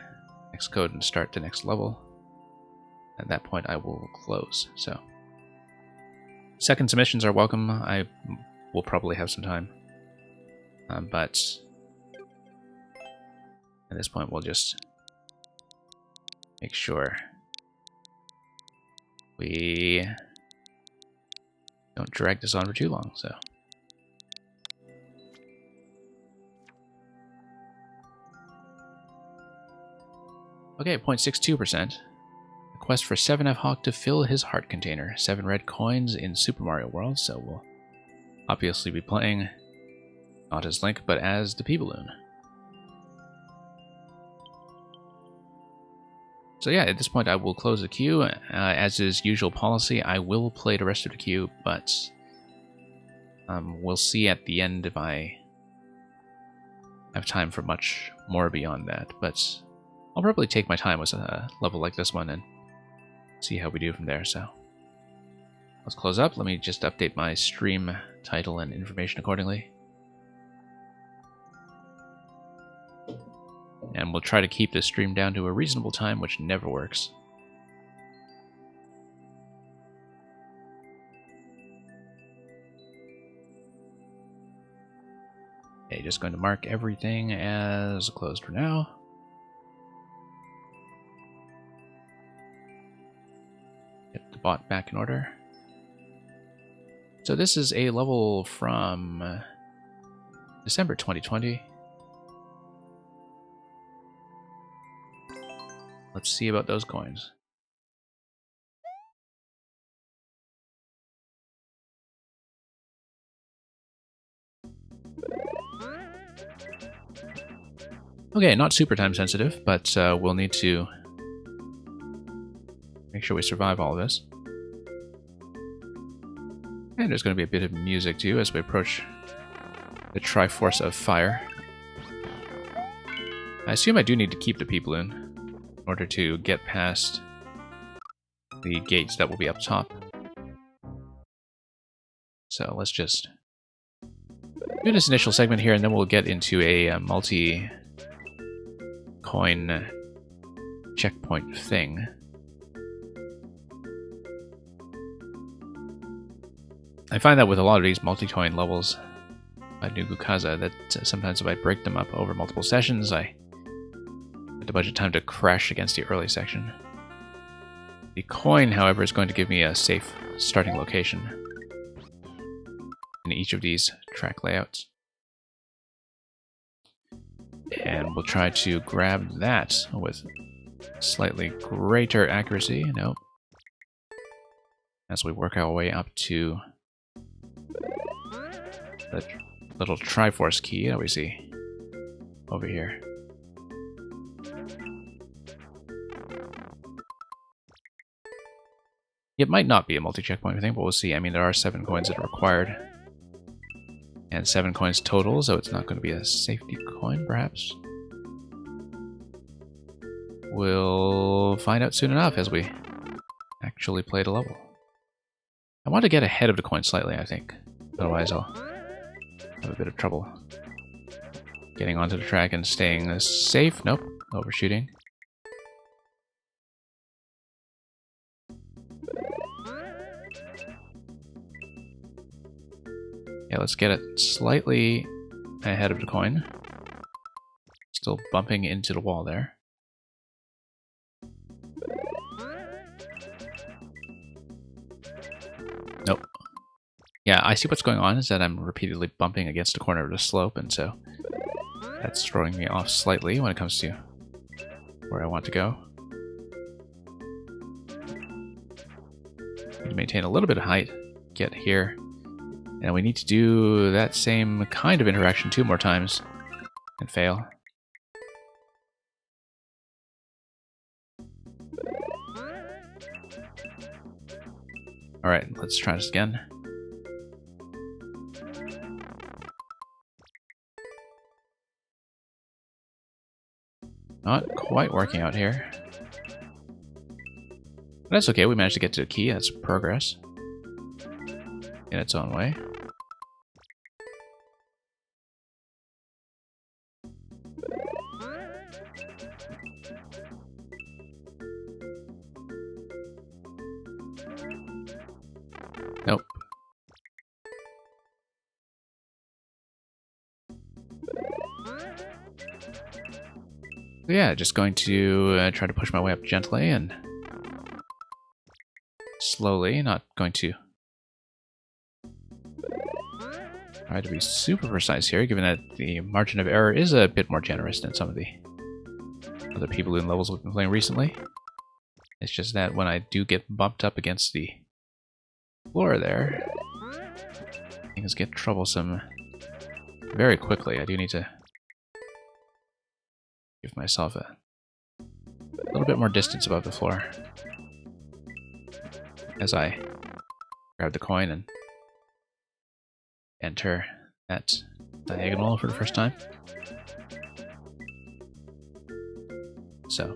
next code and start the next level. At that point, I will close. So, second submissions are welcome. I will probably have some time, but at this point, we'll just make sure we don't drag this on for too long. So. Okay, 0.62%. Request for 7F Hawk to fill his heart container. 7 red coins in Super Mario World, so we'll obviously be playing not as Link, but as the P-Balloon. So yeah, at this point I will close the queue. As is usual policy, I will play the rest of the queue, but we'll see at the end if I have time for much more beyond that. But I'll probably take my time with a level like this one and see how we do from there. So let's close up. Let me just update my stream title and information accordingly. And we'll try to keep this stream down to a reasonable time, which never works. Okay, just going to mark everything as closed for now. Get the bot back in order. So this is a level from December 2020. Let's see about those coins. Okay, not super time sensitive, but we'll need to make sure we survive all of this. And there's going to be a bit of music too as we approach the Triforce of Fire. I assume I do need to keep the P-Balloon in order to get past the gates that will be up top. So let's just do this initial segment here, and then we'll get into a multi-coin checkpoint thing. I find that with a lot of these multi-coin levels by Nugu Kaza, that sometimes if I break them up over multiple sessions, I get a bunch of time to crash against the early section. The coin, however, is going to give me a safe starting location in each of these track layouts. And we'll try to grab that with slightly greater accuracy. Nope. As we work our way up to the little Triforce key that we see over here. It might not be a multi-checkpoint thing, but we'll see. I mean, there are 7 coins that are required. And 7 coins total, so it's not going to be a safety coin, perhaps. We'll find out soon enough as we actually play the level. I want to get ahead of the coin slightly, I think. Otherwise I'll have a bit of trouble getting onto the track and staying safe. Nope, overshooting. Yeah, let's get it slightly ahead of the coin. Still bumping into the wall there. Nope. Yeah, I see what's going on is that I'm repeatedly bumping against the corner of the slope, and so that's throwing me off slightly when it comes to where I want to go. Need to maintain a little bit of height, get here, and we need to do that same kind of interaction 2 more times and fail. Alright, let's try this again. Not quite working out here. But that's okay, we managed to get to the key, that's progress. In its own way. Nope. So yeah, just going to try to push my way up gently and slowly, not going to try to be super precise here, given that the margin of error is a bit more generous than some of the other P-Balloon levels we've been playing recently. It's just that when I do get bumped up against the floor there, things get troublesome very quickly. I do need to give myself a little bit more distance above the floor as I grab the coin and enter that diagonal for the first time. So,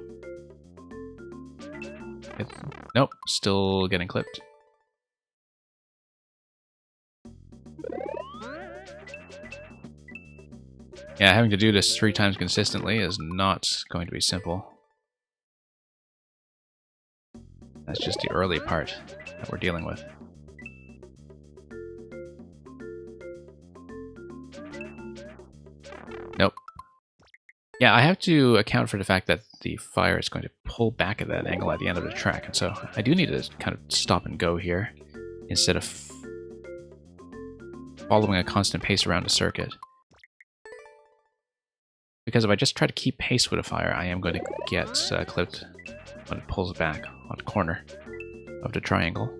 nope, still getting clipped. Yeah, having to do this 3 times consistently is not going to be simple. That's just the early part that we're dealing with. Nope. Yeah, I have to account for the fact that the fire is going to pull back at that angle at the end of the track, and so I do need to kind of stop and go here instead of following a constant pace around the circuit. Because if I just try to keep pace with a fire, I am going to get clipped when it pulls back on the corner of the triangle.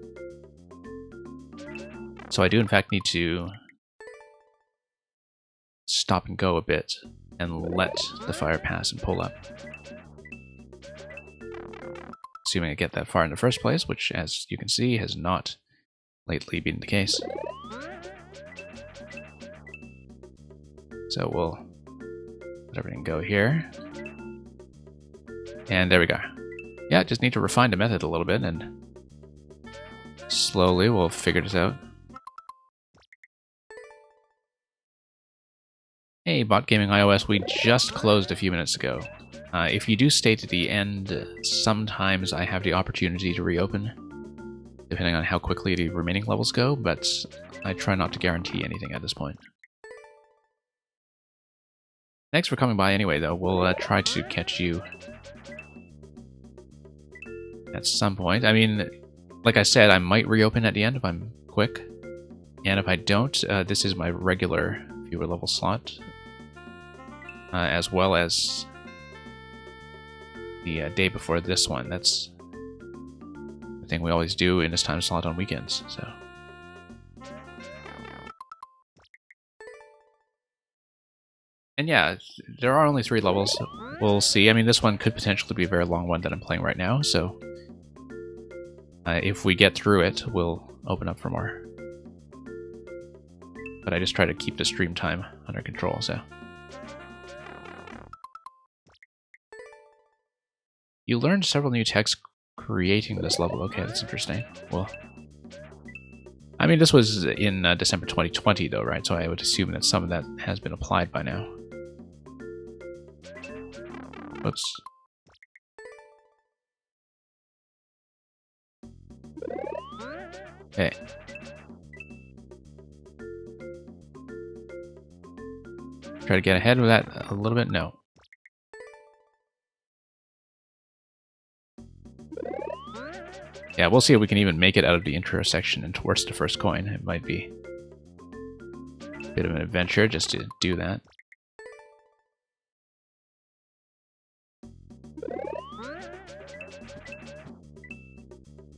So I do in fact need to stop and go a bit and let the fire pass and pull up. Assuming I get that far in the first place, which as you can see has not lately been the case. So we'll let everything go here. And there we go. Yeah, just need to refine the method a little bit, and slowly we'll figure this out. Hey, Bot Gaming iOS, we just closed a few minutes ago. If you do stay to the end, sometimes I have the opportunity to reopen, depending on how quickly the remaining levels go, but I try not to guarantee anything at this point. Thanks for coming by anyway, though. We'll try to catch you at some point. I mean, like I said, I might reopen at the end if I'm quick. And if I don't, this is my regular viewer level slot. As well as the day before this one. That's the thing we always do in this time slot on weekends, so... And yeah, there are only 3 levels. We'll see. I mean, this one could potentially be a very long one that I'm playing right now, so... if we get through it, we'll open up for more. But I just try to keep the stream time under control, so... You learned several new techs creating this level. Okay, that's interesting. Well... I mean, this was in December 2020, though, right? So I would assume that some of that has been applied by now. Oops. Okay. Try to get ahead of that a little bit? No. Yeah, we'll see if we can even make it out of the intersection and towards the first coin. It might be a bit of an adventure just to do that.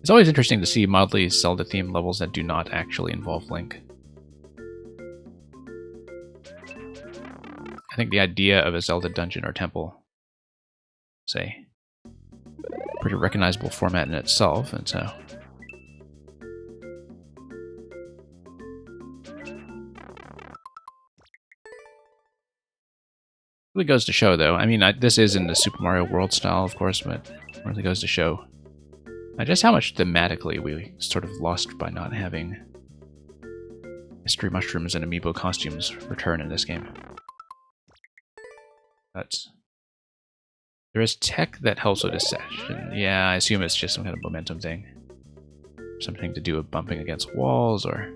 It's always interesting to see mildly Zelda-themed levels that do not actually involve Link. I think the idea of a Zelda dungeon or temple is a pretty recognizable format in itself, and so... It really goes to show, though. I mean, this is in the Super Mario World style, of course, but it really goes to show just how much thematically we sort of lost by not having mystery mushrooms and amiibo costumes return in this game. But there is tech that helps with this session. Yeah, I assume it's just some kind of momentum thing. Something to do with bumping against walls or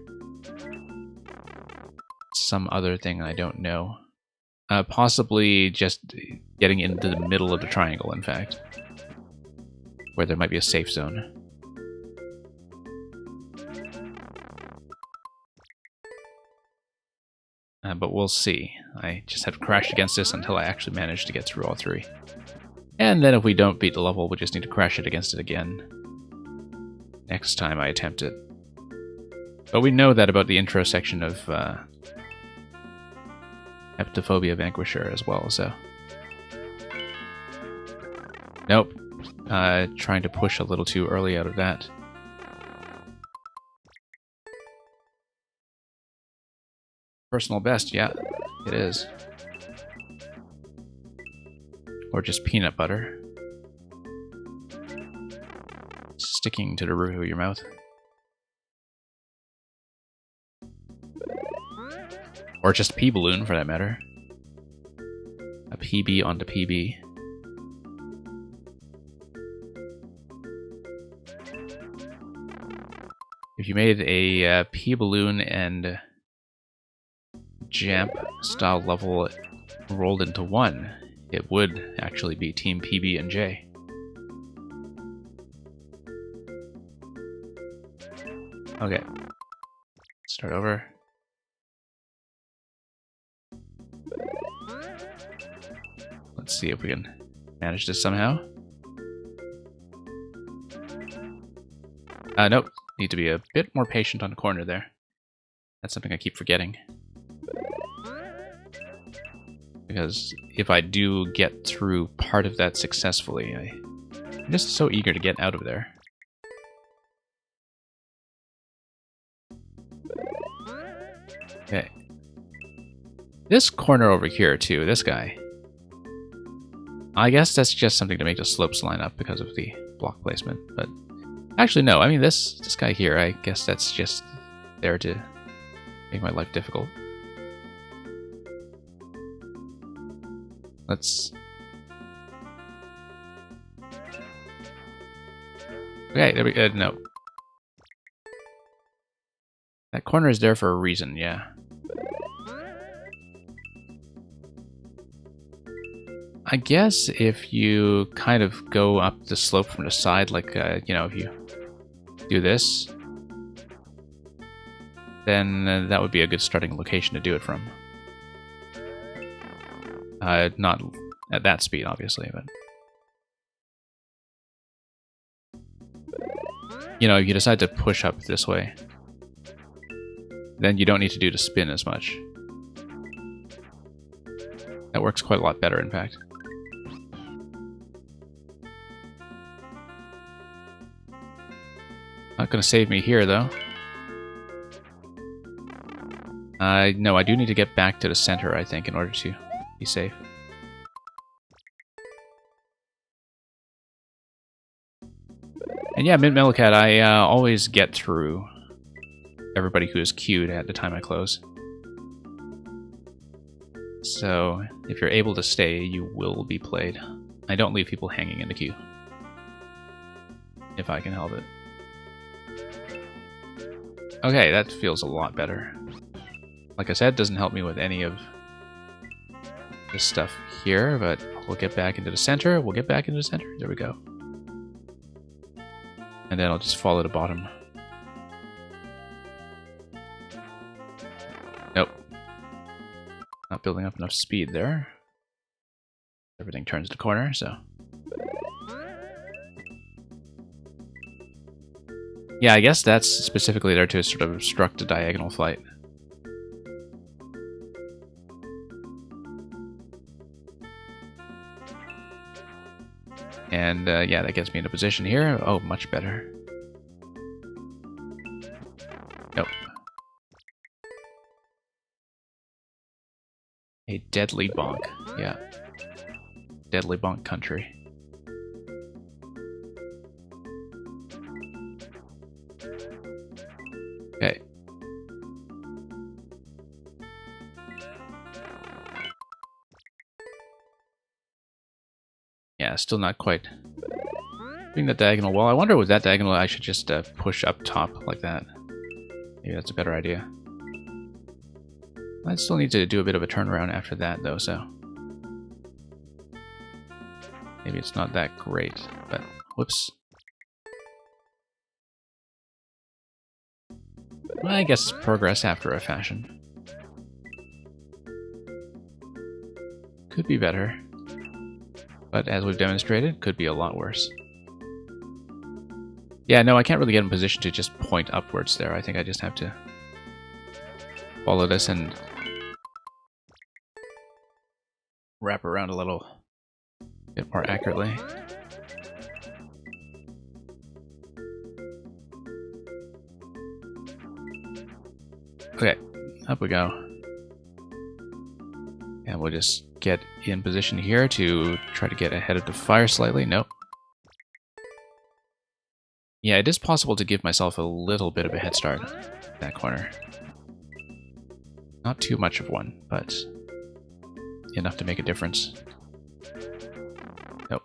some other thing I don't know. Possibly just getting into the middle of the triangle, in fact. Where there might be a safe zone. But we'll see. I just have to crash against this until I actually manage to get through all 3. And then if we don't beat the level, we just need to crash it against it again next time I attempt it. But we know that about the intro section of Heptophobia Vanquisher as well, so... Nope. Trying to push a little too early out of that. Personal best, yeah, it is. Or just peanut butter. Sticking to the roof of your mouth. Or just pea balloon, for that matter. A PB onto PB. If you made a pea balloon and Jamp style level rolled into one, it would actually be Team PB and J. Okay. Start over. Let's see if we can manage this somehow. Nope. Need to be a bit more patient on the corner there. That's something I keep forgetting. Because if I do get through part of that successfully, I'm just so eager to get out of there. Okay. This corner over here, too, this guy. I guess that's just something to make the slopes line up because of the block placement, but... Actually, no, I mean, this guy here, I guess that's just there to make my life difficult. Let's... Okay, there we go. No. That corner is there for a reason, yeah. I guess if you kind of go up the slope from the side, like, you know, if you do this, then that would be a good starting location to do it from. Not at that speed, obviously, but... You know, if you decide to push up this way, then you don't need to do the spin as much. That works quite a lot better, in fact. Not going to save me here, though. No, I do need to get back to the center, I think, in order to be safe. And yeah, Mint-Metalcat, I always get through everybody who is queued at the time I close. So, if you're able to stay, you will be played. I don't leave people hanging in the queue. If I can help it. Okay, that feels a lot better. Like I said, doesn't help me with any of this stuff here, but we'll get back into the center. We'll get back into the center. There we go. And then I'll just follow the bottom. Nope. Not building up enough speed there. Everything turns the corner, so... Yeah, I guess that's specifically there to sort of obstruct a diagonal flight. And yeah, that gets me in a position here. Oh, much better. Nope. A deadly bonk. Yeah. Deadly bonk country. Okay. Yeah, still not quite doing that diagonal well. I wonder with that diagonal I should just push up top like that. Maybe that's a better idea. I still need to do a bit of a turnaround after that though, so... Maybe it's not that great, but... Whoops. Well, I guess it's progress after a fashion. Could be better. But as we've demonstrated, could be a lot worse. Yeah, no, I can't really get in position to just point upwards there. I think I just have to follow this and wrap around a little bit more accurately. Okay, up we go. And we'll just get in position here to try to get ahead of the fire slightly. Nope. Yeah, it is possible to give myself a little bit of a head start in that corner. Not too much of one, but enough to make a difference. Nope.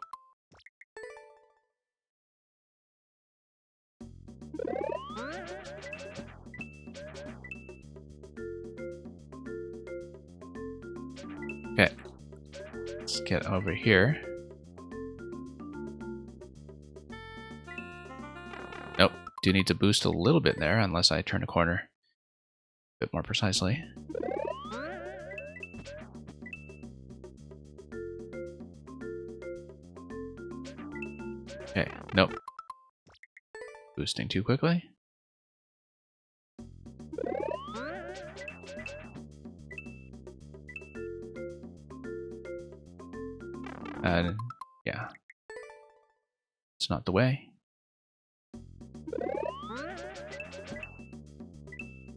Okay. Let's get over here. Nope. Do need to boost a little bit there, unless I turn a corner a bit more precisely. Okay, nope. Boosting too quickly. Yeah. It's not the way.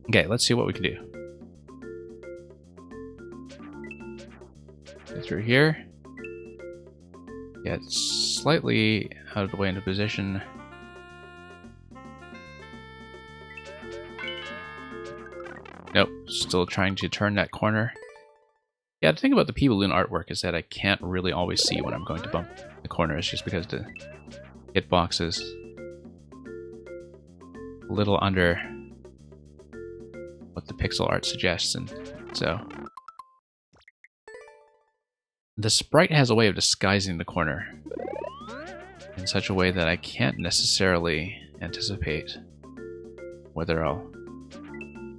Okay, let's see what we can do. Get through here. Get slightly out of the way into position. Nope, still trying to turn that corner. Yeah, the thing about the P-Balloon artwork is that I can't really always see when I'm going to bump the corners, just because the hitbox is a little under what the pixel art suggests, and so the sprite has a way of disguising the corner in such a way that I can't necessarily anticipate whether I'll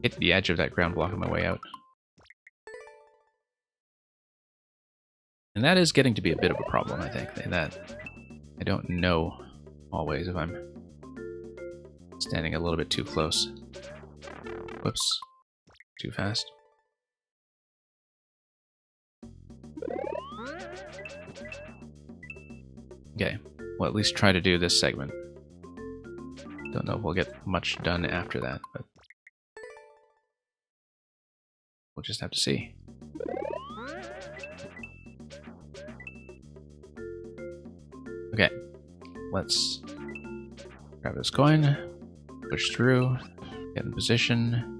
hit the edge of that ground block on my way out. And that is getting to be a bit of a problem, I think, in that I don't know always if I'm standing a little bit too close. Whoops. Too fast. Okay, we'll at least try to do this segment. Don't know if we'll get much done after that, but we'll just have to see. Okay, let's grab this coin, push through, get in position.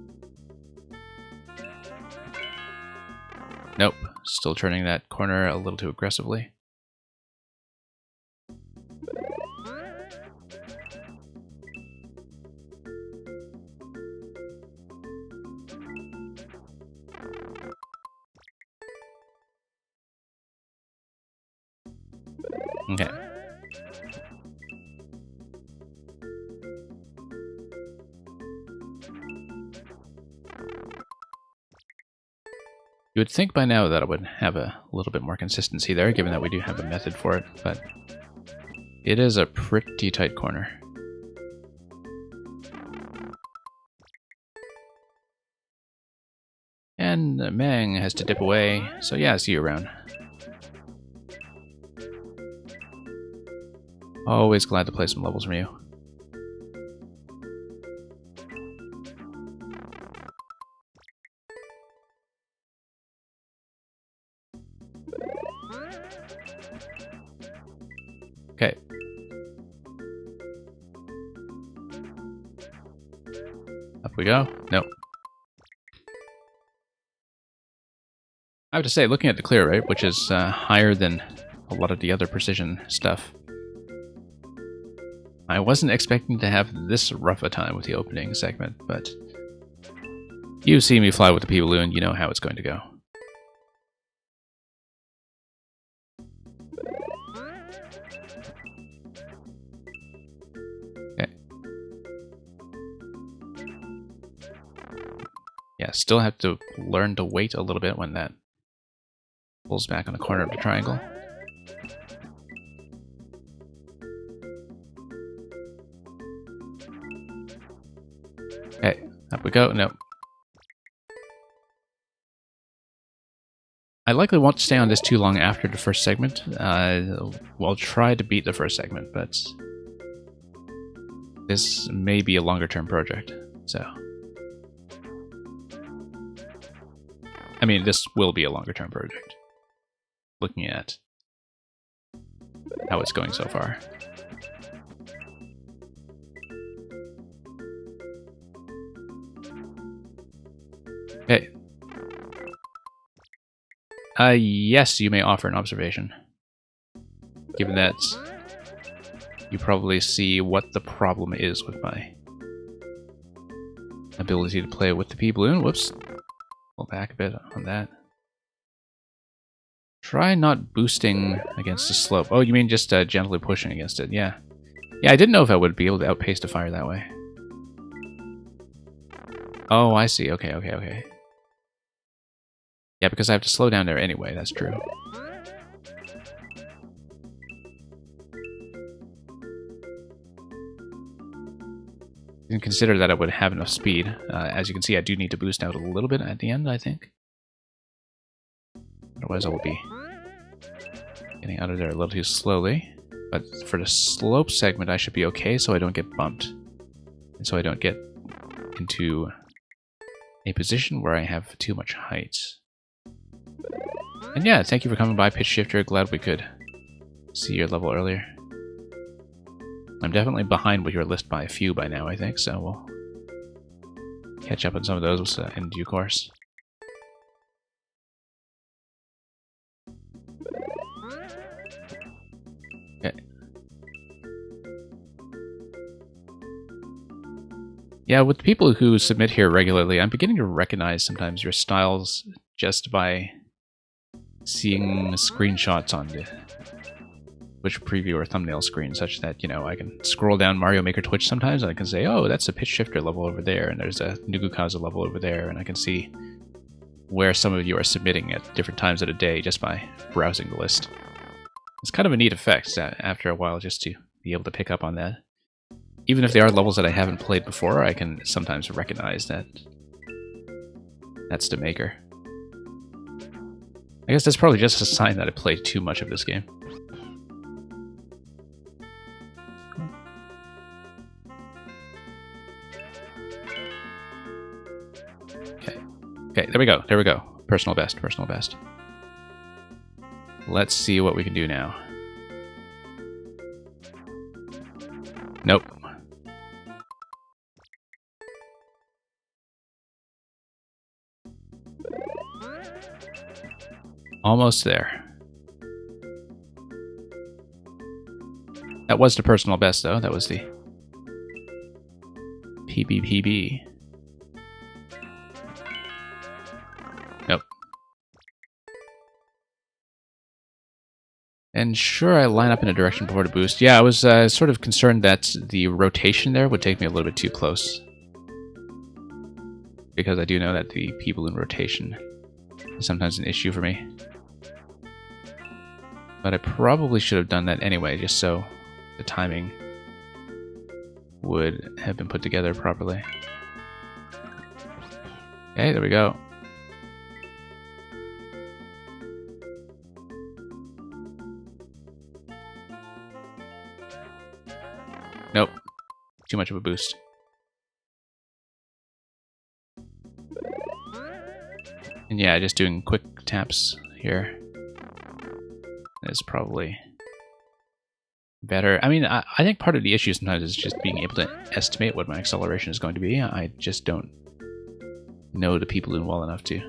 Nope, still turning that corner a little too aggressively. Okay. You would think by now that I would have a little bit more consistency there, given that we do have a method for it, but it is a pretty tight corner. And Mang has to dip away, so yeah, see you around. Always glad to play some levels from you. Okay. Up we go. Nope. I have to say, looking at the clear rate, which is higher than a lot of the other precision stuff, I wasn't expecting to have this rough a time with the opening segment, but you see me fly with the P-Balloon, you know how it's going to go. Okay. Yeah, still have to learn to wait a little bit when that pulls back on the corner of the triangle. we go. Nope. I likely won't stay on this too long after the first segment. We'll try to beat the first segment, but this may be a longer-term project, so... I mean, this will be a longer-term project, looking at how it's going so far. Okay. Yes, you may offer an observation. Given that you probably see what the problem is with my ability to play with the P-Balloon. Whoops. Pull back a bit on that. Try not boosting against the slope. Oh, you mean just gently pushing against it? Yeah. Yeah, I didn't know if I would be able to outpace the fire that way. Oh, I see. Okay, okay, okay. Yeah, because I have to slow down there anyway, that's true. You can consider that I would have enough speed. As you can see, I do need to boost out a little bit at the end, I think. Otherwise I will be getting out of there a little too slowly. But for the slope segment, I should be okay, so I don't get bumped. And so I don't get into a position where I have too much height. And yeah, thank you for coming by, Pitch Shifter. Glad we could see your level earlier. I'm definitely behind with your list by a few by now, I think, so we'll catch up on some of those in due course. Okay. Yeah, with the people who submit here regularly, I'm beginning to recognize sometimes your styles just by seeing screenshots on the Twitch preview or thumbnail screen, such that, you know, I can scroll down Mario Maker Twitch sometimes and I can say, oh, that's a Pitch Shifter level over there, and there's a Nugukaza level over there, and I can see where some of you are submitting at different times of the day just by browsing the list. It's kind of a neat effect after a while just to be able to pick up on that. Even if they are levels that I haven't played before, I can sometimes recognize that that's the maker. I guess that's probably just a sign that I played too much of this game. Okay, there we go, there we go. Personal best, personal best. Let's see what we can do now. Nope. Almost there. That was the personal best, though. That was the PBPB. Nope. And sure, I line up in a direction before the boost. Yeah, I was sort of concerned that the rotation there would take me a little bit too close. Because I do know that the P-Balloon rotation is sometimes an issue for me. But I probably should have done that anyway, just so the timing would have been put together properly. Okay, there we go. Nope. Too much of a boost. And yeah, just doing quick taps here is probably better. I mean, I think part of the issue sometimes is just being able to estimate what my acceleration is going to be. I just don't know the P-Balloon well enough to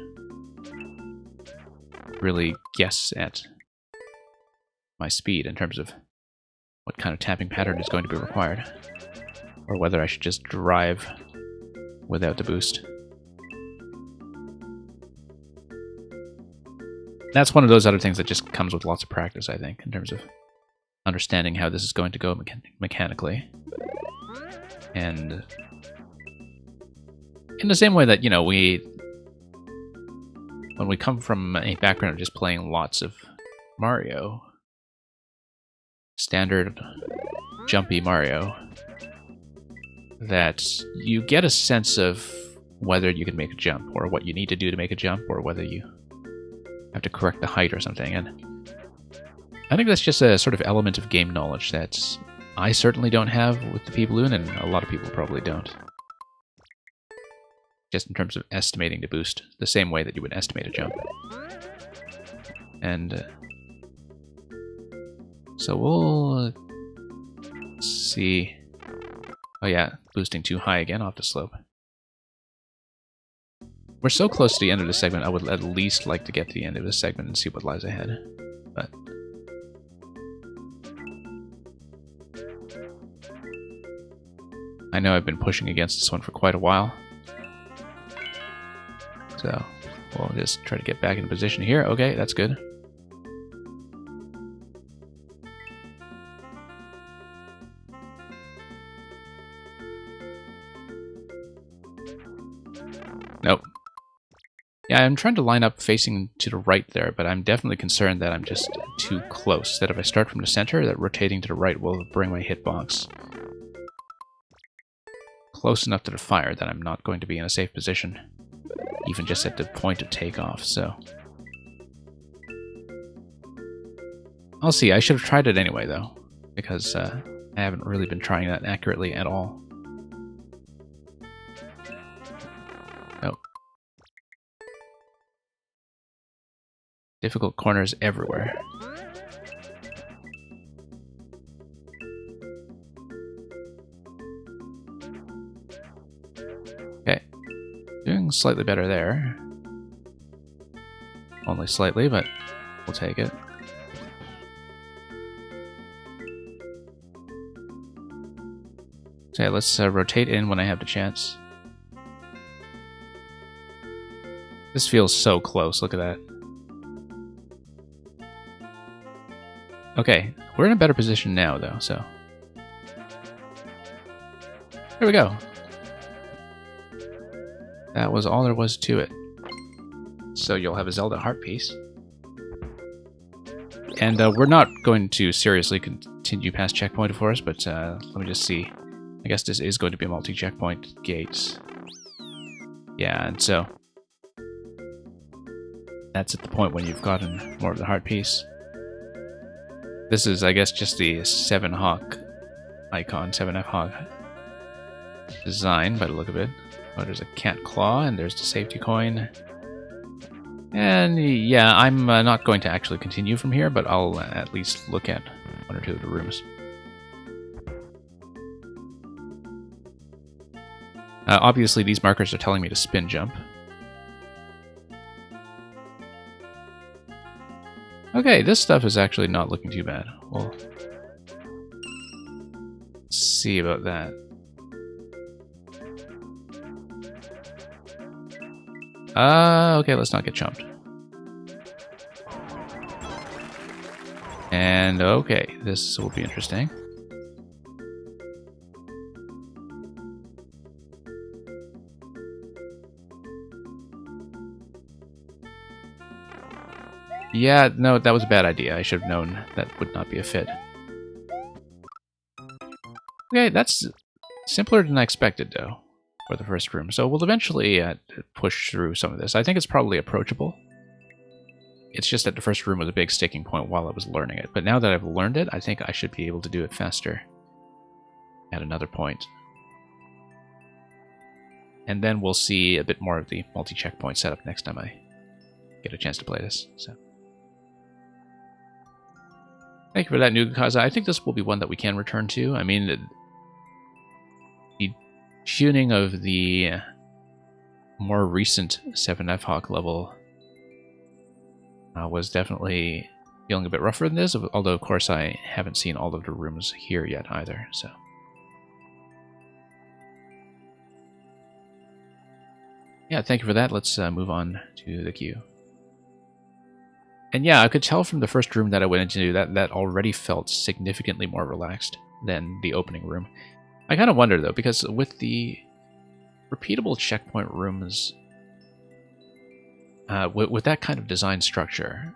really guess at my speed in terms of what kind of tapping pattern is going to be required, or whether I should just drive without the boost. That's one of those other things that just comes with lots of practice, I think, in terms of understanding how this is going to go mechanically. And in the same way that, you know, when we come from a background of just playing lots of Mario, standard jumpy Mario, that you get a sense of whether you can make a jump, or what you need to do to make a jump, or whether you have to correct the height or something. And I think that's just a sort of element of game knowledge that I certainly don't have with the P-Balloon, and a lot of people probably don't. Just in terms of estimating the boost, the same way that you would estimate a jump. And so we'll see. Oh yeah, boosting too high again off the slope. We're so close to the end of the segment, I would at least like to get to the end of this segment and see what lies ahead. But I know I've been pushing against this one for quite a while. So we'll just try to get back into position here. Okay, that's good. Nope. Yeah, I'm trying to line up facing to the right there, but I'm definitely concerned that I'm just too close. That if I start from the center, that rotating to the right will bring my hitbox close enough to the fire that I'm not going to be in a safe position, even just at the point of takeoff, so... I'll see. I should have tried it anyway, though, because I haven't really been trying that accurately at all. Nope. Difficult corners everywhere. Okay. Doing slightly better there. Only slightly, but we'll take it. Okay, let's rotate in when I have the chance. This feels so close, look at that. Okay, we're in a better position now, though, so... There we go. That was all there was to it. So you'll have a Zelda heart piece. And we're not going to seriously continue past checkpoint, of course, but let me just see. I guess this is going to be a multi-checkpoint gate. Yeah, and so... that's at the point when you've gotten more of the heart piece. This is, I guess, just the 7-Hawk icon, 7F Hawk design by the look of it. Oh, there's a cat claw, and there's the safety coin. And yeah, I'm not going to actually continue from here, but I'll at least look at one or two of the rooms. Obviously, these markers are telling me to spin jump. Okay, this stuff is actually not looking too bad. We'll see about that. Okay, let's not get chumped. And okay, this will be interesting. Yeah, no, that was a bad idea. I should have known that would not be a fit. Okay, that's simpler than I expected, though, for the first room. So we'll eventually push through some of this. I think it's probably approachable. It's just that the first room was a big sticking point while I was learning it. But now that I've learned it, I think I should be able to do it faster at another point. And then we'll see a bit more of the multi-checkpoint setup next time I get a chance to play this. So. Thank you for that, Nugukaza. I think this will be one that we can return to. I mean, the tuning of the more recent 7F Hawk level was definitely feeling a bit rougher than this, although, of course, I haven't seen all of the rooms here yet either, so... Yeah, thank you for that. Let's move on to the queue. And yeah, I could tell from the first room that I went into that already felt significantly more relaxed than the opening room. I kind of wonder, though, because with the repeatable checkpoint rooms, with that kind of design structure,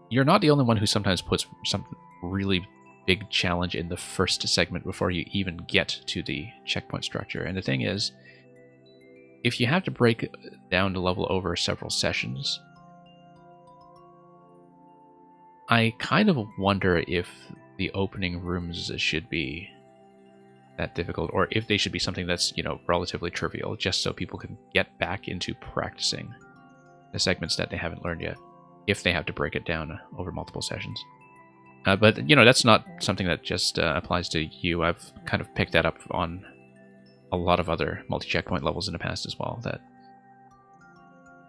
you're not the only one who sometimes puts some really big challenge in the first segment before you even get to the checkpoint structure. And the thing is, if you have to break down the level over several sessions, I kind of wonder if the opening rooms should be that difficult, or if they should be something that's, you know, relatively trivial, just so people can get back into practicing the segments that they haven't learned yet, if they have to break it down over multiple sessions. But, you know, that's not something that just applies to you. I've kind of picked that up on a lot of other multi-checkpoint levels in the past as well, that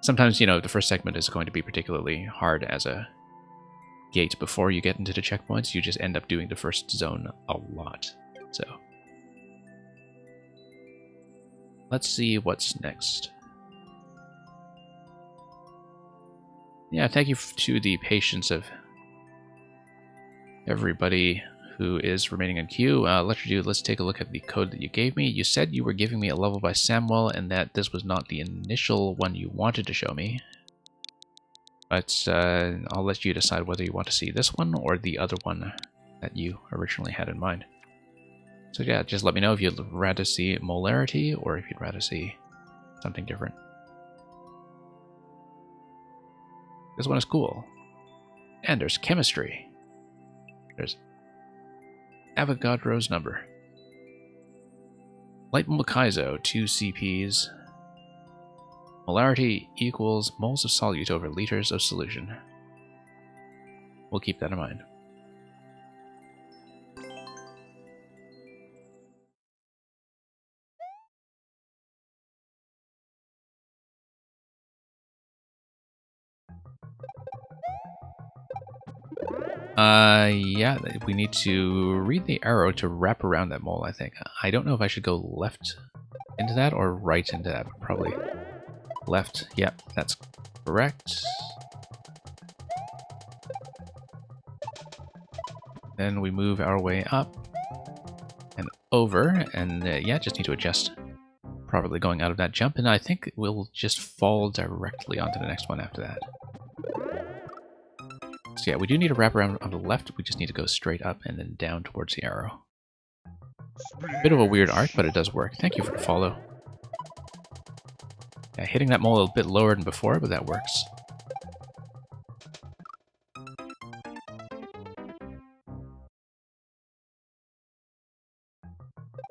sometimes, you know, the first segment is going to be particularly hard as a gate before you get into the checkpoints. You just end up doing the first zone a lot. So let's see what's next. Yeah, thank you to the patience of everybody who is remaining in queue. Let's take a look at the code that you gave me. You said you were giving me a level by Samuel and that this was not the initial one you wanted to show me. But I'll let you decide whether you want to see this one or the other one that you originally had in mind. So yeah, just let me know if you'd rather see Molarity or if you'd rather see something different. This one is cool. And there's chemistry. There's Avogadro's number. Light Mulkaizo, 2 CPs. Molarity equals moles of solute over liters of solution. We'll keep that in mind. Yeah, we need to read the arrow to wrap around that mole, I think. I don't know if I should go left into that or right into that. Probably left. Yep, that's correct. Then we move our way up and over, and yeah, just need to adjust properly going out of that jump, and I think we'll just fall directly onto the next one after that. So yeah, we do need to wrap around on the left. We just need to go straight up and then down towards the arrow. Bit of a weird arc, but it does work. Thank you for the follow. Yeah, hitting that mole a bit lower than before, but that works.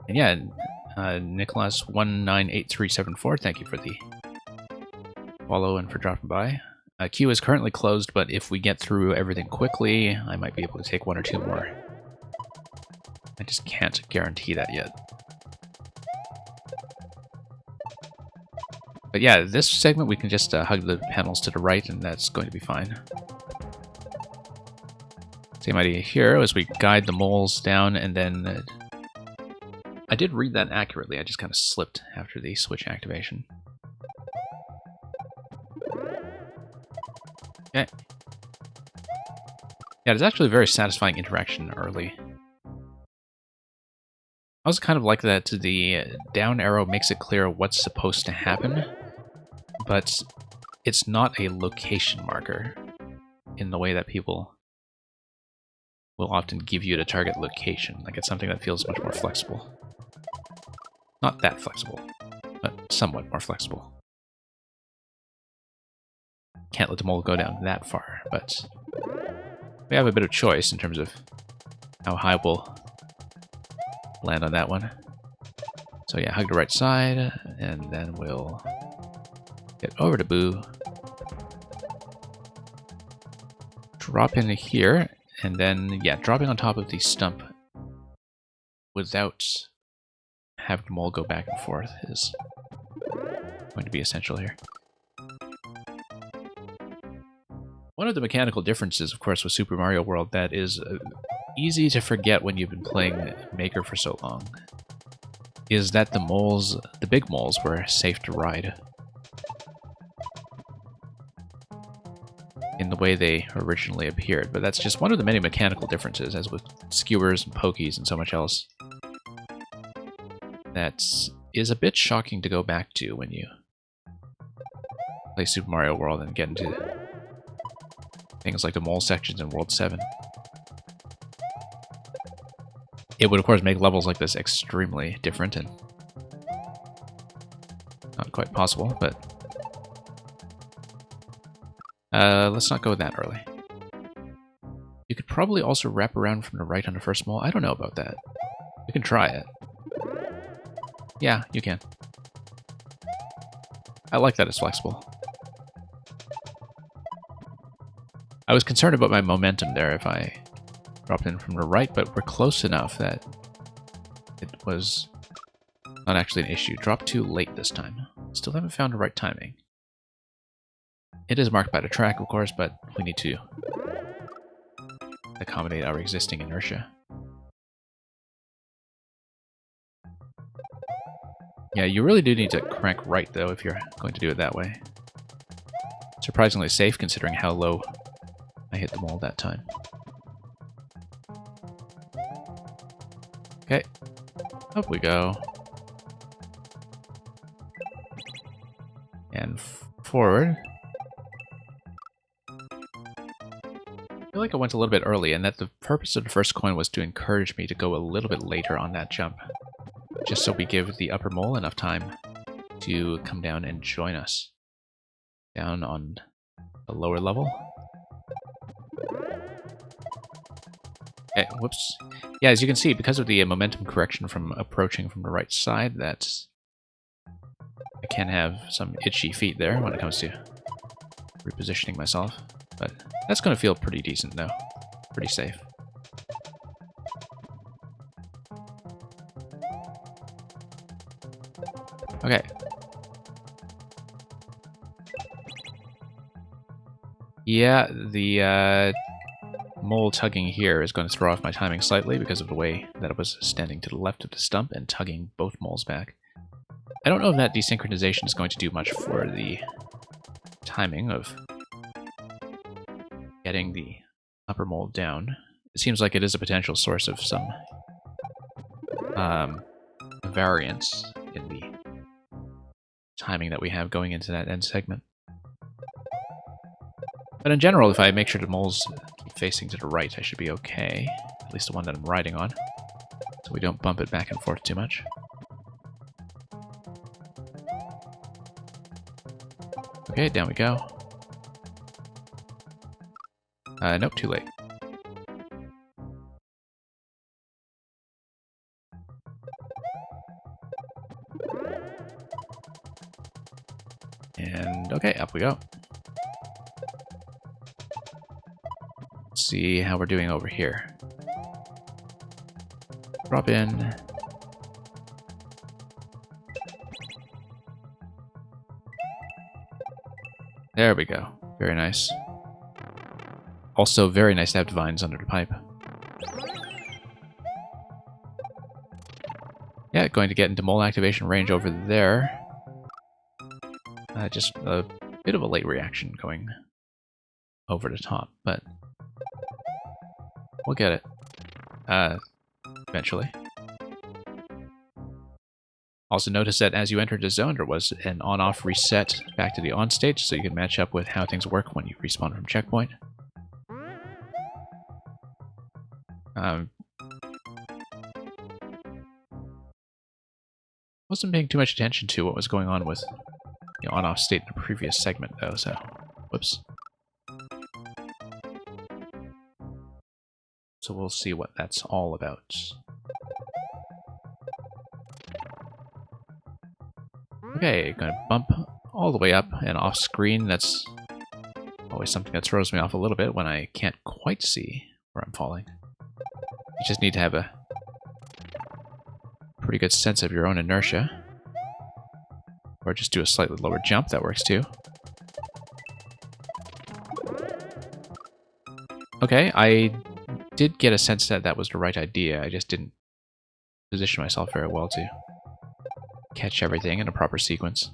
And yeah, Nicholas198374, thank you for the follow and for dropping by. Queue is currently closed, but if we get through everything quickly, I might be able to take one or two more. I just can't guarantee that yet. But yeah, this segment we can just hug the panels to the right, and that's going to be fine. Same idea here as we guide the moles down, and then... I did read that accurately, I just kind of slipped after the switch activation. Okay. Yeah, it's actually a very satisfying interaction early. I also kind of like that the down arrow makes it clear what's supposed to happen, but it's not a location marker in the way that people will often give you the target location. Like, it's something that feels much more flexible. Not that flexible, but somewhat more flexible. Can't let the mole go down that far, but we have a bit of choice in terms of how high we'll land on that one. So yeah, hug the right side, and then we'll get over to Boo. Drop in here, and then, yeah, dropping on top of the stump without having the mole go back and forth is going to be essential here. One of the mechanical differences, of course, with Super Mario World that is easy to forget when you've been playing Maker for so long is that the moles, the big moles, were safe to ride in the way they originally appeared. But that's just one of the many mechanical differences, as with skewers and pokies and so much else. That is a bit shocking to go back to when you play Super Mario World and get into things like the mole sections in World 7. It would, of course, make levels like this extremely different and not quite possible, but let's not go that early. You could probably also wrap around from the right on the first mole. I don't know about that. You can try it. Yeah, you can. I like that it's flexible. I was concerned about my momentum there if I dropped in from the right, but we're close enough that it was not actually an issue. Dropped too late this time. Still haven't found the right timing. It is marked by the track, of course, but we need to accommodate our existing inertia. Yeah, you really do need to crank right, though, if you're going to do it that way. Surprisingly safe, considering how low I hit the mole that time. Okay, up we go. And forward. I feel like I went a little bit early, and that the purpose of the first coin was to encourage me to go a little bit later on that jump. Just so we give the upper mole enough time to come down and join us. Down on the lower level. Okay, whoops. Yeah, as you can see, because of the momentum correction from approaching from the right side, that's... I can have some itchy feet there when it comes to repositioning myself. But that's going to feel pretty decent, though. Pretty safe. Okay. Yeah, the mole tugging here is going to throw off my timing slightly because of the way that I was standing to the left of the stump and tugging both moles back. I don't know if that desynchronization is going to do much for the timing of getting the upper mole down. It seems like it is a potential source of some variance in the timing that we have going into that end segment. But in general, if I make sure the moles keep facing to the right, I should be okay. At least the one that I'm riding on. So we don't bump it back and forth too much. Okay, down we go. Nope, too late. And okay, up we go. Let's see how we're doing over here. Drop in. There we go. Very nice. Also, very nice to have divines under the pipe. Yeah, going to get into mole activation range over there. Just a bit of a late reaction going over the top, but we'll get it eventually. Also notice that as you entered the zone, there was an on-off reset back to the on stage, so you can match up with how things work when you respawn from checkpoint. Wasn't paying too much attention to what was going on with the on-off state in the previous segment, though, so... Whoops. So we'll see what that's all about. Okay, gonna bump all the way up and off screen. That's always something that throws me off a little bit when I can't quite see where I'm falling. You just need to have a pretty good sense of your own inertia. Or just do a slightly lower jump, that works too. Okay, I did get a sense that that was the right idea. I just didn't position myself very well to catch everything in a proper sequence.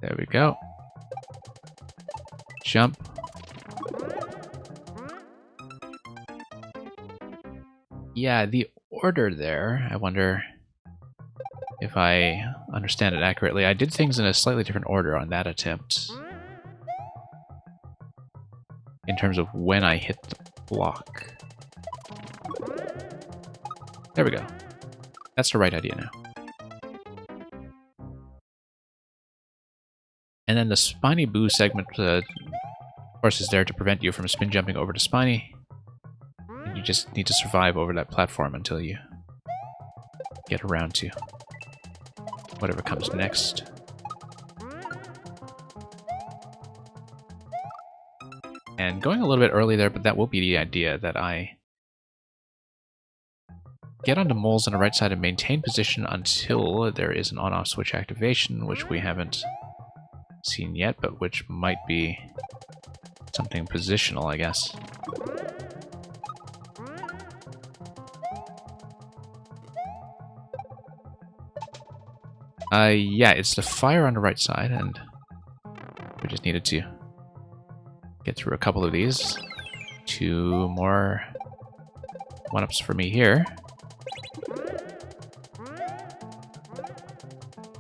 There we go. Jump. Yeah, the order there, I wonder if I understand it accurately. I did things in a slightly different order on that attempt. In terms of when I hit the block. There we go. That's the right idea now. And then the Spiny Boo segment, of course, is there to prevent you from spin jumping over to Spiny. And you just need to survive over that platform until you get around to whatever comes next. And going a little bit early there, but that will be the idea, that I get onto moles on the right side and maintain position until there is an on-off switch activation, which we haven't seen yet, but which might be something positional, I guess. Yeah, it's the fire on the right side, and we just needed to get through a couple of these. 2 more one-ups for me here.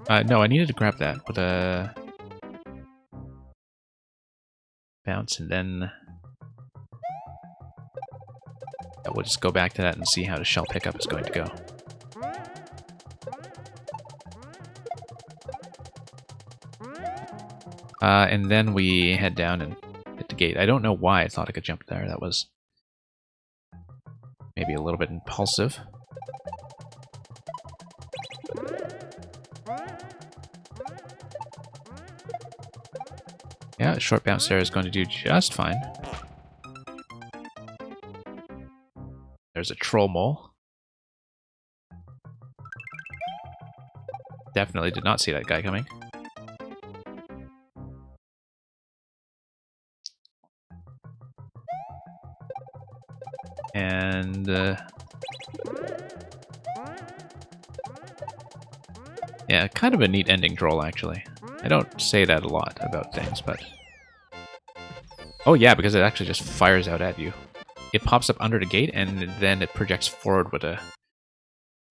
No, I needed to grab that with a bounce, and then we'll just go back to that and see how the shell pickup is going to go. And then we head down and hit the gate. I don't know why I thought I could jump there. That was maybe a little bit impulsive. Yeah, a short bounce there is going to do just fine. There's a troll mole. Definitely did not see that guy coming. And yeah, kind of a neat ending troll, actually. I don't say that a lot about things, but... Oh yeah, because it actually just fires out at you. It pops up under the gate, and then it projects forward with a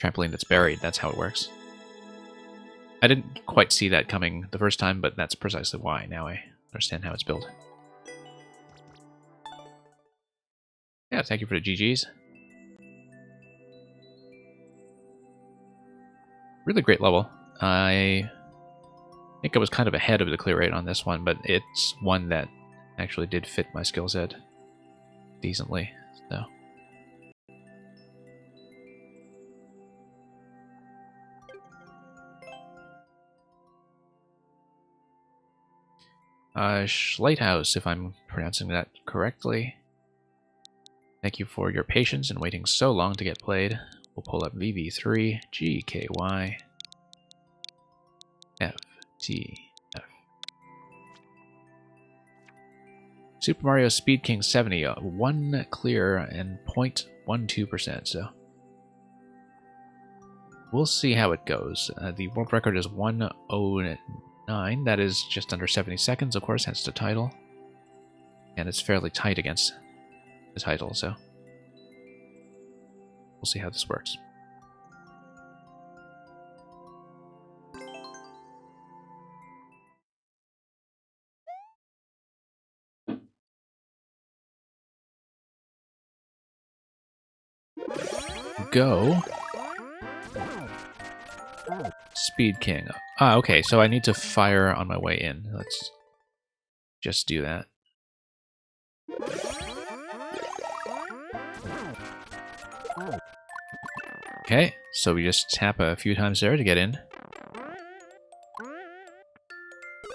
trampoline that's buried. That's how it works. I didn't quite see that coming the first time, but that's precisely why. Now I understand how it's built. Yeah, thank you for the GGs. Really great level. I think I was kind of ahead of the clear rate on this one, but it's one that actually did fit my skill set decently, so. Schleithaus, if I'm pronouncing that correctly. Thank you for your patience in waiting so long to get played. We'll pull up VV3 GKY FTF. Super Mario Speed King 70, 1 clear and 0.12%, so we'll see how it goes. The world record is 1:09. That is just under 70 seconds, of course, hence the title. And it's fairly tight against the title, so we'll see how this works. Go. Speed King. Ah, okay, so I need to fire on my way in. Let's just do that. Okay, so we just tap a few times there to get in.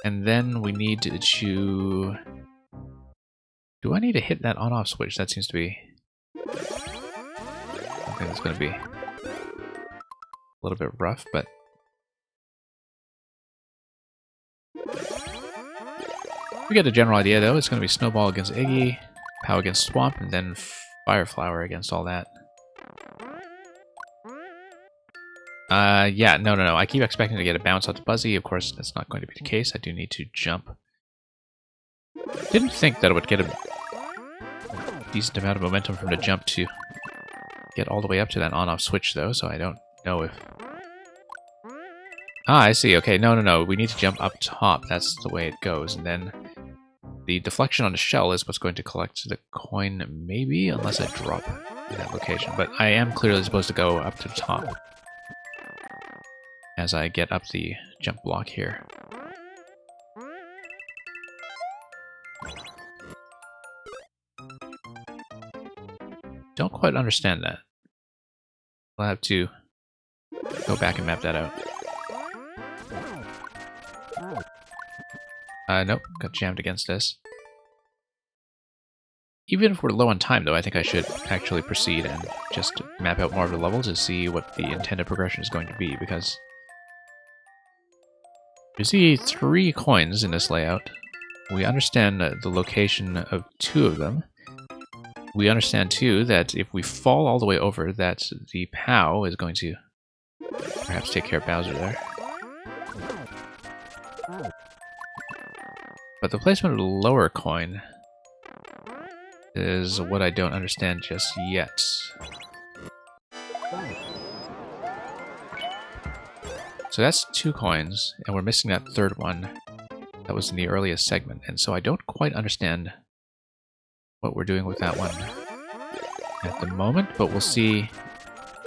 And then we need to... Do I need to hit that on-off switch? That seems to be... I think it's going to be a little bit rough, but... We get the general idea, though. It's going to be Snowball against Iggy, Pow against Swamp, and then Fire Flower against all that. Yeah, no. I keep expecting to get a bounce out to Buzzy. Of course, that's not going to be the case. I do need to jump. Didn't think that it would get a decent amount of momentum from the jump to get all the way up to that on-off switch, though, so I don't know if... Ah, I see. Okay, no. We need to jump up top. That's the way it goes. And then the deflection on the shell is what's going to collect the coin, maybe, unless I drop in that location, but I am clearly supposed to go up to the top as I get up the jump block here. Don't quite understand that. I'll have to go back and map that out. Nope, got jammed against this. Even if we're low on time, though, I think I should actually proceed and just map out more of the level to see what the intended progression is going to be, because you see 3 coins in this layout. We understand the location of 2 of them. We understand, too, that if we fall all the way over, that the POW is going to perhaps take care of Bowser there. But the placement of the lower coin is what I don't understand just yet. So that's 2 coins, and we're missing that 3rd one that was in the earliest segment, and so I don't quite understand what we're doing with that one at the moment, but we'll see.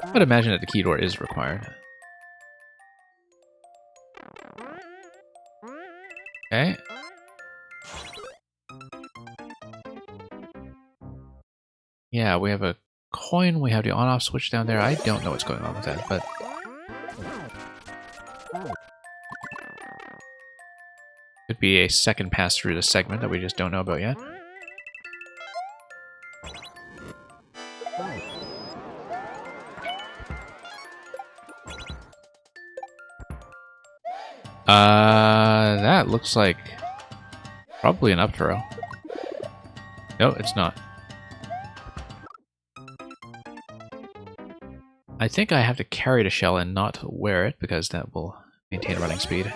I would imagine that the key door is required. Okay. Yeah, we have a coin, we have the on-off switch down there. I don't know what's going on with that, but could be a second pass through the segment that we just don't know about yet. That looks like probably an up throw. No, it's not. I think I have to carry the shell and not wear it, because that will maintain running speed.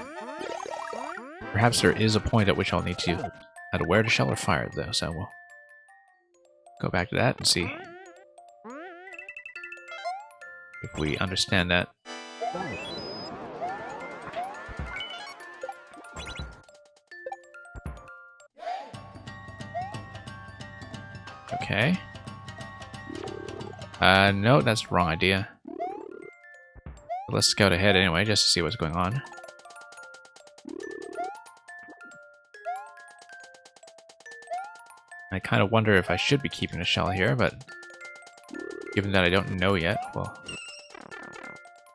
Perhaps there is a point at which I'll need to either wear the shell or fire it, though, so we'll go back to that and see if we understand that. Okay. No, that's the wrong idea. Let's scout ahead anyway, just to see what's going on. I kind of wonder if I should be keeping the shell here, but given that I don't know yet, we'll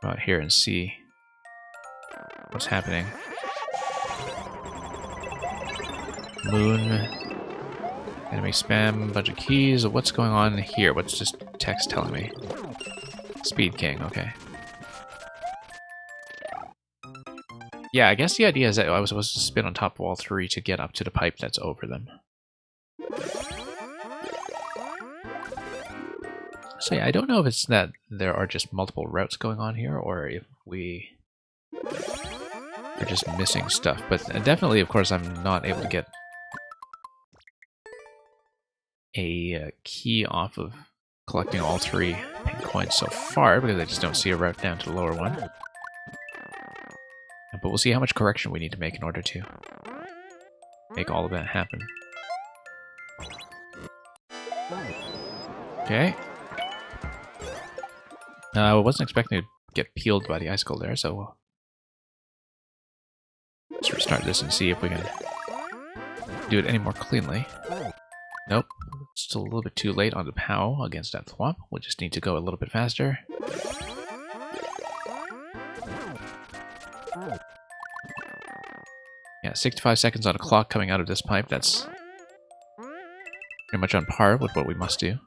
go out here and see what's happening. Moon, enemy spam, bunch of keys. What's going on here? What's this text telling me? Speed King, okay. Yeah, I guess the idea is that I was supposed to spin on top of all 3 to get up to the pipe that's over them. So yeah, I don't know if it's that there are just multiple routes going on here, or if we are just missing stuff. But definitely, of course, I'm not able to get a key off of collecting all 3 pink coins so far, because I just don't see a route down to the lower one. But we'll see how much correction we need to make in order to make all of that happen. Okay. I wasn't expecting to get peeled by the icicle there, so we'll let's restart this and see if we can do it any more cleanly. Nope, still a little bit too late on the POW against that thwomp. We'll just need to go a little bit faster. Yeah, 65 seconds on a clock coming out of this pipe. That's pretty much on par with what we must do.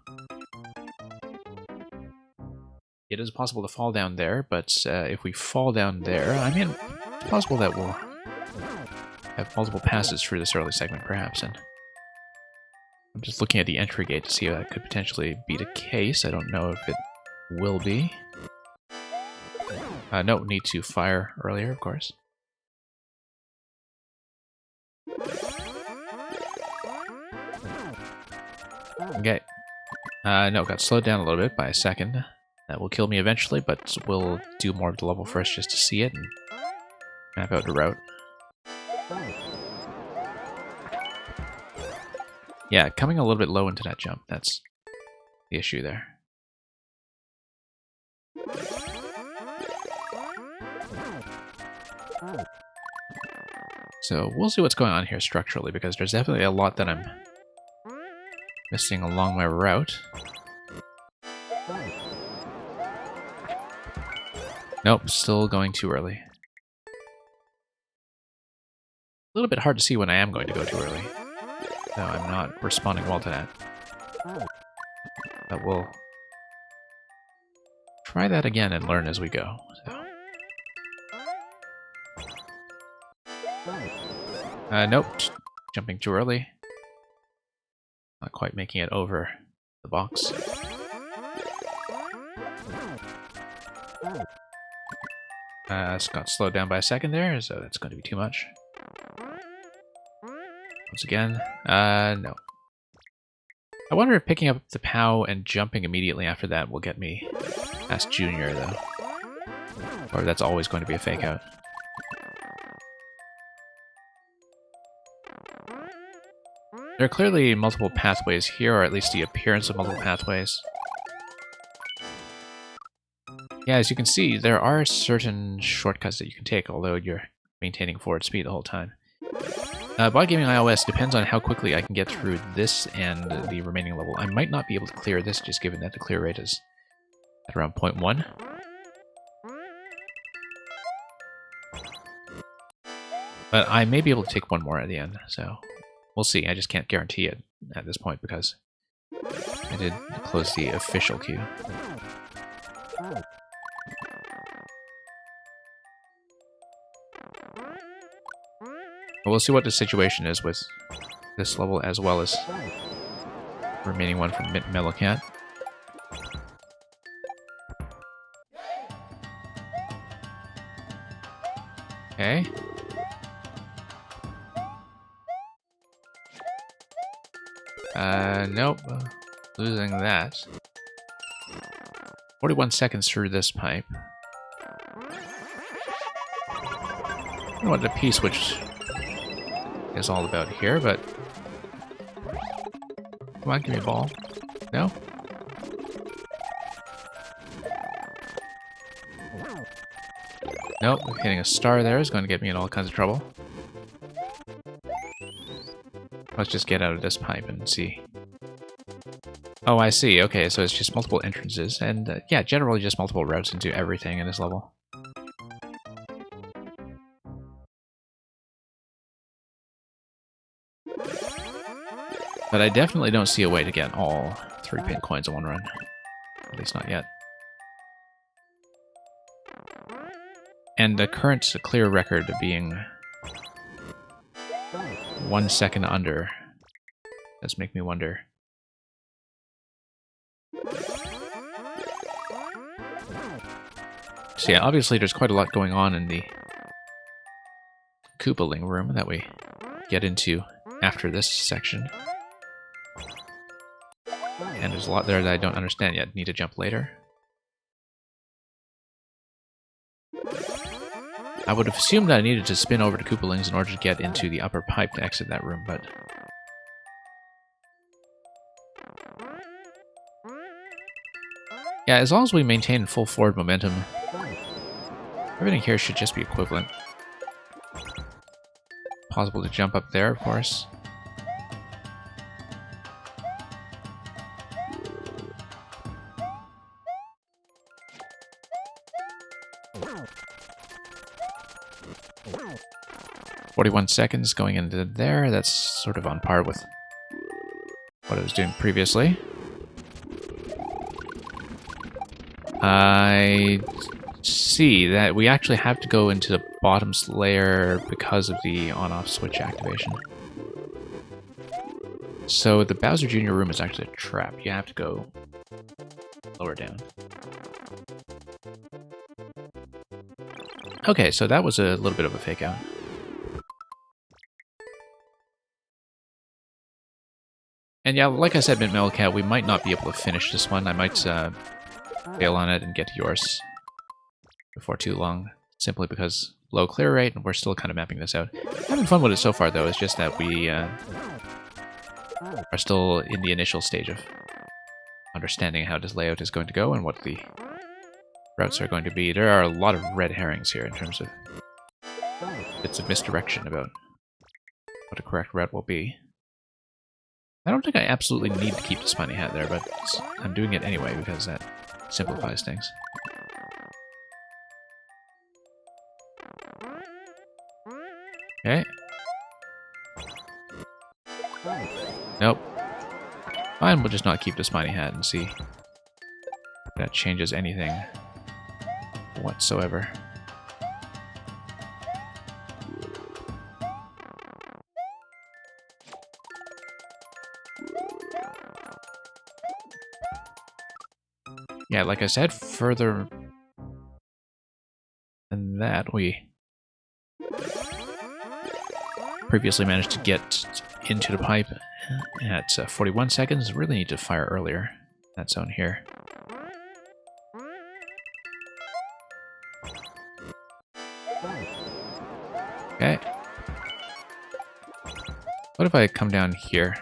It is possible to fall down there, but if we fall down there, I mean, it's possible that we'll have multiple passes through this early segment, perhaps, and I'm just looking at the entry gate to see if that could potentially be the case. I don't know if it will be. No, need to fire earlier, of course. Okay. No, got slowed down a little bit by a second. That will kill me eventually, but we'll do more of the level first just to see it and map out the route. Yeah, coming a little bit low into that jump, that's the issue there. So we'll see what's going on here structurally, because there's definitely a lot that I'm missing along my route. Nope, still going too early. A little bit hard to see when I am going to go too early. No, I'm not responding well to that. But we'll try that again and learn as we go. So. Nope, jumping too early. Not quite making it over the box. It's got slowed down by a second there, so that's going to be too much. Once again, no. I wonder if picking up the POW and jumping immediately after that will get me past Junior, though. Or that's always going to be a fake out. There are clearly multiple pathways here, or at least the appearance of multiple pathways. Yeah, as you can see, there are certain shortcuts that you can take, although you're maintaining forward speed the whole time. Bot Gaming iOS depends on how quickly I can get through this and the remaining level. I might not be able to clear this, just given that the clear rate is at around 0.1. But I may be able to take one more at the end, so we'll see. I just can't guarantee it at this point because I did close the official queue. We'll see what the situation is with this level as well as the remaining one from Mint Mellow Cat. Okay. Nope. Losing that. 41 seconds through this pipe. I don't know what the P-switch is all about here, but... Come on, give me a ball. No? Nope, hitting a star there is going to get me in all kinds of trouble. Let's just get out of this pipe and see. Oh, I see. Okay, so it's just multiple entrances, and yeah, generally just multiple routes into everything in this level. But I definitely don't see a way to get all 3 pin coins in one run. At least not yet. And the current clear record being 1 second under does make me wonder. So yeah, obviously there's quite a lot going on in the Koopaling room that we get into after this section. And there's a lot there that I don't understand yet. Need to jump later. I would have assumed that I needed to spin over to Koopalings in order to get into the upper pipe to exit that room, but... Yeah, as long as we maintain full forward momentum, everything here should just be equivalent. Possible to jump up there, of course. "41 seconds going into there." That's sort of on par with what I was doing previously. I see that we actually have to go into the bottom's layer because of the on-off switch activation. So the Bowser Jr. room is actually a trap. You have to go lower down. Okay, so that was a little bit of a fake out. And yeah, like I said, Mint Mellow Cat, we might not be able to finish this one. I might fail on it and get to yours before too long, simply because low clear rate, and we're still kind of mapping this out. Having fun with it so far, though. It's just that we are still in the initial stage of understanding how this layout is going to go and what the routes are going to be. There are a lot of red herrings here in terms of bits of misdirection about what a correct route will be. I don't think I absolutely need to keep the spiny hat there, but I'm doing it anyway because that simplifies things. Okay. Nope. Fine, we'll just not keep the spiny hat and see if that changes anything whatsoever. Yeah, like I said, further than that, we previously managed to get into the pipe at 41 seconds. Really need to fire earlier, that zone here. Okay. What if I come down here?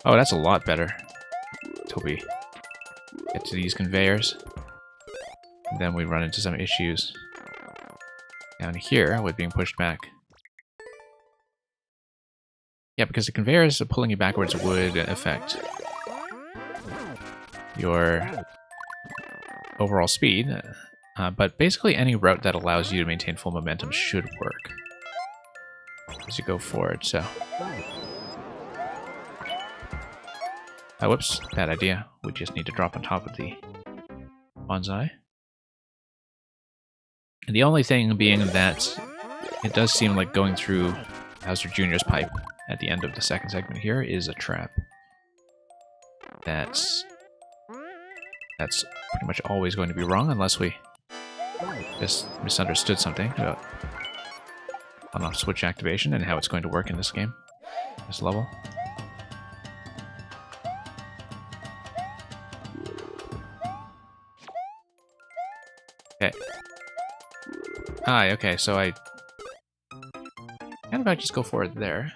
Oh, that's a lot better. Until we get to these conveyors. And then we run into some issues down here with being pushed back. Yeah, because the conveyors pulling you backwards would affect your overall speed. But basically any route that allows you to maintain full momentum should work as you go forward, so... Oh, whoops, bad idea. We just need to drop on top of the bonsai. And the only thing being that it does seem like going through Bowser Jr.'s pipe at the end of the second segment here is a trap. That's pretty much always going to be wrong unless we just misunderstood something about on-off switch activation and how it's going to work in this game, this level. Okay. Hi, okay, so I kind of just go forward there.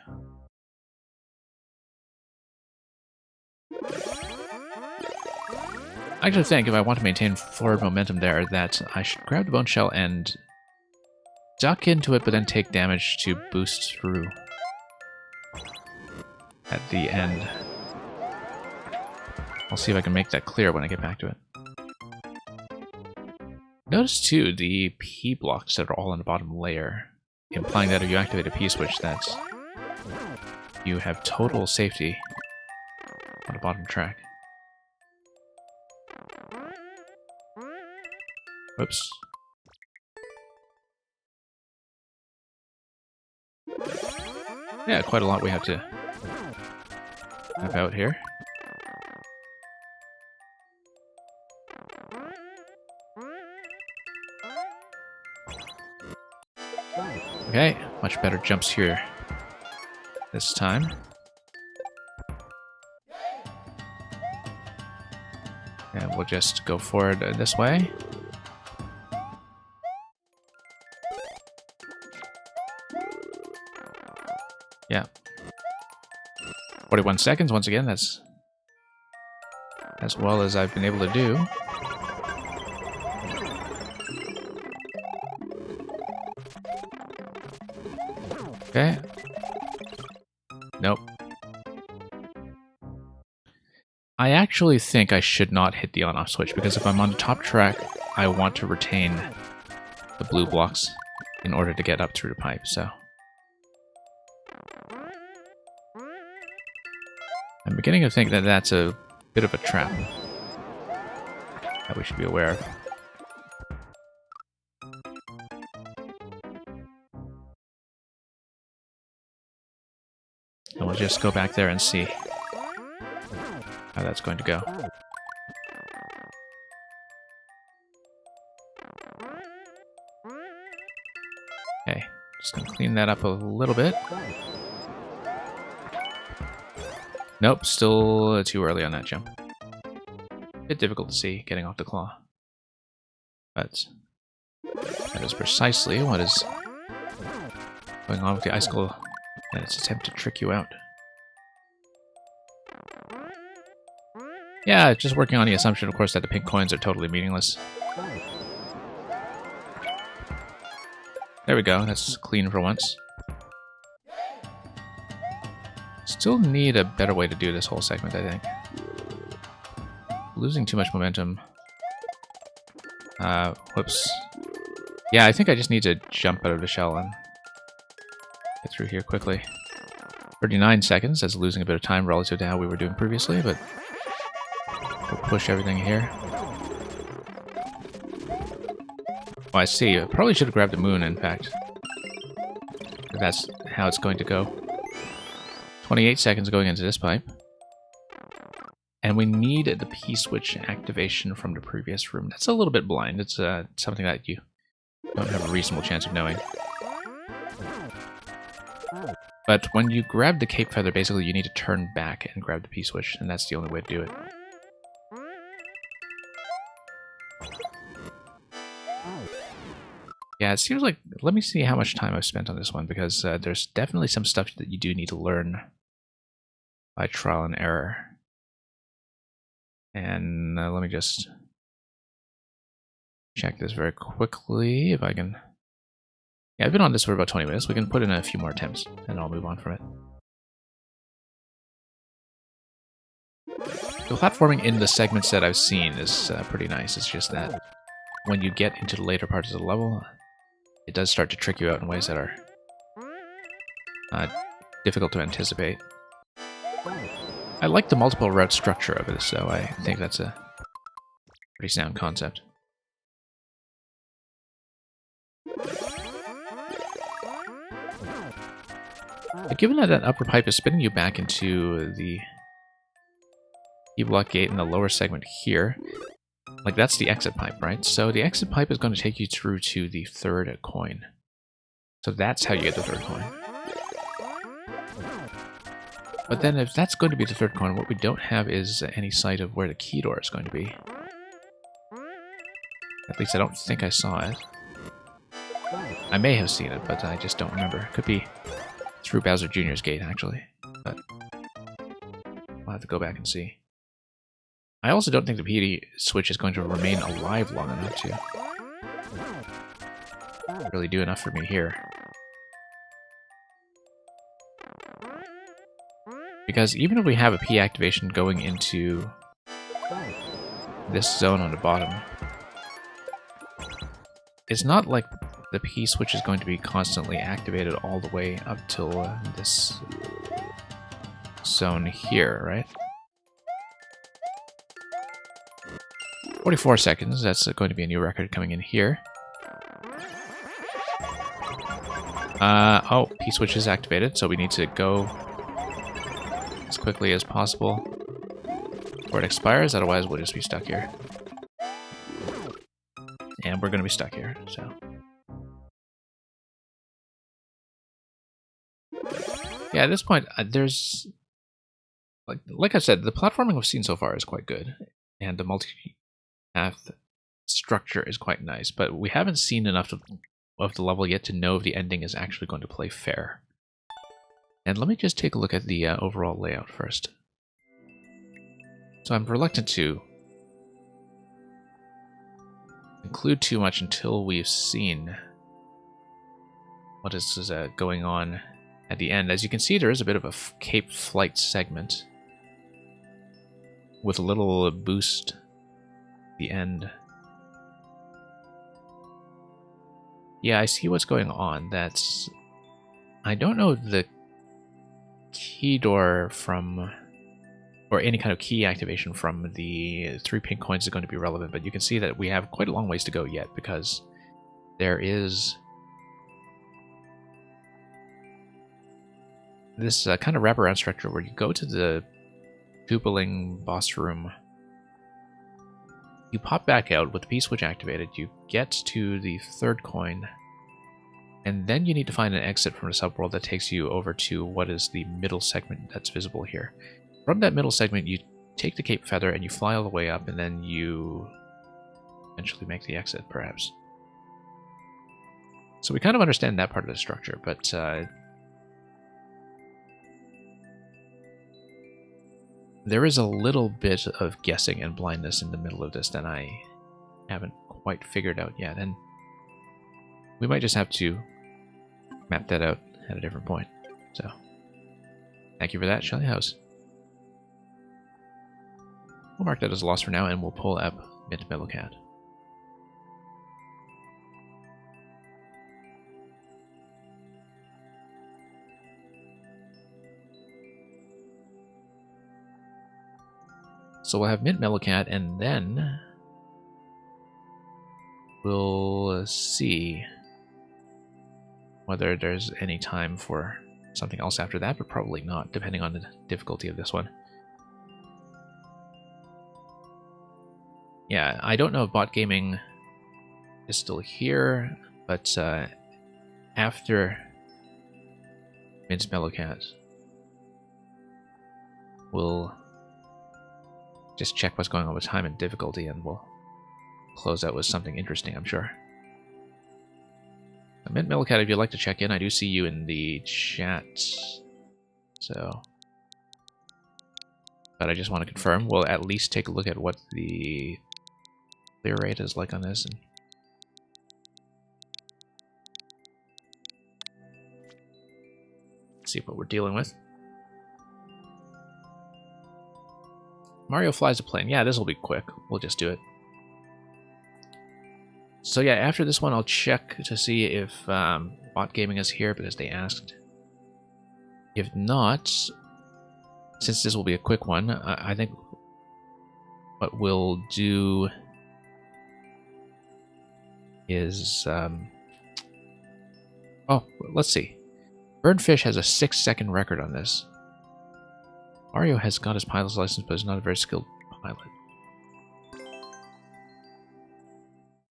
I actually think if I want to maintain forward momentum there that I should grab the bone shell and duck into it but then take damage to boost through at the end. I'll see if I can make that clear when I get back to it. Notice too the P blocks that are all in the bottom layer, implying that if you activate a P switch, that's you have total safety on the bottom track. Whoops. Yeah, quite a lot we have to map out here. Okay, much better jumps here this time. And we'll just go forward this way. Yeah. 41 seconds, once again, that's as well as I've been able to do. Okay. Nope. I actually think I should not hit the on-off switch, because if I'm on the top track, I want to retain the blue blocks in order to get up through the pipe, so... I'm beginning to think that that's a bit of a trap that we should be aware of. And we'll just go back there and see how that's going to go. Okay, just gonna clean that up a little bit. Nope, still too early on that jump. Bit difficult to see getting off the claw. But that is precisely what is going on with the icicle and its attempt to trick you out. Yeah, just working on the assumption, of course, that the pink coins are totally meaningless. There we go. That's clean for once. Still need a better way to do this whole segment, I think. Losing too much momentum. Whoops. Yeah, I think I just need to jump out of the shell and get through here quickly. 39 seconds, that's losing a bit of time relative to how we were doing previously, but we'll push everything here. Oh, I see. I probably should have grabbed the moon, in fact. If that's how it's going to go. 28 seconds going into this pipe. And we need the P-switch activation from the previous room. That's a little bit blind. It's something that you don't have a reasonable chance of knowing. But when you grab the cape feather, basically you need to turn back and grab the P-switch, and that's the only way to do it. Yeah, it seems like... Let me see how much time I've spent on this one, because there's definitely some stuff that you do need to learn by trial and error. And let me just check this very quickly, if I can... Yeah, I've been on this for about 20 minutes. We can put in a few more attempts, and I'll move on from it. The platforming in the segments that I've seen is pretty nice. It's just that when you get into the later parts of the level, it does start to trick you out in ways that are difficult to anticipate. I like the multiple route structure of it, so I think that's a pretty sound concept. But given that that upper pipe is spinning you back into the E-block gate in the lower segment here, like that's the exit pipe, right? So the exit pipe is going to take you through to the third coin. So that's how you get the third coin. But then if that's going to be the third coin, what we don't have is any sight of where the key door is going to be. At least I don't think I saw it. I may have seen it, but I just don't remember. Could be through Bowser Jr.'s gate, actually. But I'll have to go back and see. I also don't think the PD switch is going to remain alive long enough to really do enough for me here. Because even if we have a P activation going into this zone on the bottom, it's not like the P switch is going to be constantly activated all the way up till this zone here, right? 44 seconds, that's going to be a new record coming in here. Oh, P-switch is activated, so we need to go as quickly as possible before it expires, otherwise we'll just be stuck here. And we're going to be stuck here, so... Yeah, at this point, there's... Like I said, the platforming we've seen so far is quite good, and the multi-path structure is quite nice, but we haven't seen enough of the level yet to know if the ending is actually going to play fair. And let me just take a look at the overall layout first. So I'm reluctant to include too much until we've seen what is going on at the end. As you can see, there is a bit of a Cape Flight segment with a little boost at the end. Yeah, I see what's going on. That's... I don't know if the key door from... or any kind of key activation from the 3 pink coins is going to be relevant, but you can see that we have quite a long ways to go yet, because there is this kind of wraparound structure where you go to the Toopaling boss room, you pop back out with the P-switch activated, you get to the third coin, and then you need to find an exit from the subworld that takes you over to what is the middle segment that's visible here. From that middle segment, you take the Cape Feather and you fly all the way up, and then you eventually make the exit, perhaps. So we kind of understand that part of the structure, but there is a little bit of guessing and blindness in the middle of this that I haven't quite figured out yet, and we might just have to map that out at a different point. So, thank you for that, Shelly House. We'll mark that as a loss for now, and we'll pull up Mint Melocat. So we'll have Mint Melocat, and then we'll see whether there's any time for something else after that, but probably not, depending on the difficulty of this one. Yeah, I don't know if Bot Gaming is still here, but after Mint Melocat, we'll just check what's going on with time and difficulty, and we'll close out with something interesting, I'm sure. Mint Melocat, if you'd like to check in, I do see you in the chat. So, but I just want to confirm. We'll at least take a look at what the clear rate is like on this, and see what we're dealing with. Mario flies a plane. Yeah, this will be quick. We'll just do it. So yeah, after this one, I'll check to see if Bot Gaming is here, because they asked. If not, since this will be a quick one, I think what we'll do is... oh, let's see. Birdfish has a 6-second record on this. Mario has got his pilot's license, but is not a very skilled pilot.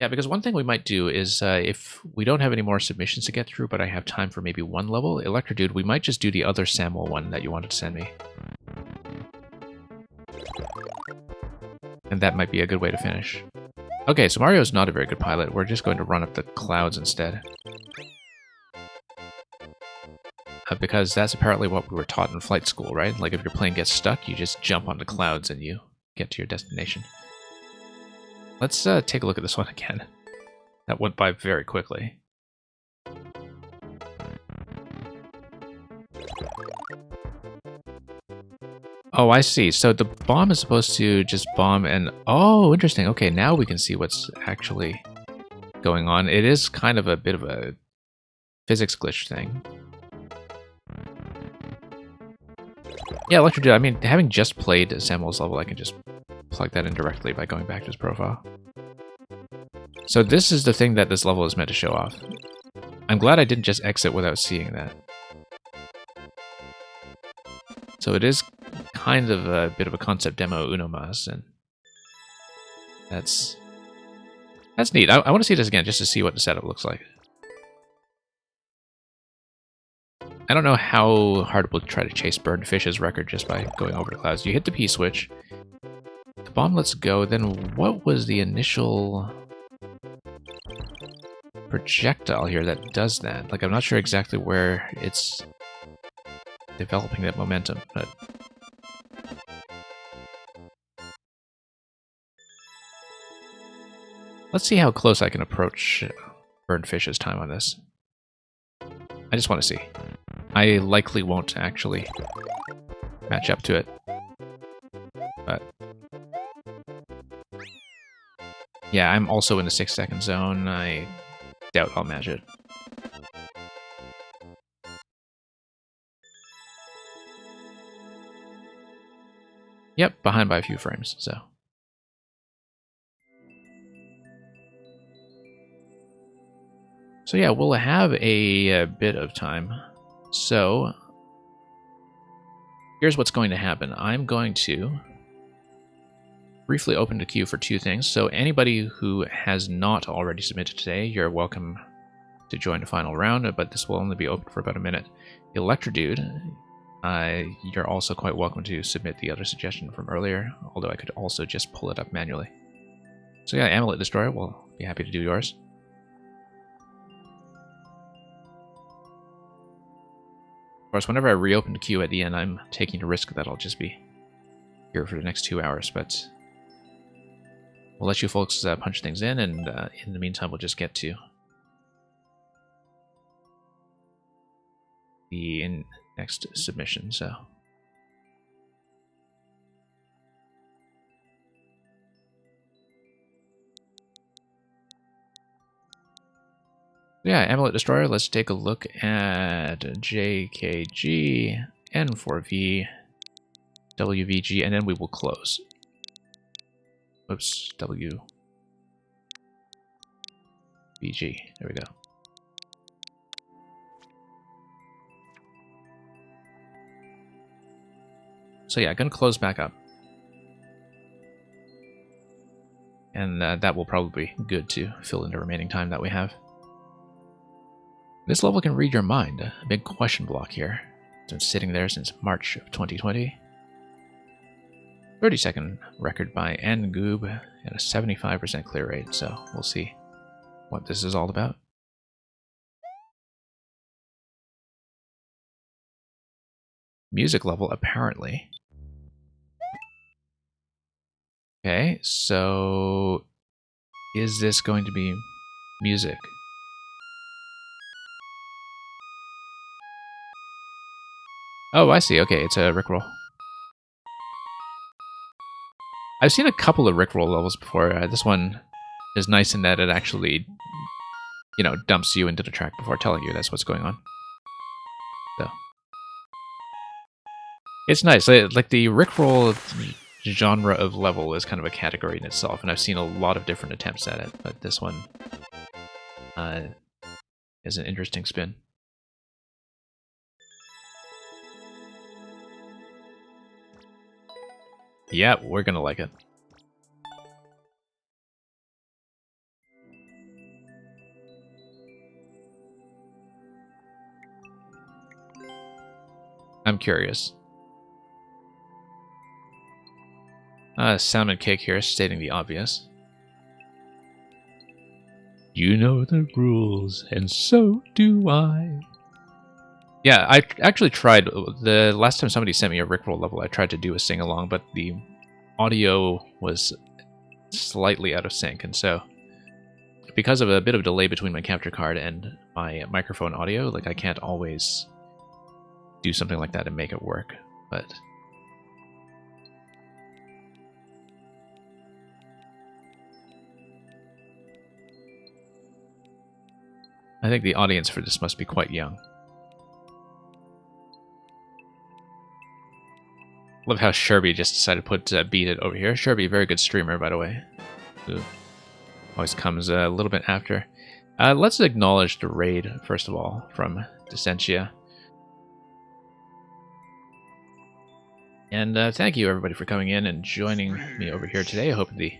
Yeah, because one thing we might do is, if we don't have any more submissions to get through, but I have time for maybe one level, Electrodude, we might just do the other Samuel one that you wanted to send me. And that might be a good way to finish. Okay, so Mario's not a very good pilot. We're just going to run up the clouds instead. Because that's apparently what we were taught in flight school, right? Like if your plane gets stuck, you just jump onto clouds and you get to your destination. Let's take a look at this one again. That went by very quickly. Oh, I see. So the bomb is supposed to just bomb and... Oh, interesting. Okay, now we can see what's actually going on. It is kind of a bit of a physics glitch thing. Yeah, Electrodude, I mean, having just played Samuel's level, I can just plug that in directly by going back to his profile. So this is the thing that this level is meant to show off. I'm glad I didn't just exit without seeing that. So it is kind of a bit of a concept demo Uno Mas, and that's neat. I want to see this again just to see what the setup looks like. I don't know how hard we'll try to chase Birdfish's record just by going over the clouds. You hit the P-switch, the bomb lets go, then what was the initial projectile here that does that? Like, I'm not sure exactly where it's developing that momentum, but... Let's see how close I can approach Birdfish's time on this. I just want to see. I likely won't actually match up to it, but yeah, I'm also in the 6-second zone. I doubt I'll match it. Yep, behind by a few frames, so. So yeah, we'll have a bit of time. So, here's what's going to happen. I'm going to briefly open the queue for two things. So anybody who has not already submitted today, you're welcome to join the final round, but this will only be open for about a minute. Electrodude, you're also quite welcome to submit the other suggestion from earlier, although I could also just pull it up manually. So yeah, Amulet Destroyer, we'll be happy to do yours. Of course, whenever I reopen the queue at the end, I'm taking the risk that I'll just be here for the next 2 hours, but we'll let you folks punch things in the meantime, we'll just get to the next submission, so. Yeah, Amulet Destroyer, let's take a look at JKG, N4V, WVG, and then we will close. Oops, WVG. There we go. So yeah, gonna close back up. And that will probably be good to fill in the remaining time that we have. This level can read your mind. A big question block here. It's been sitting there since March of 2020. 30-second record by Ngoob at a 75% clear rate, so we'll see what this is all about. Music level, apparently. Okay, so is this going to be music? Oh, I see. Okay, it's a Rickroll. I've seen a couple of Rickroll levels before. This one is nice in that it actually, you know, dumps you into the track before telling you that's what's going on. So it's nice. Like the Rickroll genre of level is kind of a category in itself, and I've seen a lot of different attempts at it, but this one is an interesting spin. Yeah, we're gonna like it. I'm curious. Salmon Cake here, stating the obvious. You know the rules, and so do I. Yeah, I actually tried. The last time somebody sent me a Rickroll level, I tried to do a sing-along, but the audio was slightly out of sync, and so because of a bit of delay between my capture card and my microphone audio, like I can't always do something like that and make it work, but I think the audience for this must be quite young. Love how Sherby just decided to put Beat It over here. Sherby, very good streamer, by the way. Who always comes a little bit after. Let's acknowledge the raid, first of all, from Descentia. And thank you, everybody, for coming in and joining me over here today. I hope the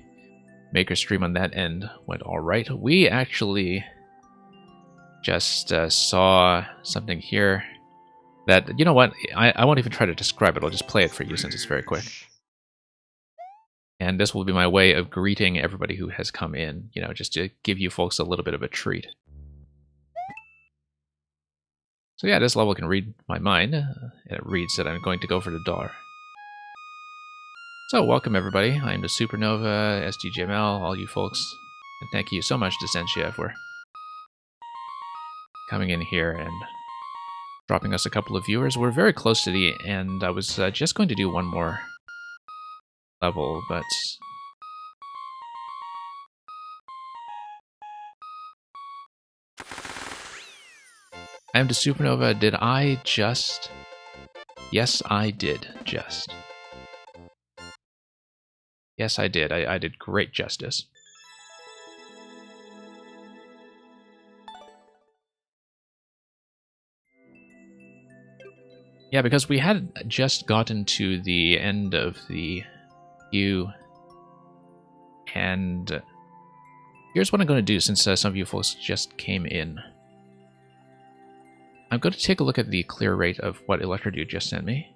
maker stream on that end went all right. We actually just saw something here that, you know what, I won't even try to describe it. I'll just play it for you since it's very quick. And this will be my way of greeting everybody who has come in, you know, just to give you folks a little bit of a treat. So yeah, this level can read my mind. It reads that I'm going to go for the dollar. So welcome everybody. I am the Supernova, SDJML, all you folks. And thank you so much, Descentia, for coming in here and dropping us a couple of viewers. We're very close to the end. I was just going to do one more level, but I am the Supernova. Did I just? Yes, I did just. Yes, I did. I did great justice. Yeah, because we had just gotten to the end of the queue, and here's what I'm going to do since some of you folks just came in. I'm going to take a look at the clear rate of what Electrodude just sent me.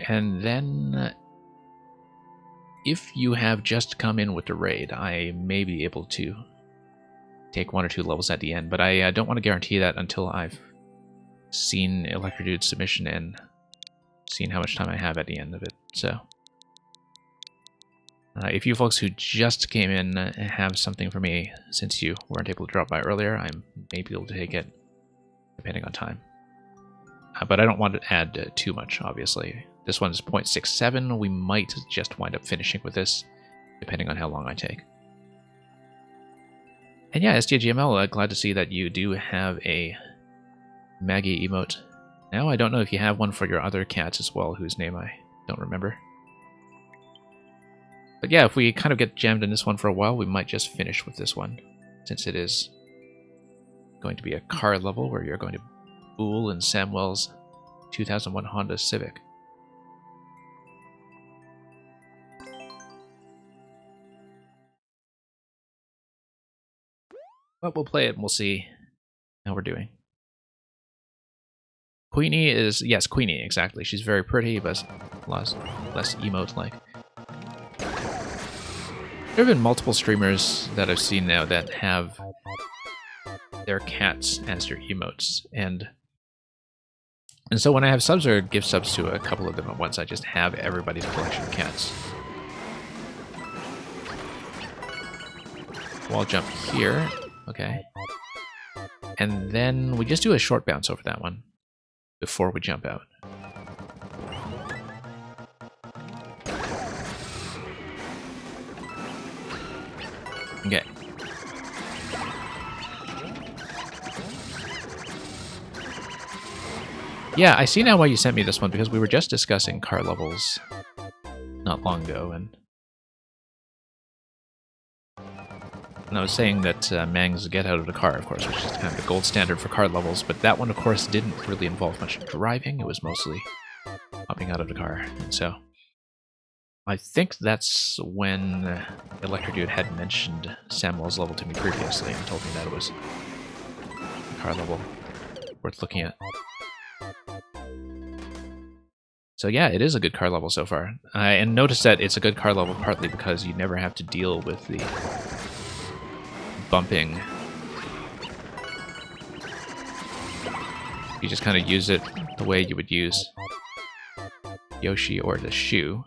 And then, if you have just come in with the raid, I may be able to take one or two levels at the end, but I don't want to guarantee that until I've seen Electrodude's submission and seen how much time I have at the end of it. So, If you folks who just came in have something for me, since you weren't able to drop by earlier, I may be able to take it, depending on time. But I don't want to add too much, obviously. This one's 0.67. We might just wind up finishing with this, depending on how long I take. And yeah, STGML, glad to see that you do have a Maggie emote. Now, I don't know if you have one for your other cats as well, whose name I don't remember. But yeah, if we kind of get jammed in this one for a while, we might just finish with this one, since it is going to be a car level where you're going to Boole in Samuel's 2001 Honda Civic. But we'll play it and we'll see how we're doing. Queenie is, yes, Queenie, exactly. She's very pretty, but less emote-like. There have been multiple streamers that I've seen now that have their cats as their emotes, and so when I have subs or give subs to a couple of them at once, I just have everybody's collection of cats. Wall jump here, okay. And then we just do a short bounce over that one before we jump out. Okay. Yeah, I see now why you sent me this one, because we were just discussing car levels not long ago, and I was saying that Mang's Get Out of the Car, of course, which is kind of the gold standard for car levels, but that one, of course, didn't really involve much driving. It was mostly hopping out of the car, and so I think that's when Electrodude had mentioned Samuel's level to me previously and told me that it was a car level worth looking at. So yeah, it is a good car level so far. And notice that it's a good car level partly because you never have to deal with the bumping. You just kind of use it the way you would use Yoshi or the shoe.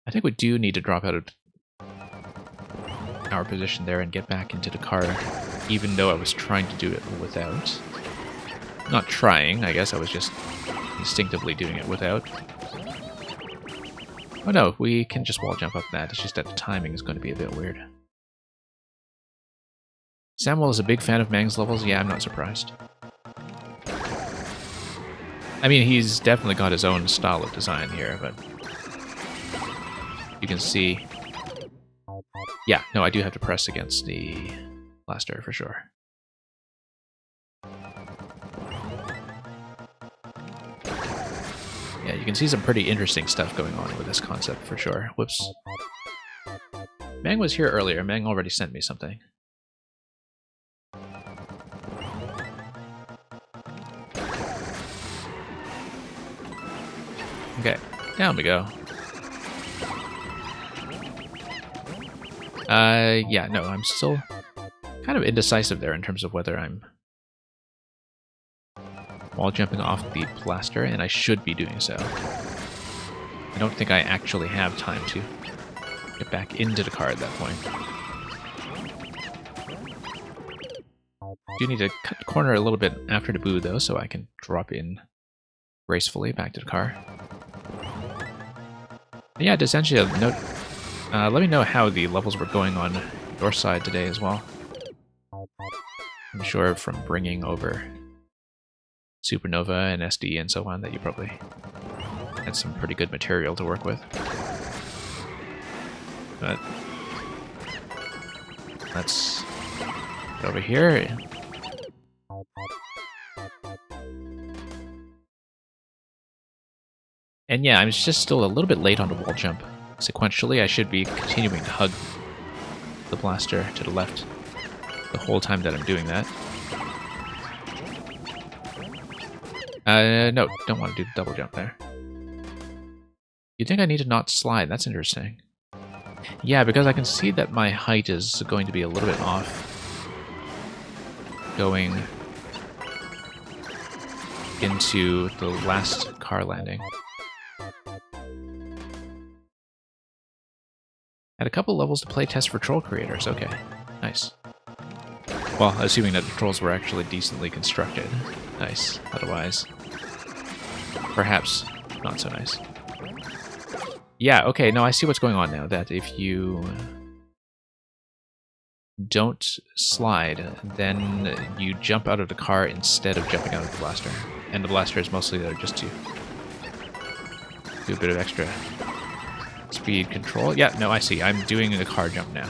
I think we do need to drop out of our position there and get back into the car, even though I was trying to do it without. Not trying, I guess I was just instinctively doing it without. Oh no, we can just wall jump up that, it's just that the timing is going to be a bit weird. Samuel is a big fan of Mang's levels, yeah, I'm not surprised. I mean, he's definitely got his own style of design here, but you can see... Yeah, no, I do have to press against the blaster for sure. Yeah, you can see some pretty interesting stuff going on with this concept for sure. Whoops. Mang was here earlier. Mang already sent me something. Okay, down we go. Yeah, no, I'm still kind of indecisive there in terms of whether I'm wall jumping off the blaster, and I should be doing so. I don't think I actually have time to get back into the car at that point. Do need to cut the corner a little bit after the boo, though, so I can drop in gracefully back to the car. But yeah, essentially, let me know how the levels were going on your side today as well. I'm sure from bringing over Supernova and SD and so on that you probably had some pretty good material to work with. But let's get over here. And yeah, I'm just still a little bit late on the wall jump. Sequentially, I should be continuing to hug the blaster to the left the whole time that I'm doing that. No, don't want to do the double jump there. You think I need to not slide? That's interesting. Yeah, because I can see that my height is going to be a little bit off going into the last car landing. Had a couple levels to play test for troll creators. Okay, nice. Well, assuming that the trolls were actually decently constructed. Nice. Otherwise, perhaps not so nice. Yeah, okay, no, I see what's going on now. That if you don't slide, then you jump out of the car instead of jumping out of the blaster. And the blaster is mostly there just to do a bit of extra speed control. Yeah, no, I see. I'm doing a car jump now.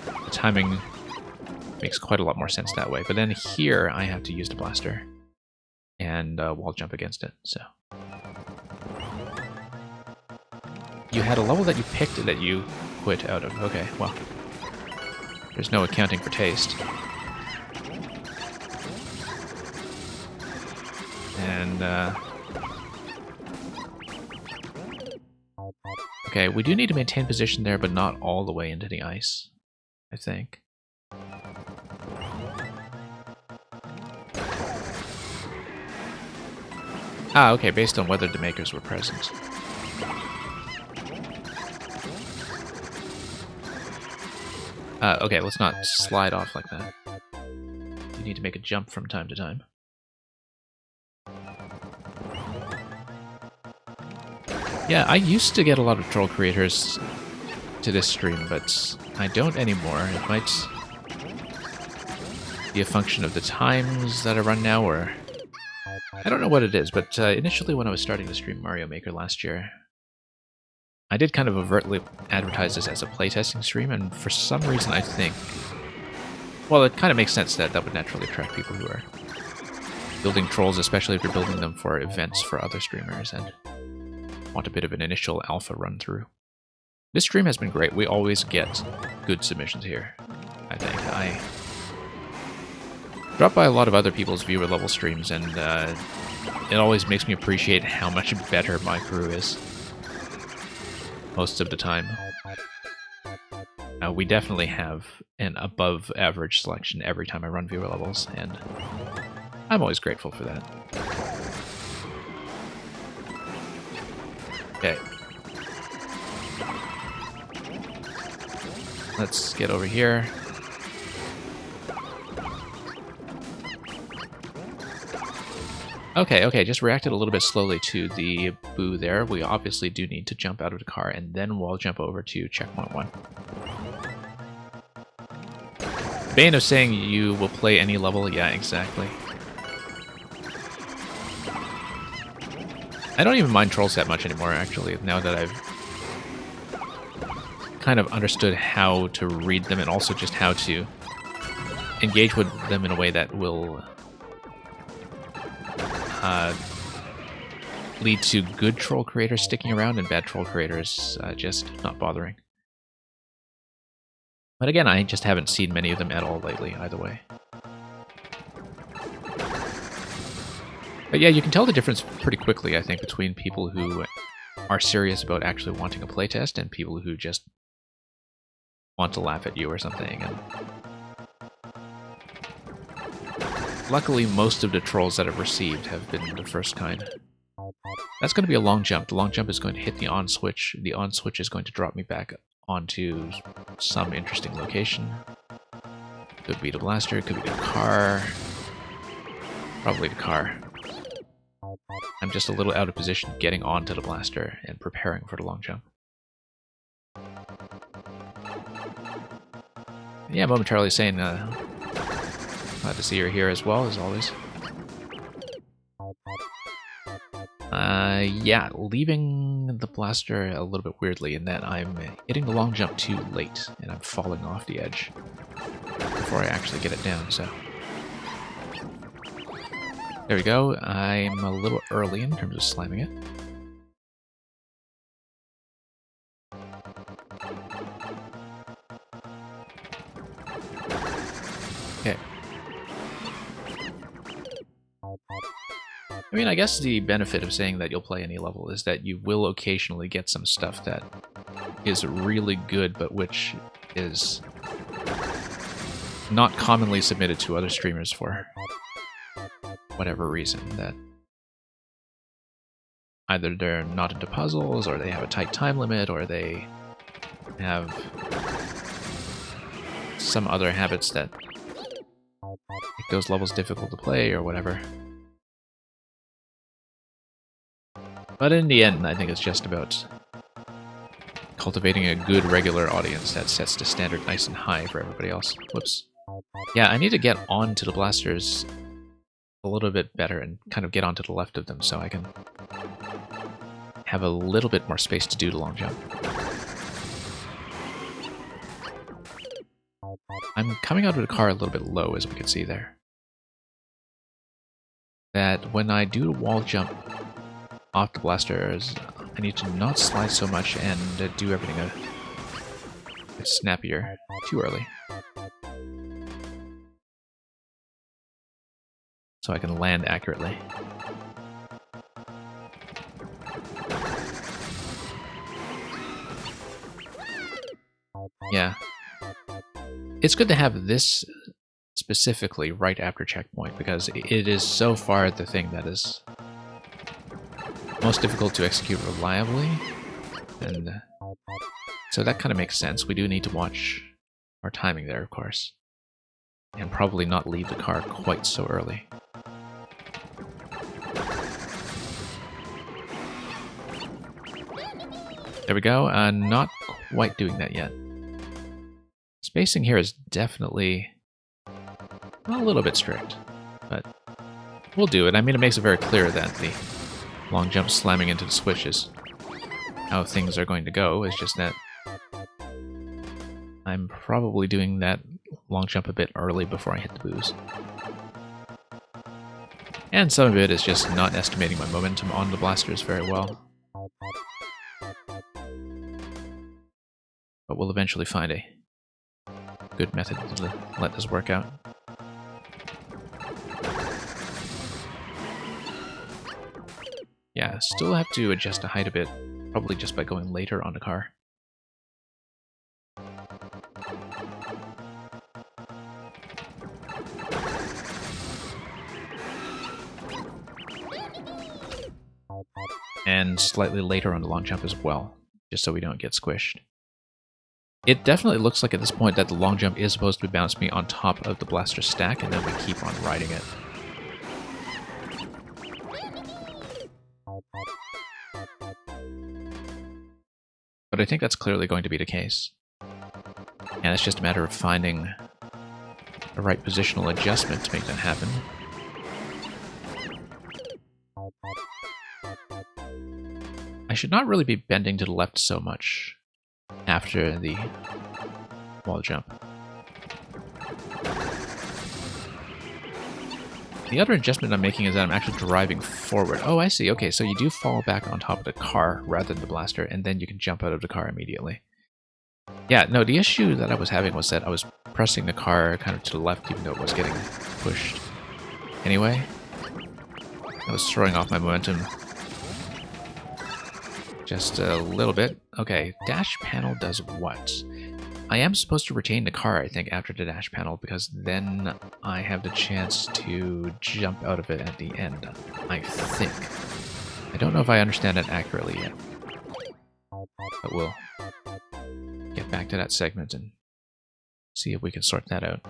The timing makes quite a lot more sense that way. But then here, I have to use the blaster and wall jump against it, so. You had a level that you picked that you quit out of. Okay, well. There's no accounting for taste. And, okay, we do need to maintain position there, but not all the way into the ice, I think. Ah, okay, based on whether the makers were present. Okay, let's not slide off like that. You need to make a jump from time to time. Yeah, I used to get a lot of troll creators to this stream, but I don't anymore. It might be a function of the times that I run now, or... I don't know what it is, but initially when I was starting to stream Mario Maker last year, I did kind of overtly advertise this as a playtesting stream, and for some reason I think... Well, it kind of makes sense that that would naturally attract people who are building trolls, especially if you're building them for events for other streamers and want a bit of an initial alpha run-through. This stream has been great. We always get good submissions here, I think. I drop by a lot of other people's viewer level streams, and it always makes me appreciate how much better my crew is. Most of the time. We definitely have an above average selection every time I run viewer levels, and I'm always grateful for that. Okay. Let's get over here. Okay, just reacted a little bit slowly to the boo there. We obviously do need to jump out of the car, and then we'll jump over to checkpoint 1. Bane of saying you will play any level, yeah, exactly. I don't even mind trolls that much anymore, actually, now that I've kind of understood how to read them and also just how to engage with them in a way that will lead to good troll creators sticking around and bad troll creators just not bothering. But again, I just haven't seen many of them at all lately, either way. But yeah, you can tell the difference pretty quickly, I think, between people who are serious about actually wanting a playtest and people who just want to laugh at you or something. And luckily, most of the trolls that I've received have been the first kind. That's going to be a long jump. The long jump is going to hit the on switch. The on switch is going to drop me back onto some interesting location. Could be the blaster, could be the car. Probably the car. I'm just a little out of position getting onto the blaster and preparing for the long jump. Yeah, momentarily saying glad to see you're here as well, as always. Yeah, leaving the blaster a little bit weirdly in that I'm hitting the long jump too late, and I'm falling off the edge before I actually get it down, so... There we go, I'm a little early in terms of slamming it. Okay. I mean, I guess the benefit of saying that you'll play any level is that you will occasionally get some stuff that is really good, but which is not commonly submitted to other streamers for whatever reason. That either they're not into puzzles, or they have a tight time limit, or they have some other habits that make those levels difficult to play or whatever. But in the end, I think it's just about cultivating a good regular audience that sets the standard nice and high for everybody else. Whoops. Yeah, I need to get onto the blasters a little bit better and kind of get onto the left of them so I can have a little bit more space to do the long jump. I'm coming out of the car a little bit low, as we can see there. That when I do the wall jump off the blasters, I need to not slide so much and do everything a bit snappier too early. So I can land accurately. Yeah. It's good to have this specifically right after checkpoint, because it is so far the thing that is most difficult to execute reliably. And so that kind of makes sense. We do need to watch our timing there, of course. And probably not leave the car quite so early. There we go. Not quite doing that yet. Spacing here is definitely a little bit strict, but we'll do it. I mean, it makes it very clear that the long jump slamming into the switch is how things are going to go. It's just that I'm probably doing that long jump a bit early before I hit the boost. And some of it is just not estimating my momentum on the blasters very well. But we'll eventually find a good method to let this work out. Yeah, still have to adjust the height a bit, probably just by going later on the car. And slightly later on the long jump as well, just so we don't get squished. It definitely looks like at this point that the long jump is supposed to bounce me on top of the blaster stack, and then we keep on riding it. But I think that's clearly going to be the case. And it's just a matter of finding the right positional adjustment to make that happen. I should not really be bending to the left so much after the wall jump. The other adjustment I'm making is that I'm actually driving forward. Oh, I see. Okay, so you do fall back on top of the car rather than the blaster, and then you can jump out of the car immediately. Yeah, no, the issue that I was having was that I was pressing the car kind of to the left even though it was getting pushed. Anyway, I was throwing off my momentum just a little bit. Okay, dash panel does what? I am supposed to retain the car, I think, after the dash panel, because then I have the chance to jump out of it at the end, I think. I don't know if I understand it accurately yet. But we'll get back to that segment and see if we can sort that out.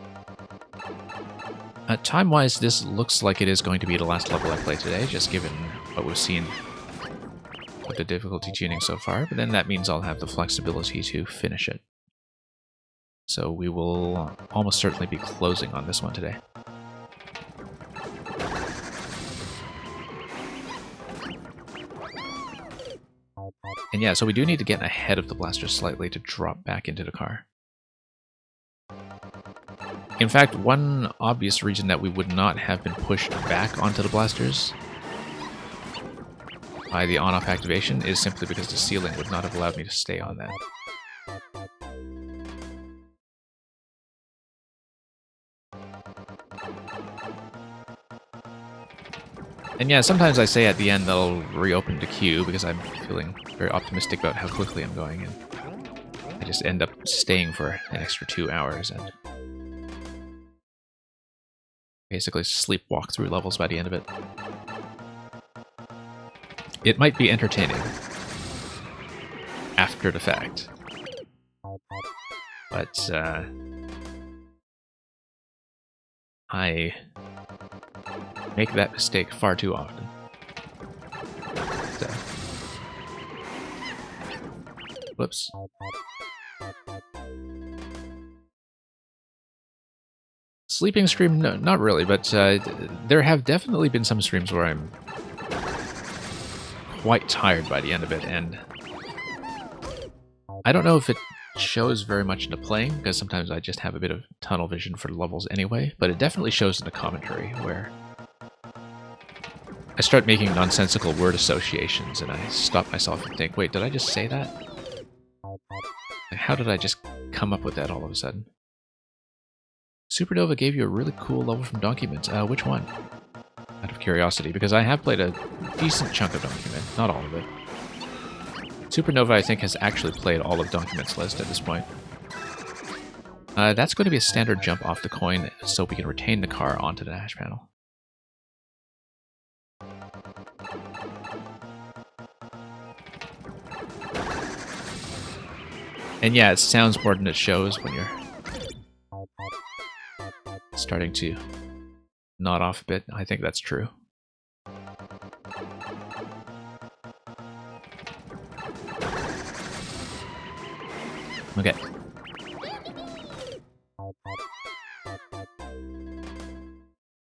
Time-wise, this looks like it is going to be the last level I play today, just given what we've seen with the difficulty tuning so far, but then that means I'll have the flexibility to finish it. So we will almost certainly be closing on this one today. And yeah, so we do need to get ahead of the blaster slightly to drop back into the car. In fact, one obvious reason that we would not have been pushed back onto the blasters by the on-off activation is simply because the ceiling would not have allowed me to stay on that. And yeah, sometimes I say at the end they'll reopen the queue because I'm feeling very optimistic about how quickly I'm going, and I just end up staying for an extra 2 hours and basically sleepwalk through levels by the end of it. It might be entertaining after the fact, but I make that mistake far too often. So. Whoops. Sleeping stream? No, not really, but there have definitely been some streams where I'm quite tired by the end of it, and I don't know if it shows very much into playing, because sometimes I just have a bit of tunnel vision for levels anyway, but it definitely shows in the commentary, where I start making nonsensical word associations, and I stop myself and think, wait, did I just say that? How did I just come up with that all of a sudden? Supernova gave you a really cool level from Document. Which one? Out of curiosity, because I have played a decent chunk of Document, not all of it. Supernova, I think, has actually played all of Document's list at this point. That's going to be a standard jump off the coin, so we can retain the car onto the dash panel. And yeah, it sounds more than it shows when you're starting to nod off a bit. I think that's true. Okay.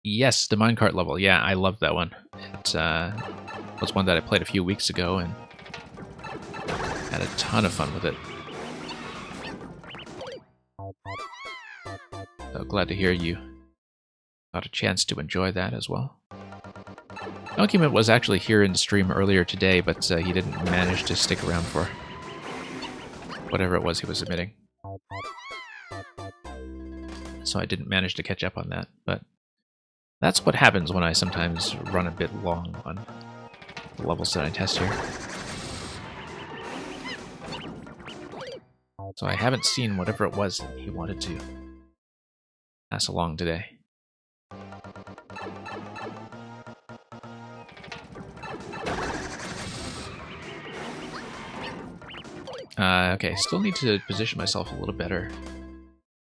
Yes, the minecart level. Yeah, I loved that one. It was one that I played a few weeks ago and had a ton of fun with it. So glad to hear you got a chance to enjoy that as well. Document was actually here in the stream earlier today, but he didn't manage to stick around for whatever it was he was submitting. So I didn't manage to catch up on that, but that's what happens when I sometimes run a bit long on the levels that I test here. So I haven't seen whatever it was that he wanted to pass along today. Okay, still need to position myself a little better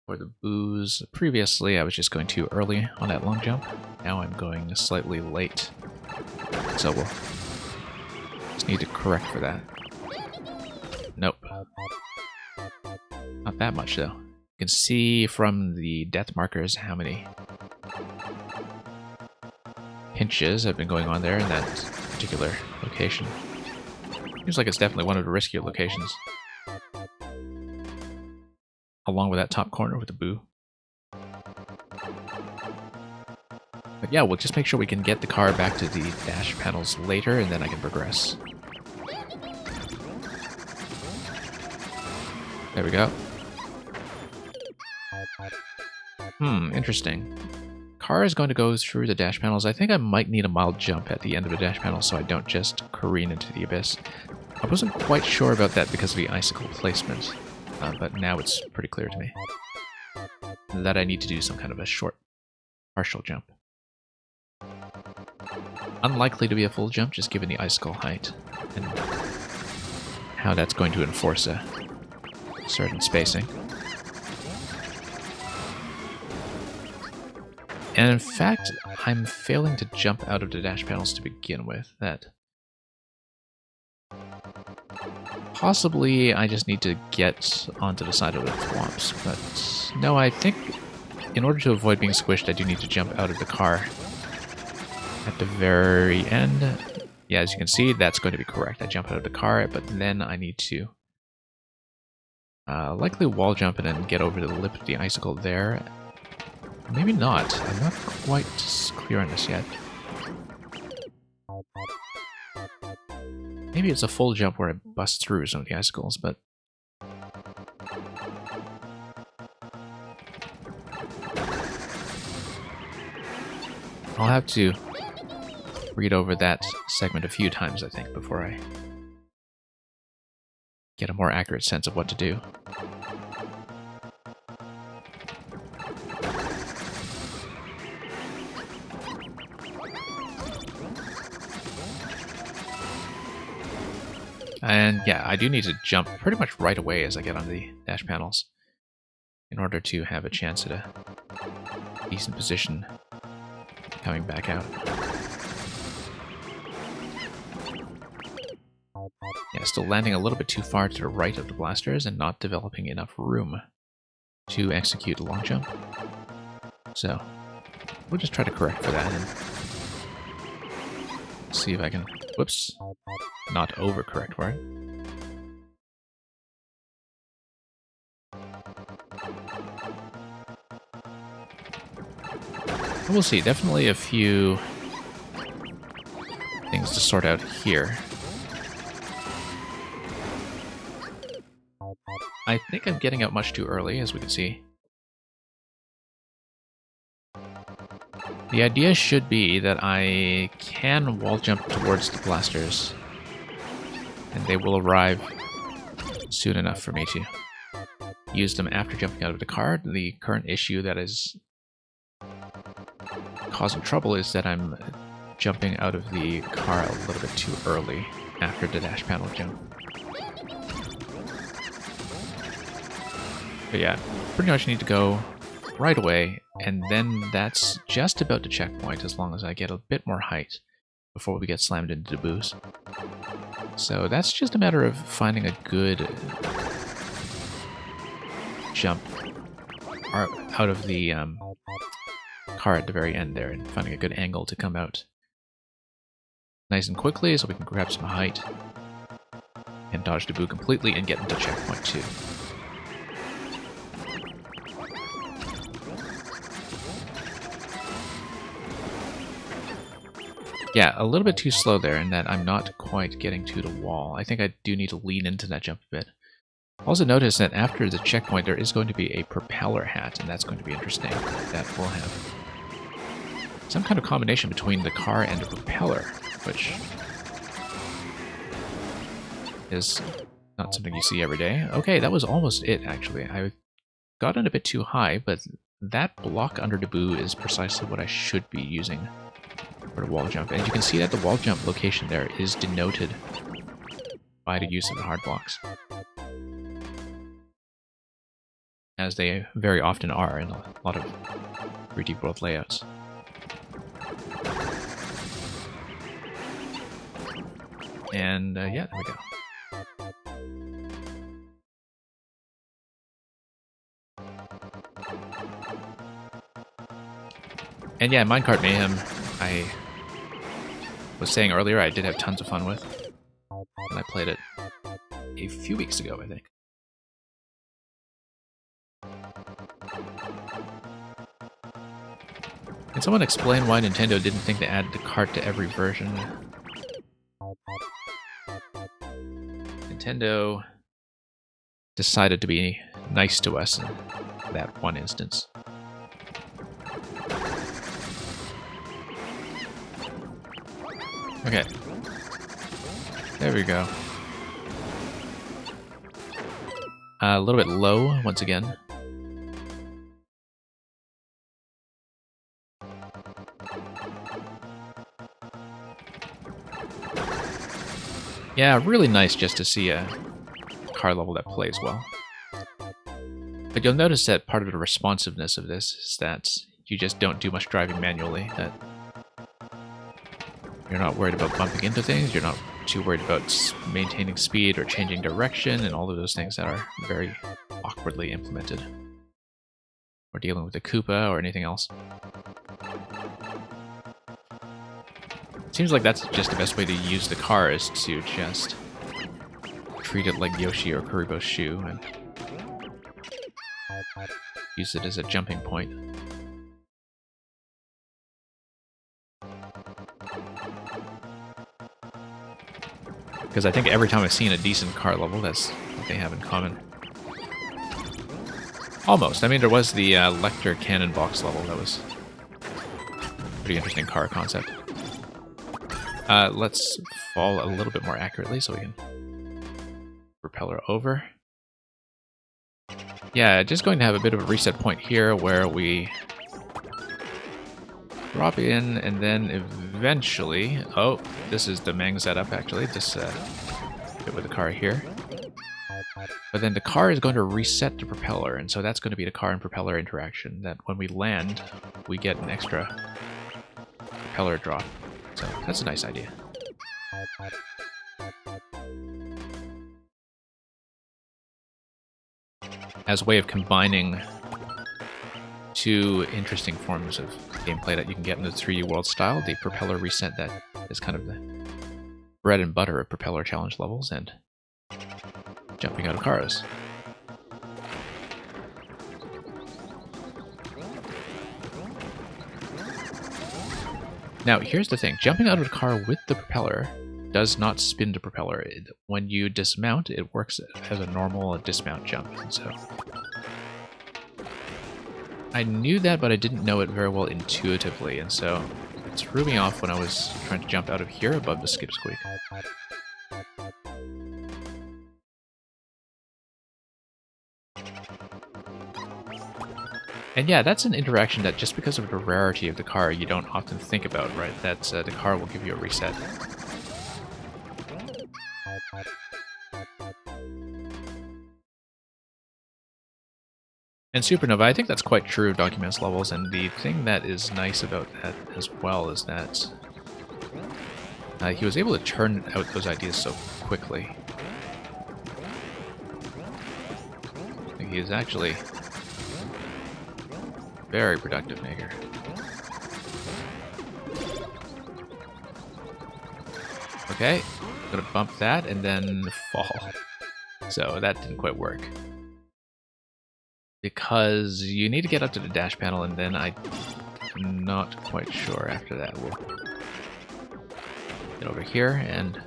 for the booze. Previously, I was just going too early on that long jump. Now I'm going slightly late. So we'll just need to correct for that. Nope. Not that much, though. You can see from the death markers how many pinches have been going on there in that particular location. Seems like it's definitely one of the riskier locations. Along with that top corner with the boo. But yeah, we'll just make sure we can get the car back to the dash panels later, and then I can progress. There we go. Interesting. Car is going to go through the dash panels. I think I might need a mild jump at the end of the dash panel so I don't just careen into the abyss. I wasn't quite sure about that because of the icicle placement, but now it's pretty clear to me that I need to do some kind of a short, partial jump. Unlikely to be a full jump, just given the icicle height and how that's going to enforce a certain spacing. And in fact, I'm failing to jump out of the dash panels to begin with. That possibly I just need to get onto the side of the thwomps, but no, I think in order to avoid being squished, I do need to jump out of the car at the very end. Yeah, as you can see, that's going to be correct. I jump out of the car, but then I need to likely wall jump and then get over to the lip of the icicle there. Maybe not. I'm not quite clear on this yet. Maybe it's a full jump where I bust through some of the icicles, but I'll have to read over that segment a few times, I think, before I get a more accurate sense of what to do. And yeah, I do need to jump pretty much right away as I get on the dash panels. in order to have a chance at a decent position coming back out. Yeah, still landing a little bit too far to the right of the blasters and not developing enough room to execute a long jump. So, we'll just try to correct for that and see if I can, whoops, not overcorrect for it. We'll see, definitely a few things to sort out here. I think I'm getting out much too early, as we can see. The idea should be that I can wall jump towards the blasters, and they will arrive soon enough for me to use them after jumping out of the car. The current issue that is causing trouble is that I'm jumping out of the car a little bit too early after the dash panel jump. But yeah, pretty much need to go right away, and then that's just about the checkpoint as long as I get a bit more height before we get slammed into the boost. So that's just a matter of finding a good jump out of the car at the very end there and finding a good angle to come out nice and quickly so we can grab some height and dodge the boo completely and get into checkpoint 2. Yeah, a little bit too slow there in that I'm not quite getting to the wall. I think I do need to lean into that jump a bit. Also notice that after the checkpoint there is going to be a propeller hat, and that's going to be interesting. That will have some kind of combination between the car and the propeller, which is not something you see every day. Okay, that was almost it, actually. I got in a bit too high, but that block under the boo is precisely what I should be using for the wall jump. And you can see that the wall jump location there is denoted by the use of the hard blocks, as they very often are in a lot of 3D World layouts. And yeah, there we go. And yeah, Minecart Mayhem, I was saying earlier, I did have tons of fun with when I played it a few weeks ago, I think. Can someone explain why Nintendo didn't think to add the cart to every version? Nintendo decided to be nice to us in that one instance. Okay. There we go. A little bit low, once again. Yeah, really nice just to see a car level that plays well. But you'll notice that part of the responsiveness of this is that you just don't do much driving manually, that you're not worried about bumping into things, you're not too worried about maintaining speed or changing direction and all of those things that are very awkwardly implemented. Or dealing with a Koopa or anything else. Seems like that's just the best way to use the car, is to just treat it like Yoshi or Kuribo's shoe and use it as a jumping point. Because I think every time I've seen a decent car level, that's what they have in common. Almost. I mean, there was the Lecter cannon box level that was a pretty interesting car concept. Let's fall a little bit more accurately so we can propeller over. Yeah, just going to have a bit of a reset point here where we drop in and then eventually... Oh, this is the Mang setup actually. Just get with the car here. But then the car is going to reset the propeller, and so that's going to be the car and propeller interaction, that when we land, we get an extra propeller drop. So that's a nice idea. As a way of combining two interesting forms of gameplay that you can get in the 3D World style, the propeller reset that is kind of the bread and butter of propeller challenge levels, and jumping out of cars. Now, here's the thing. Jumping out of a car with the propeller does not spin the propeller. When you dismount, it works as a normal dismount jump. So I knew that, but I didn't know it very well intuitively, and so it threw me off when I was trying to jump out of here above the skip squeak. And yeah, that's an interaction that just because of the rarity of the car, you don't often think about, right? That the car will give you a reset. And Supernova, I think that's quite true of Documents levels, and the thing that is nice about that as well is that he was able to turn out those ideas so quickly. He is actually very productive maker. Okay, I'm gonna bump that and then fall. So that didn't quite work. Because you need to get up to the dash panel, and then I'm not quite sure after that. We'll get over here and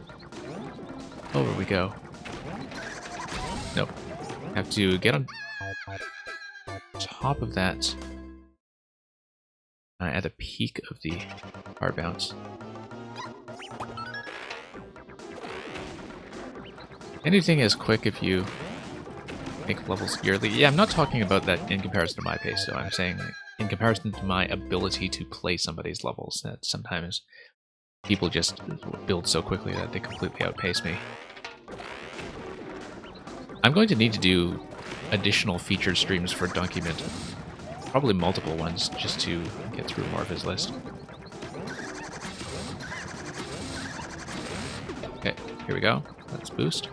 over we go. Nope. Have to get on top of that at the peak of the car bounce. Anything is quick if you make levels yearly. Yeah, I'm not talking about that in comparison to my pace, though. I'm saying in comparison to my ability to play somebody's levels, that sometimes people just build so quickly that they completely outpace me. I'm going to need to do additional featured streams for Document. Probably multiple ones, just to get through more of his list. Okay, here we go. Let's boost.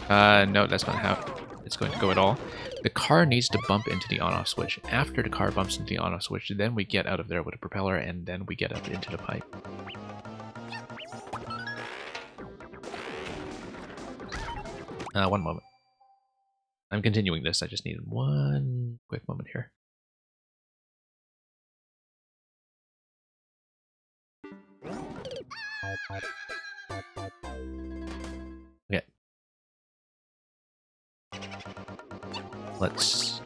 No, that's not how it's going to go at all. The car needs to bump into the on-off switch. After the car bumps into the on-off switch, then we get out of there with a propeller, and then we get up into the pipe. One moment. I'm continuing this, I just need one quick moment here. Okay. Let's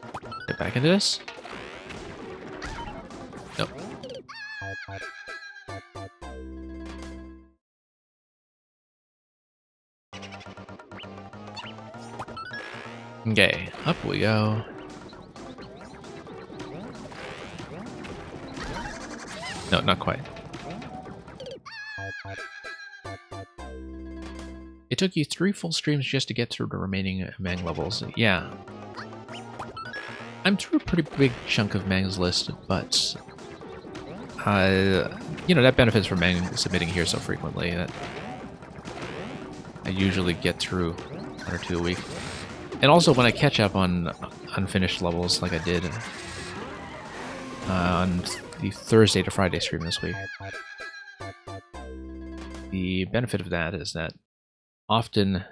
get back into this. Nope. Okay, up we go. No, not quite. It took you 3 full streams just to get through the remaining Mang levels. Yeah. I'm through a pretty big chunk of Mang's list, but you know, that benefits from Mang submitting here so frequently that I usually get through 1 or 2 a week. And also when I catch up on unfinished levels like I did on the Thursday to Friday stream this week, the benefit of that is that often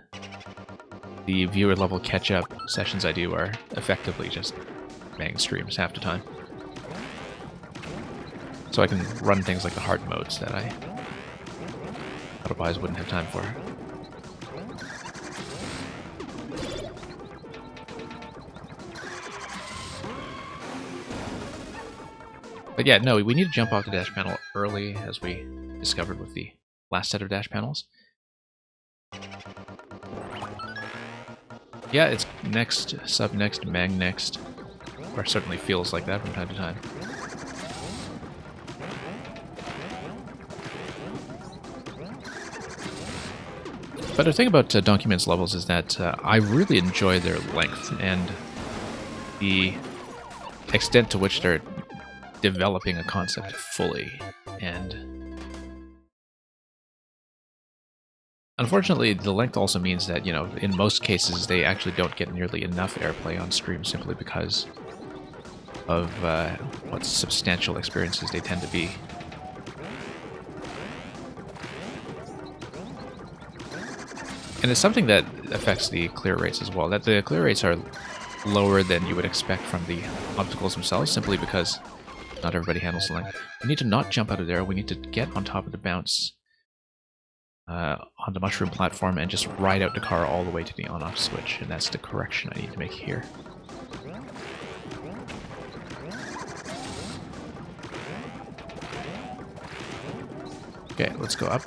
the viewer level catch-up sessions I do are effectively just Mang streams half the time. So I can run things like the hard modes that I otherwise wouldn't have time for. But yeah, no, we need to jump off the dash panel early, as we discovered with the last set of dash panels. Yeah, it's next, sub next, Mang next. Or certainly feels like that from time to time. But the thing about Donkey levels is that I really enjoy their length and the extent to which they're developing a concept fully. And unfortunately, the length also means that, you know, in most cases, they actually don't get nearly enough airplay on stream simply because of what substantial experiences they tend to be. And it's something that affects the clear rates as well. That the clear rates are lower than you would expect from the obstacles themselves, simply because not everybody handles the length. We need to not jump out of there. We need to get on top of the bounce on the mushroom platform and just ride out the car all the way to the on-off switch. And that's the correction I need to make here. Okay, let's go up.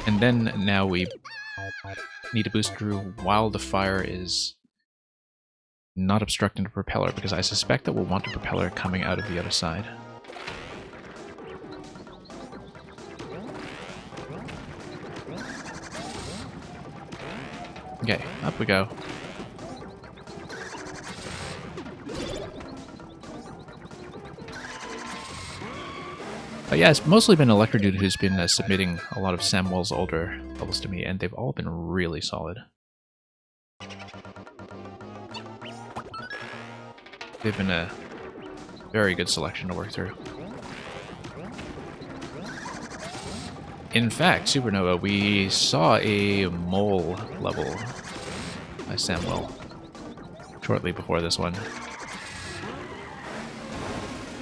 And then now we need to boost through while the fire is not obstructing the propeller, because I suspect that we'll want the propeller coming out of the other side. Okay, up we go. Yeah, it's mostly been Electrodude who's been submitting a lot of Samuel's older levels to me, and they've all been really solid. They've been a very good selection to work through. In fact, Supernova, we saw a mole level by Samuel shortly before this one.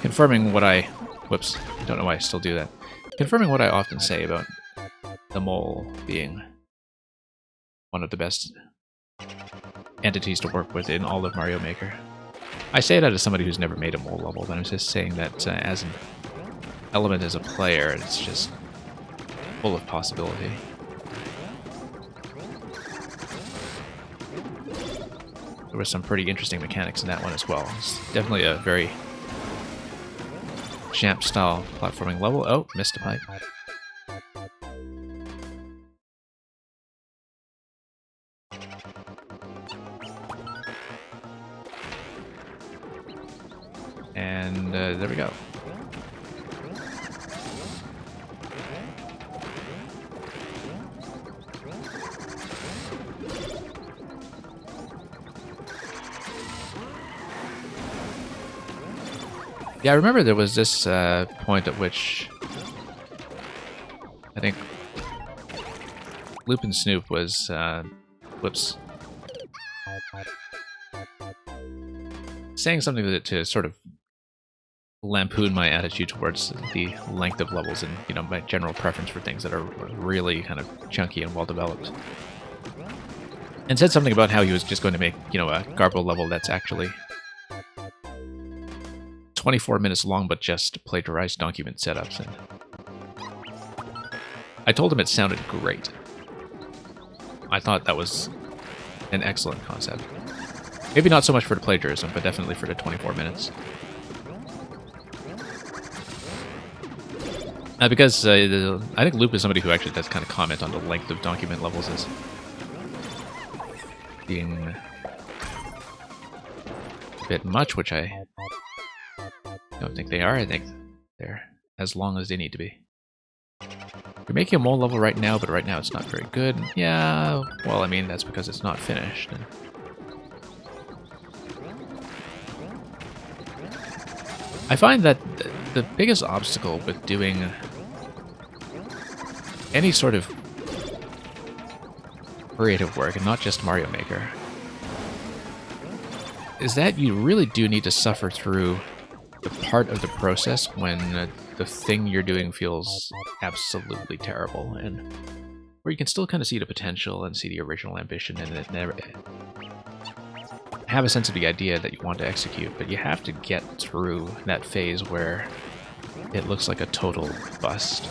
Confirming what I... Whoops, I don't know why I still do that. Confirming what I often say about the mole being one of the best entities to work with in all of Mario Maker. I say that as somebody who's never made a mole level, but I'm just saying that as an element as a player, it's just full of possibility. There were some pretty interesting mechanics in that one as well. It's definitely a very Champ-style platforming level. Oh, missed a pipe. And there we go. Yeah, I remember there was this point at which I think Loop and Snoop was, whoops, saying something to sort of lampoon my attitude towards the length of levels and, you know, my general preference for things that are really kind of chunky and well developed. And said something about how he was just going to make, you know, a Garbo level that's actually 24 minutes long, but just plagiarized document setups. And I told him it sounded great. I thought that was an excellent concept. Maybe not so much for the plagiarism, but definitely for the 24 minutes. Because I think Loop is somebody who actually does kind of comment on the length of document levels as being a bit much, which I don't think they are. I think they're as long as they need to be. We're making a mole level right now, but right now it's not very good. Yeah, well, I mean, that's because it's not finished. And I find that the biggest obstacle with doing any sort of creative work, and not just Mario Maker, is that you really do need to suffer through the part of the process when the thing you're doing feels absolutely terrible, and where you can still kind of see the potential and see the original ambition and it never have a sense of the idea that you want to execute, but you have to get through that phase where it looks like a total bust.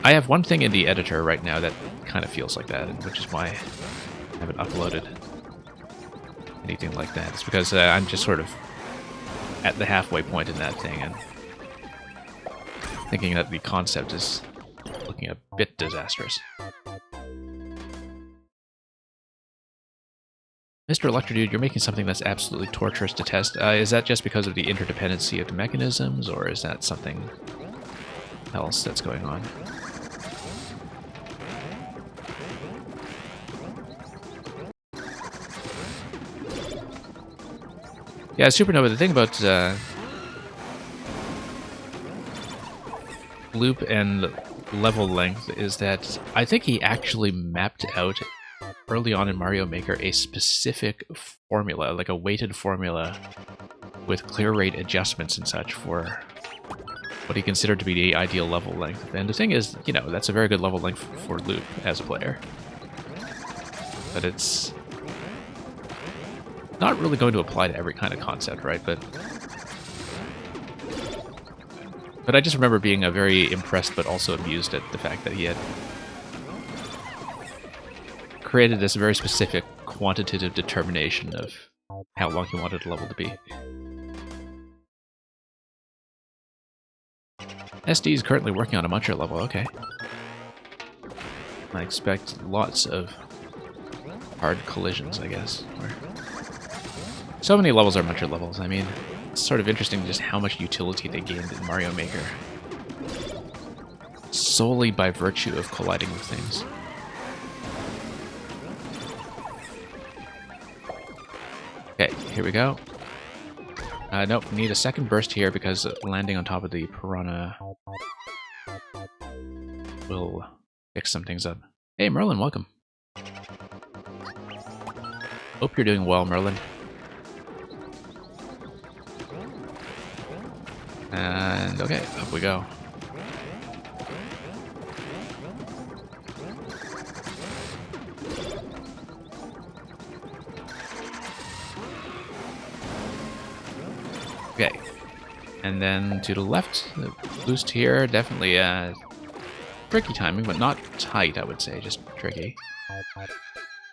I have one thing in the editor right now that kind of feels like that, which is why I haven't uploaded anything like that. It's because I'm just sort of at the halfway point in that thing and thinking that the concept is looking a bit disastrous. Mr. Electrodude, you're making something that's absolutely torturous to test. Is that just because of the interdependency of the mechanisms, or is that something else that's going on? Yeah, Supernova, the thing about loop and level length is that I think he actually mapped out early on in Mario Maker a specific formula, like a weighted formula with clear rate adjustments and such for what he considered to be the ideal level length. And the thing is, you know, that's a very good level length for loop as a player. But it's not really going to apply to every kind of concept, right? But I just remember being very impressed but also amused at the fact that he had created this very specific quantitative determination of how long he wanted a level to be. SD is currently working on a Muncher level, okay. I expect lots of hard collisions, I guess. So many levels are Muncher levels. I mean, it's sort of interesting just how much utility they gained in Mario Maker. Solely by virtue of colliding with things. Okay, here we go. Nope, need a second burst here because landing on top of the piranha will fix some things up. Hey, Merlin, welcome. Hope you're doing well, Merlin. And okay, up we go. Okay, and then to the left, the boost here, definitely tricky timing, but not tight, I would say, just tricky.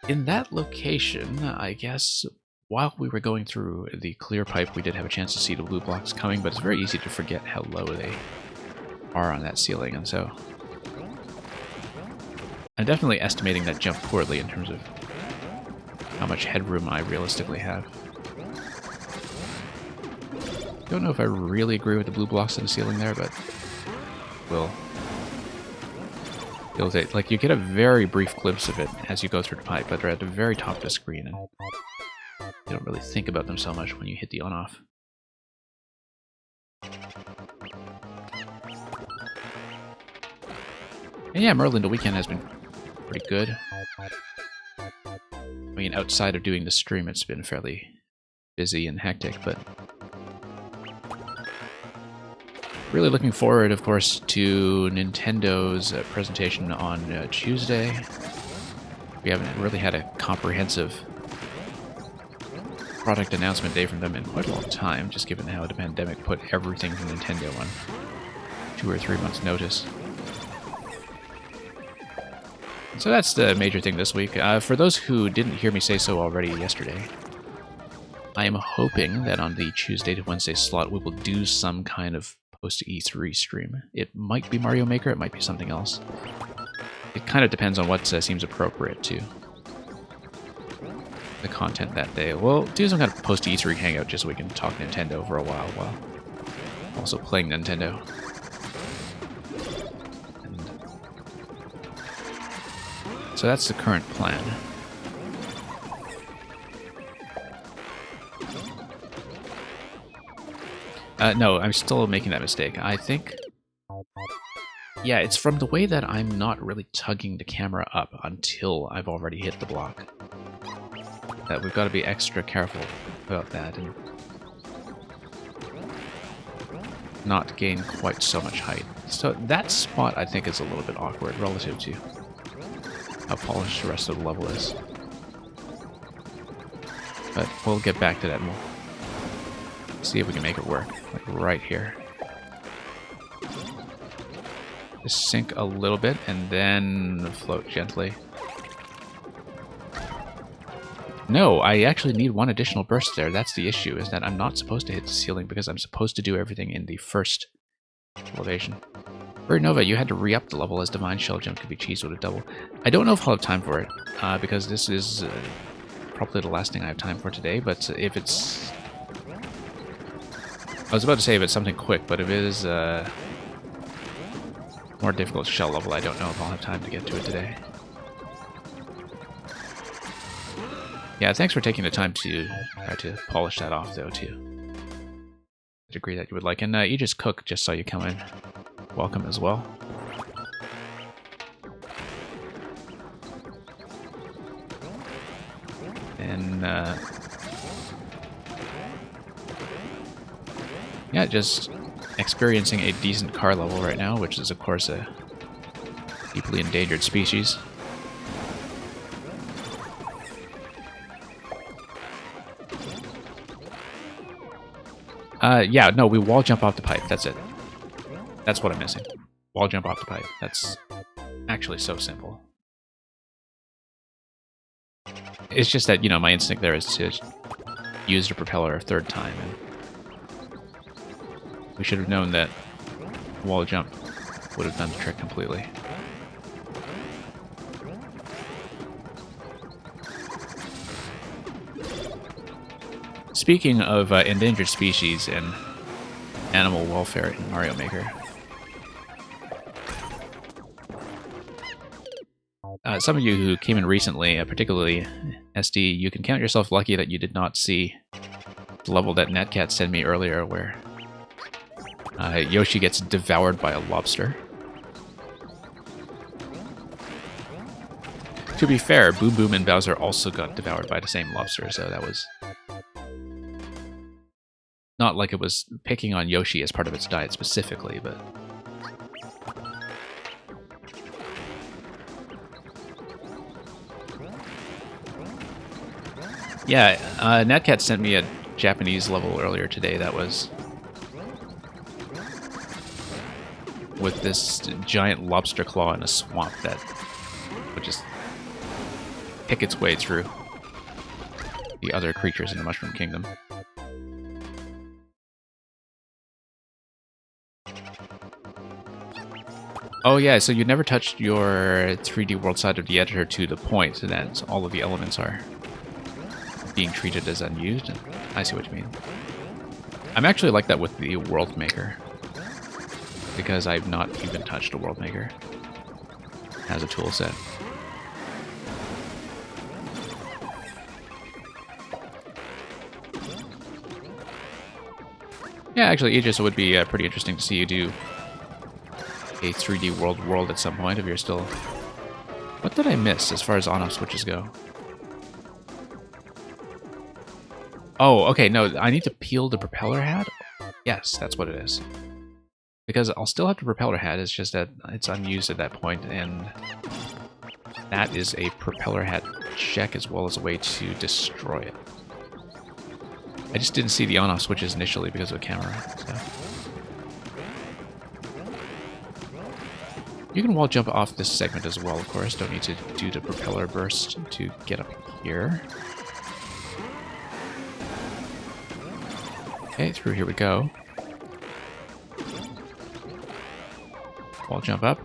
In that location, I guess, while we were going through the clear pipe, we did have a chance to see the blue blocks coming, but it's very easy to forget how low they are on that ceiling, and so I'm definitely estimating that jump poorly in terms of how much headroom I realistically have. Don't know if I really agree with the blue blocks on the ceiling there, but we'll take, like, you get a very brief glimpse of it as you go through the pipe, but they're at the very top of the screen, and you don't really think about them so much when you hit the on-off. And yeah, Merlin, the weekend has been pretty good. I mean, outside of doing the stream, it's been fairly busy and hectic, but really looking forward, of course, to Nintendo's presentation on Tuesday. We haven't really had a comprehensive product announcement day from them in quite a long time, just given how the pandemic put everything from Nintendo on 2 or 3 months' notice. So that's the major thing this week. For those who didn't hear me say so already yesterday, I am hoping that on the Tuesday to Wednesday slot we will do some kind of post-E3 stream. It might be Mario Maker, it might be something else. It kind of depends on what seems appropriate to the content that day. We'll do some kind of post-E3 hangout just so we can talk Nintendo for a while also playing Nintendo. And so that's the current plan. No, I'm still making that mistake. I think... yeah, it's from the way that I'm not really tugging the camera up until I've already hit the block. That we've got to be extra careful about that and not gain quite so much height. So that spot, I think, is a little bit awkward relative to how polished the rest of the level is. But we'll get back to that and we'll see if we can make it work, like right here. Just sink a little bit and then float gently. No, I actually need one additional burst there. That's the issue, is that I'm not supposed to hit the ceiling because I'm supposed to do everything in the first elevation. Bird Nova, you had to re-up the level as Divine Shell Jump could be cheesed with a double. I don't know if I'll have time for it, because this is probably the last thing I have time for today, but if it's... I was about to say if it's something quick, but if it is more difficult shell level, I don't know if I'll have time to get to it today. Yeah, thanks for taking the time to try to polish that off, though, to the degree that you would like. And Aegis Cook just saw you come in. Welcome as well. And, yeah, just experiencing a decent car level right now, which is, of course, a deeply endangered species. Yeah, no, we wall jump off the pipe. That's it. That's what I'm missing. Wall jump off the pipe. That's actually so simple. It's just that, you know, my instinct there is to use the propeller a third time. And we should have known that wall jump would have done the trick completely. Speaking of endangered species and animal welfare in Mario Maker, some of you who came in recently, particularly SD, you can count yourself lucky that you did not see the level that Netcat sent me earlier where Yoshi gets devoured by a lobster. To be fair, Boom Boom and Bowser also got devoured by the same lobster, so that was not like it was picking on Yoshi as part of its diet specifically, but... Yeah, Netcat sent me a Japanese level earlier today that was with this giant lobster claw in a swamp that would just pick its way through the other creatures in the Mushroom Kingdom. Oh yeah, so you never touched your 3D world side of the editor to the point that all of the elements are being treated as unused. I see what you mean. I'm actually like that with the World Maker, because I've not even touched a World Maker as a tool set. Yeah, actually, Aegis, it would be pretty interesting to see you do a 3D world at some point if you're still... What did I miss as far as on-off switches go? Oh, okay, no, I need to peel the propeller hat? Yes, that's what it is. Because I'll still have the propeller hat, it's just that it's unused at that point, and that is a propeller hat check as well as a way to destroy it. I just didn't see the on-off switches initially because of the camera, so... You can wall jump off this segment as well, of course. Don't need to do the propeller burst to get up here. Okay, through here we go. Wall jump up.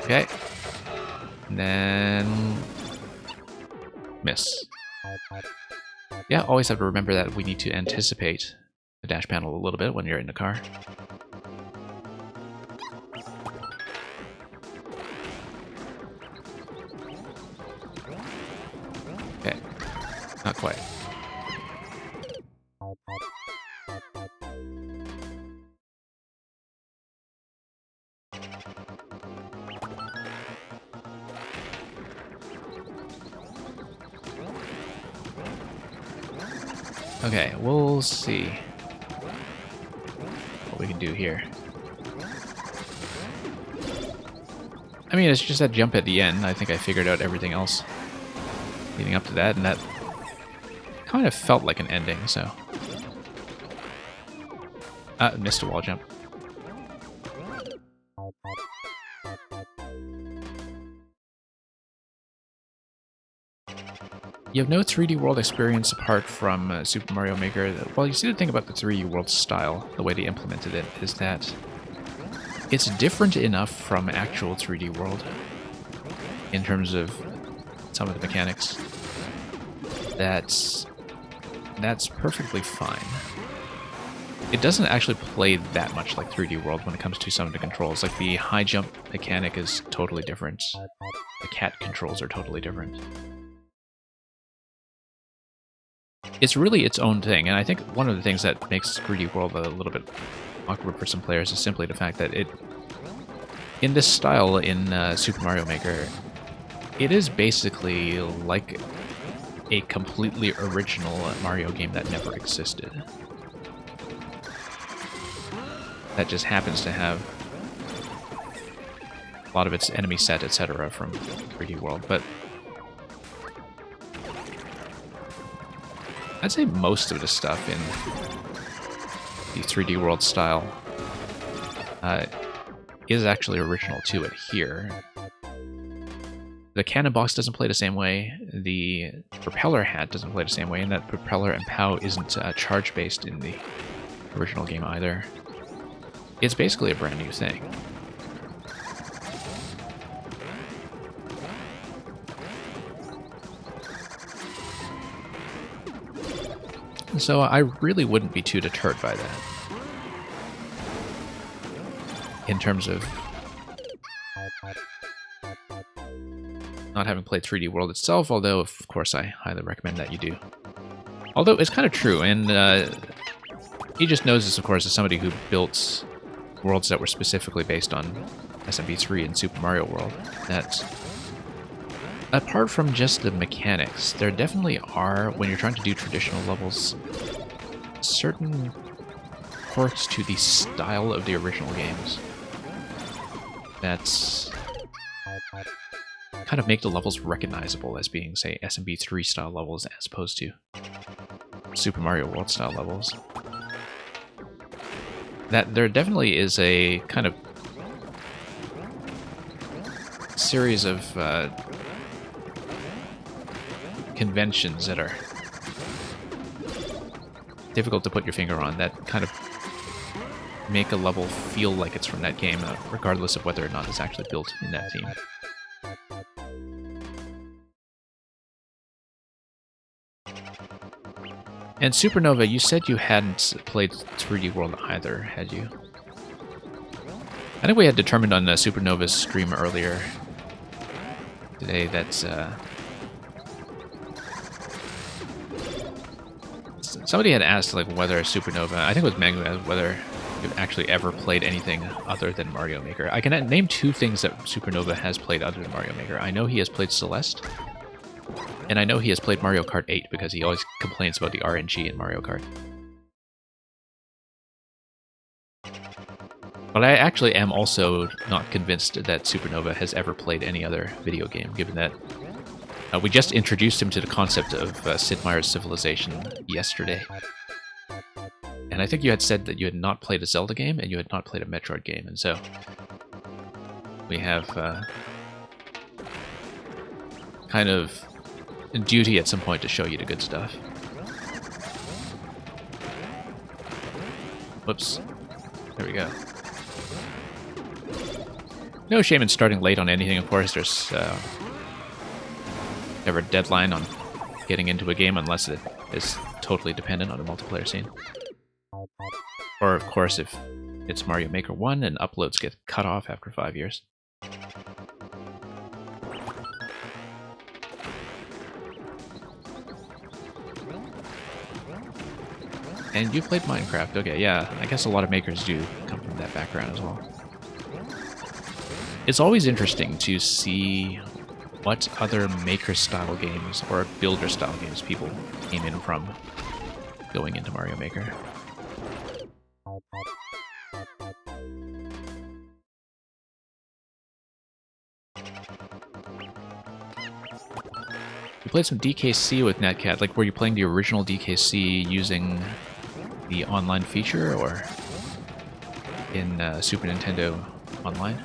Okay. And then... miss. Yeah, always have to remember that we need to anticipate the dash panel a little bit when you're in the car. Okay, not quite. Okay, we'll see we can do here. I mean, it's just that jump at the end. I think I figured out everything else leading up to that, and that kind of felt like an ending, so... missed a wall jump. You have no 3D world experience apart from Super Mario Maker. Well, you see, the thing about the 3D world style, the way they implemented it, is that it's different enough from actual 3D world in terms of some of the mechanics. That's perfectly fine. It doesn't actually play that much like 3D World when it comes to some of the controls. Like the high jump mechanic is totally different. The cat controls are totally different. It's really its own thing, and I think one of the things that makes 3D World a little bit awkward for some players is simply the fact that in this style in Super Mario Maker, it is basically like a completely original Mario game that never existed. That just happens to have a lot of its enemy set, etc. from 3D World, but I'd say most of the stuff in the 3D World style is actually original to it here. The cannon box doesn't play the same way, the propeller hat doesn't play the same way, and that propeller and POW isn't charge-based in the original game either. It's basically a brand new thing. So I really wouldn't be too deterred by that. In terms of not having played 3D World itself, although of course I highly recommend that you do. Although it's kind of true, and he just knows this, of course, as somebody who built worlds that were specifically based on SMB3 and Super Mario World, that apart from just the mechanics, there definitely are, when you're trying to do traditional levels, certain quirks to the style of the original games that's kind of make the levels recognizable as being, say, SMB3 style levels as opposed to Super Mario World style levels. That there definitely is a kind of series of conventions that are difficult to put your finger on that kind of make a level feel like it's from that game, regardless of whether or not it's actually built in that theme. And Supernova, you said you hadn't played 3D World either, had you? I think we had determined on Supernova's stream earlier today that somebody had asked like whether Supernova, I think it was Mangu, whether you've actually ever played anything other than Mario Maker. I can name two things that Supernova has played other than Mario Maker. I know he has played Celeste, and I know he has played Mario Kart 8 because he always complains about the RNG in Mario Kart. But I actually am also not convinced that Supernova has ever played any other video game, given that we just introduced him to the concept of Sid Meier's Civilization yesterday. And I think you had said that you had not played a Zelda game and you had not played a Metroid game, and so we have kind of a duty at some point to show you the good stuff. Whoops. There we go. No shame in starting late on anything, of course. There's never a deadline on getting into a game unless it is totally dependent on the multiplayer scene. Or, of course, if it's Mario Maker 1 and uploads get cut off after 5 years. And you played Minecraft. Okay, yeah, I guess a lot of makers do come from that background as well. It's always interesting to see what other maker-style games or builder-style games people came in from going into Mario Maker. You played some DKC with Netcat. Like, were you playing the original DKC using the online feature or in Super Nintendo Online?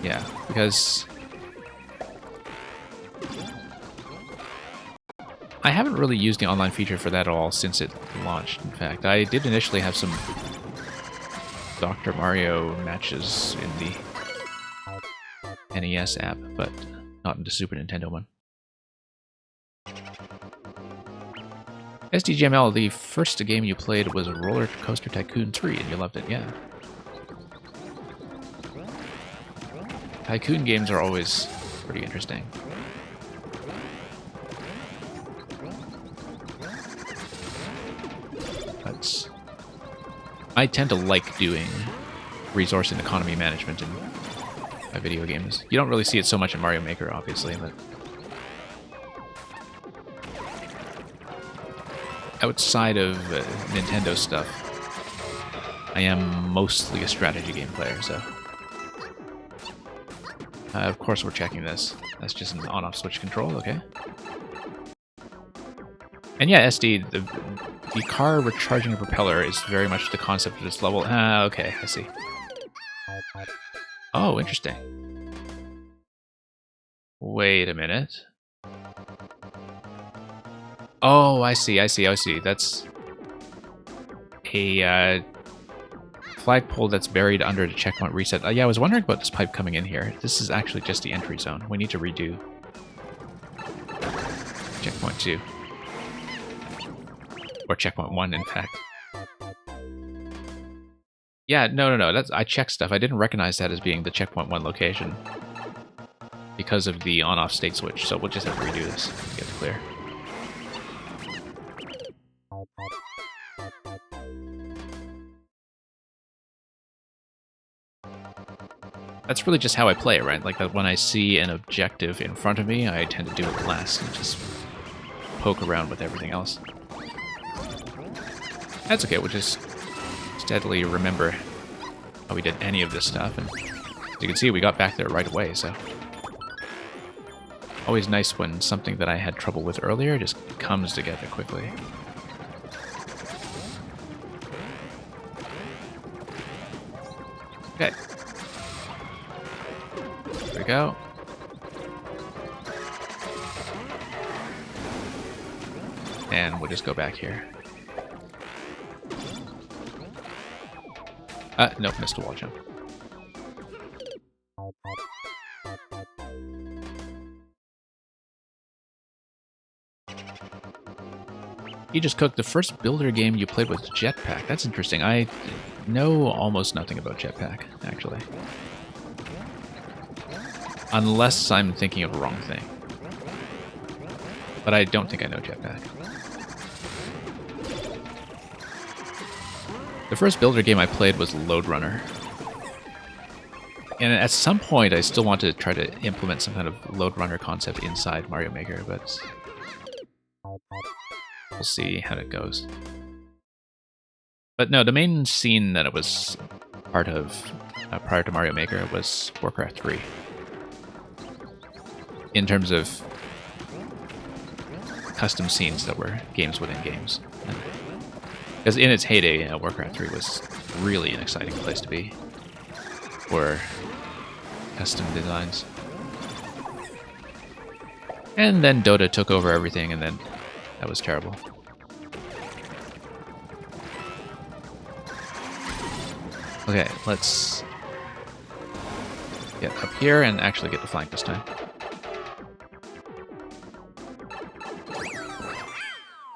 Yeah, because I haven't really used the online feature for that at all since it launched, in fact. I did initially have some Dr. Mario matches in the NES app, but not in the Super Nintendo one. SDGML, the first game you played was Roller Coaster Tycoon 3, and you loved it, yeah. Tycoon games are always pretty interesting. But I tend to like doing resource and economy management in video games. You don't really see it so much in Mario Maker, obviously, but outside of Nintendo stuff, I am mostly a strategy game player, so... of course we're checking this. That's just an on-off switch control, okay. And yeah, SD, the car recharging a propeller is very much the concept of this level. Okay, I see. Oh, interesting. Wait a minute. Oh, I see. That's a flagpole that's buried under the checkpoint reset. Yeah, I was wondering about this pipe coming in here. This is actually just the entry zone. We need to redo checkpoint 2. Or checkpoint 1, in fact. Yeah, no. I checked stuff. I didn't recognize that as being the checkpoint 1 location because of the on-off state switch, so we'll just have to redo this to get it clear. That's really just how I play it, right? Like, when I see an objective in front of me, I tend to do it last and just poke around with everything else. That's okay, we'll just steadily remember how we did any of this stuff, and as you can see, we got back there right away, so... Always nice when something that I had trouble with earlier just comes together quickly. Okay. There we go. And we'll just go back here. Nope, missed a wall jump. You just cooked the first builder game you played with Jetpack. That's interesting. I know almost nothing about Jetpack, actually. Unless I'm thinking of the wrong thing. But I don't think I know Jetpack. The first builder game I played was Lode Runner. And at some point I still want to try to implement some kind of Lode Runner concept inside Mario Maker, but we'll see how it goes. But no, the main scene that it was part of prior to Mario Maker was Warcraft 3. In terms of custom scenes that were games within games. Because in its heyday, Warcraft 3 was really an exciting place to be for custom designs. And then Dota took over everything, and then that was terrible. Okay, let's get up here and actually get the flank this time.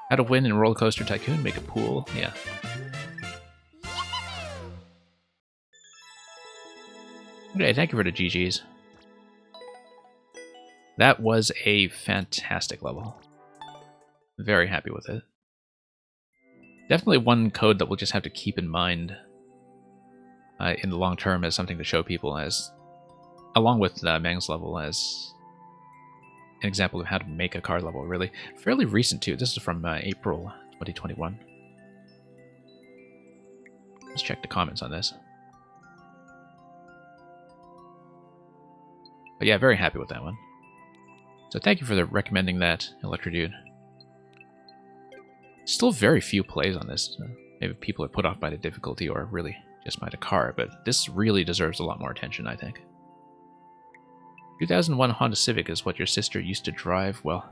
How to win in Roller Coaster Tycoon? Make a pool. Yeah. Okay, thank you for the GGs. That was a fantastic level. Very happy with it. Definitely one code that we'll just have to keep in mind in the long term as something to show people as, along with Meng's level, as an example of how to make a car level, really. Fairly recent, too. This is from April 2021. Let's check the comments on this. But yeah, very happy with that one. So thank you for recommending that, Electrodude. Still very few plays on this. Maybe people are put off by the difficulty or really just by the car, but this really deserves a lot more attention, I think. 2001 Honda Civic is what your sister used to drive. Well,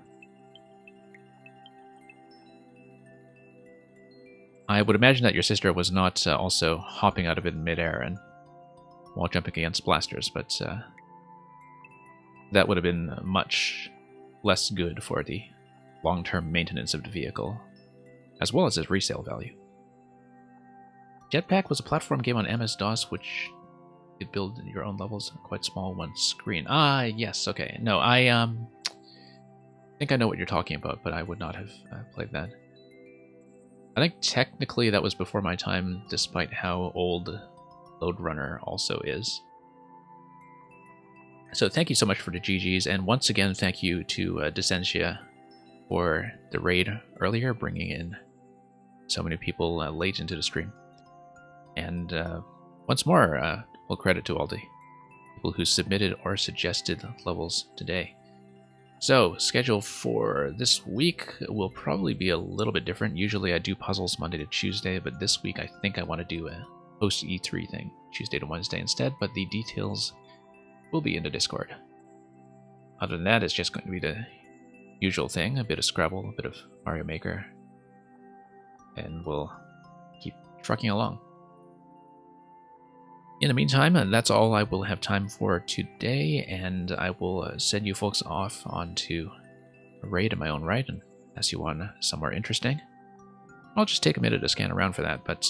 I would imagine that your sister was not also hopping out of it in midair and while jumping against blasters, but that would have been much less good for the long-term maintenance of the vehicle, as well as its resale value. Jetpack was a platform game on MS-DOS, which you could build your own levels on quite small one screen. Ah, yes, okay. No, I think I know what you're talking about, but I would not have played that. I think technically that was before my time, despite how old Lode Runner also is. So thank you so much for the GGs, and once again thank you to Descentia for the raid earlier, bringing in so many people late into the stream. And once more, full credit to all the people who submitted or suggested levels today. So, schedule for this week will probably be a little bit different. Usually I do puzzles Monday to Tuesday, but this week I think I want to do a post E3 thing, Tuesday to Wednesday instead, but the details will be in the Discord. Other than that, it's just going to be the usual thing, a bit of Scrabble, a bit of Mario Maker, and we'll keep trucking along. In the meantime, that's all I will have time for today, and I will send you folks off onto a raid in my own right, unless you want somewhere interesting. I'll just take a minute to scan around for that, but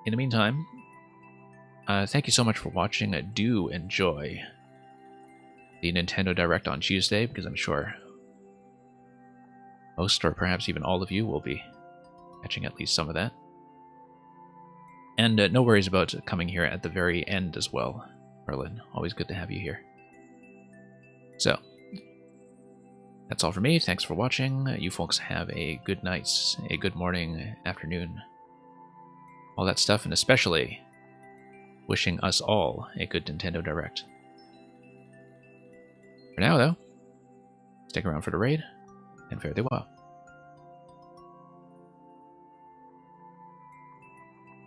in the meantime, thank you so much for watching. Do enjoy the Nintendo Direct on Tuesday, because I'm sure most, or perhaps even all of you, will be catching at least some of that. And no worries about coming here at the very end as well, Merlin. Always good to have you here. So, that's all for me. Thanks for watching. You folks have a good night, a good morning, afternoon, all that stuff, and especially wishing us all a good Nintendo Direct. For now, though, stick around for the raid, and fare thee well.